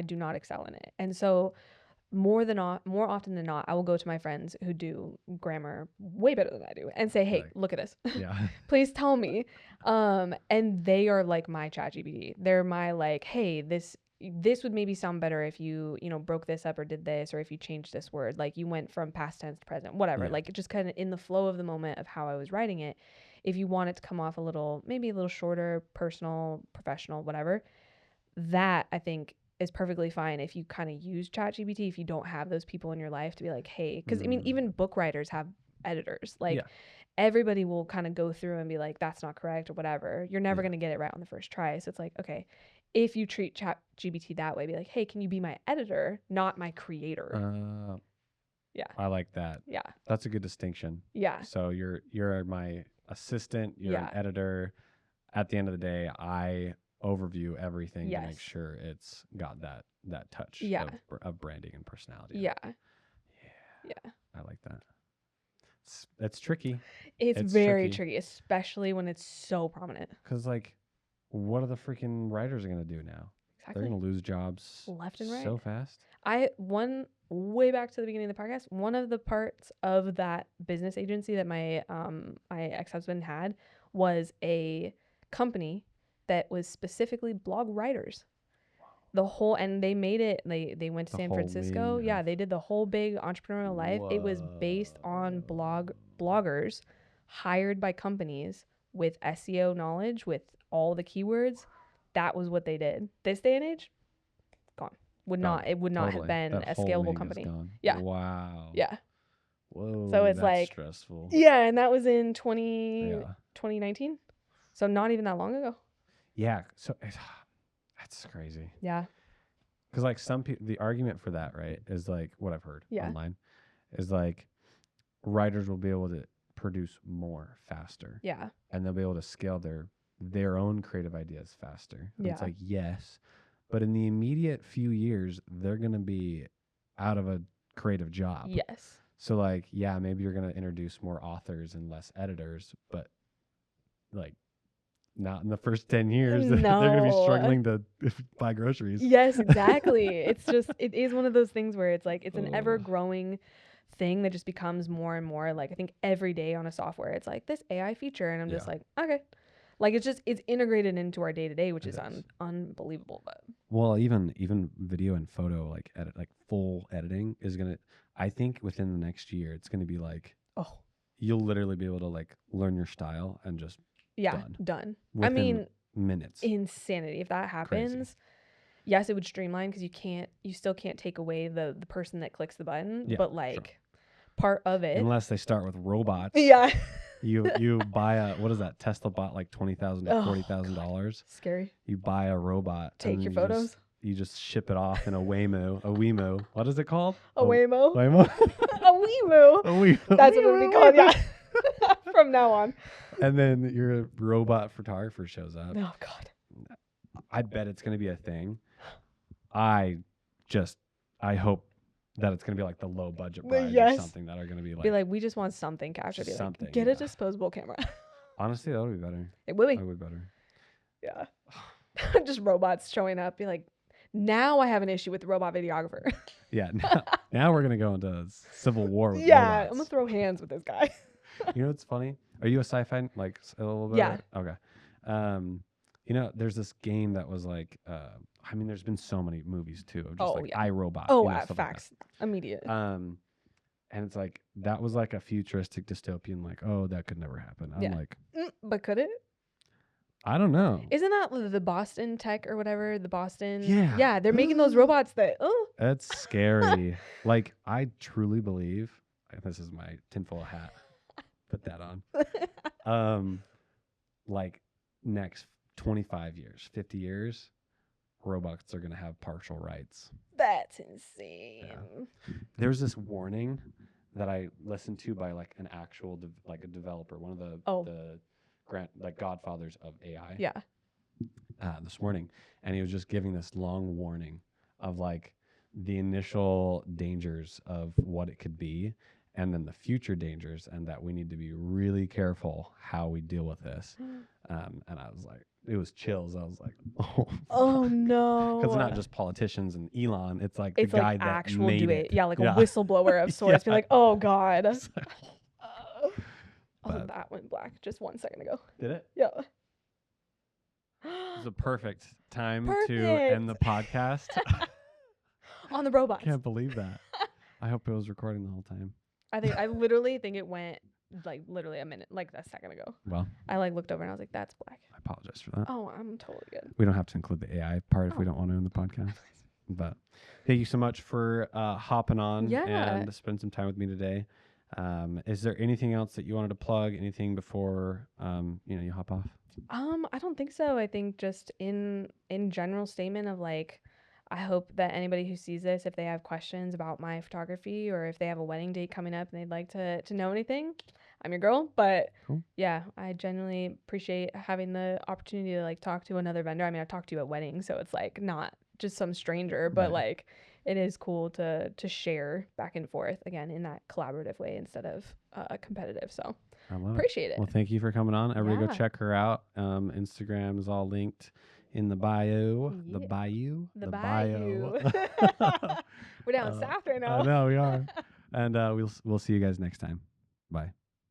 do not excel in it. And so more often than not, I will go to my friends who do grammar way better than I do and say, hey, look at this. Yeah. Please tell me. And they are like my ChatGPT. They're my like, hey, this would maybe sound better if you broke this up or did this, or if you changed this word, like you went from past tense to present, whatever, like just kind of in the flow of the moment of how I was writing it. If you want it to come off maybe a little shorter, personal, professional, whatever, that I think is perfectly fine if you kind of use ChatGPT, if you don't have those people in your life to be like, hey, because I mean, even book writers have editors. Like everybody will kind of go through and be like, that's not correct or whatever. You're never going to get it right on the first try. So it's like, okay, if you treat ChatGPT that way, be like, hey, can you be my editor, not my creator? Yeah. I like that. Yeah. That's a good distinction. Yeah. So you're my assistant, you're an editor. At the end of the day, I overview everything to make sure it's got that touch of branding and personality. Yeah. I like that. It's tricky. It's very tricky, especially when it's so prominent. Because like, what are the freaking writers going to do now? Exactly. They're going to lose jobs left and right so fast. Way back to the beginning of the podcast, one of the parts of that business agency that my ex-husband had was a company that was specifically blog writers. And they made it, they went to San Francisco. Yeah, they did the whole big entrepreneurial life. It was based on bloggers hired by companies with SEO knowledge, with all the keywords. That was what they did. This day and age, gone. It would not have been a scalable company. Yeah. Wow. Yeah. Whoa. So it's like stressful. Yeah, and that was in 2019. So not even that long ago. Yeah. So that's crazy. Yeah. Because like some people, the argument for that, right, is like what I've heard online is like writers will be able to produce more faster. Yeah. And they'll be able to scale their own creative ideas faster. And it's like, yes, but in the immediate few years, they're going to be out of a creative job. Yes. So like, yeah, maybe you're going to introduce more authors and less editors, but like not in the first 10 years. No. They're going to be struggling to buy groceries. Yes, exactly. It is one of those things where it's like, it's an ever growing thing that just becomes more and more like, I think every day on a software, it's like this AI feature. And I'm just like, okay. Like it's integrated into our day to day, which is unbelievable. But well, even video and photo, like full editing is going to, I think within the next year, it's going to be like, you'll literally be able to like learn your style and just done. I mean, minutes. Insanity. If that happens, yes, it would streamline because you still can't take away the person that clicks the button, but like part of it. Unless they start with robots. Yeah. You buy a, what is that? Tesla bought like $20,000 to Oh, $40,000. Scary. You buy a robot. Take and your then photos. You just ship it off in a Waymo. A Waymo. What is it called? A Waymo. Waymo. A Waymo. A Waymo. That's what it'll be called. Yeah. From now on. And then your robot photographer shows up. Oh God. I bet it's going to be a thing. I hope that it's going to be like the low budget brides or something that are going to be like. We just want something captured. Be something, like, get a disposable camera. Honestly, that would be better. It would be. That would be better. Yeah. Just robots showing up. Be like, now I have an issue with the robot videographer. Yeah. Now we're going to go into civil war with yeah. robots. I'm going to throw hands with this guy. You know what's funny? Are you a sci-fi, like, a little bit? Yeah. Okay. You know, there's this game that was like, I mean, there's been so many movies too of just iRobot. Oh, you know, stuff facts. Like Immediate. and it's like, that was like a futuristic dystopian, like, oh, that could never happen. I'm like, but could it? I don't know. Isn't that the Boston tech or whatever? The Boston. Yeah. Yeah, they're making those robots that. That's scary. Like, I truly believe, this is my tinfoil hat. Put that on. Like, next 25 years, 50 years, robots are going to have partial rights. That's insane. Yeah. There's this warning that I listened to by like an actual like a developer, one of the godfathers of AI. Yeah. This morning, and he was just giving this long warning of like the initial dangers of what it could be, and then the future dangers, and that we need to be really careful how we deal with this. And I was like, it was chills. I was like, oh no. Because it's not just politicians and Elon. It's like the guy that actual made do it. Yeah, like a yeah. whistleblower of sorts. Be like, oh God. But that went black just 1 second ago. did it? Yeah. It was a perfect time to Perfect. end the podcast. On the robots. Can't believe that. I hope it was recording the whole time. I literally think it went like literally a minute, like a second ago. Well, I like looked over and I was like, that's black. I apologize for that. Oh, I'm totally good. We don't have to include the AI part if we don't want to in the podcast. But thank you so much for hopping on and spending some time with me today. Is there anything else that you wanted to plug? Anything before you hop off? I don't think so. I think just in general statement of like, I hope that anybody who sees this, if they have questions about my photography or if they have a wedding date coming up and they'd like to know anything, I'm your girl. But cool. Yeah, I genuinely appreciate having the opportunity to like talk to another vendor. I mean, I've talked to you at weddings, so it's like not just some stranger, but like it is cool to share back and forth again in that collaborative way instead of competitive. So I love appreciate it. Well, thank you for coming on. Everybody go check her out. Instagram is all linked in the bio. Yeah. The bio. We're down south right now. I know we are. And we'll see you guys next time. Bye.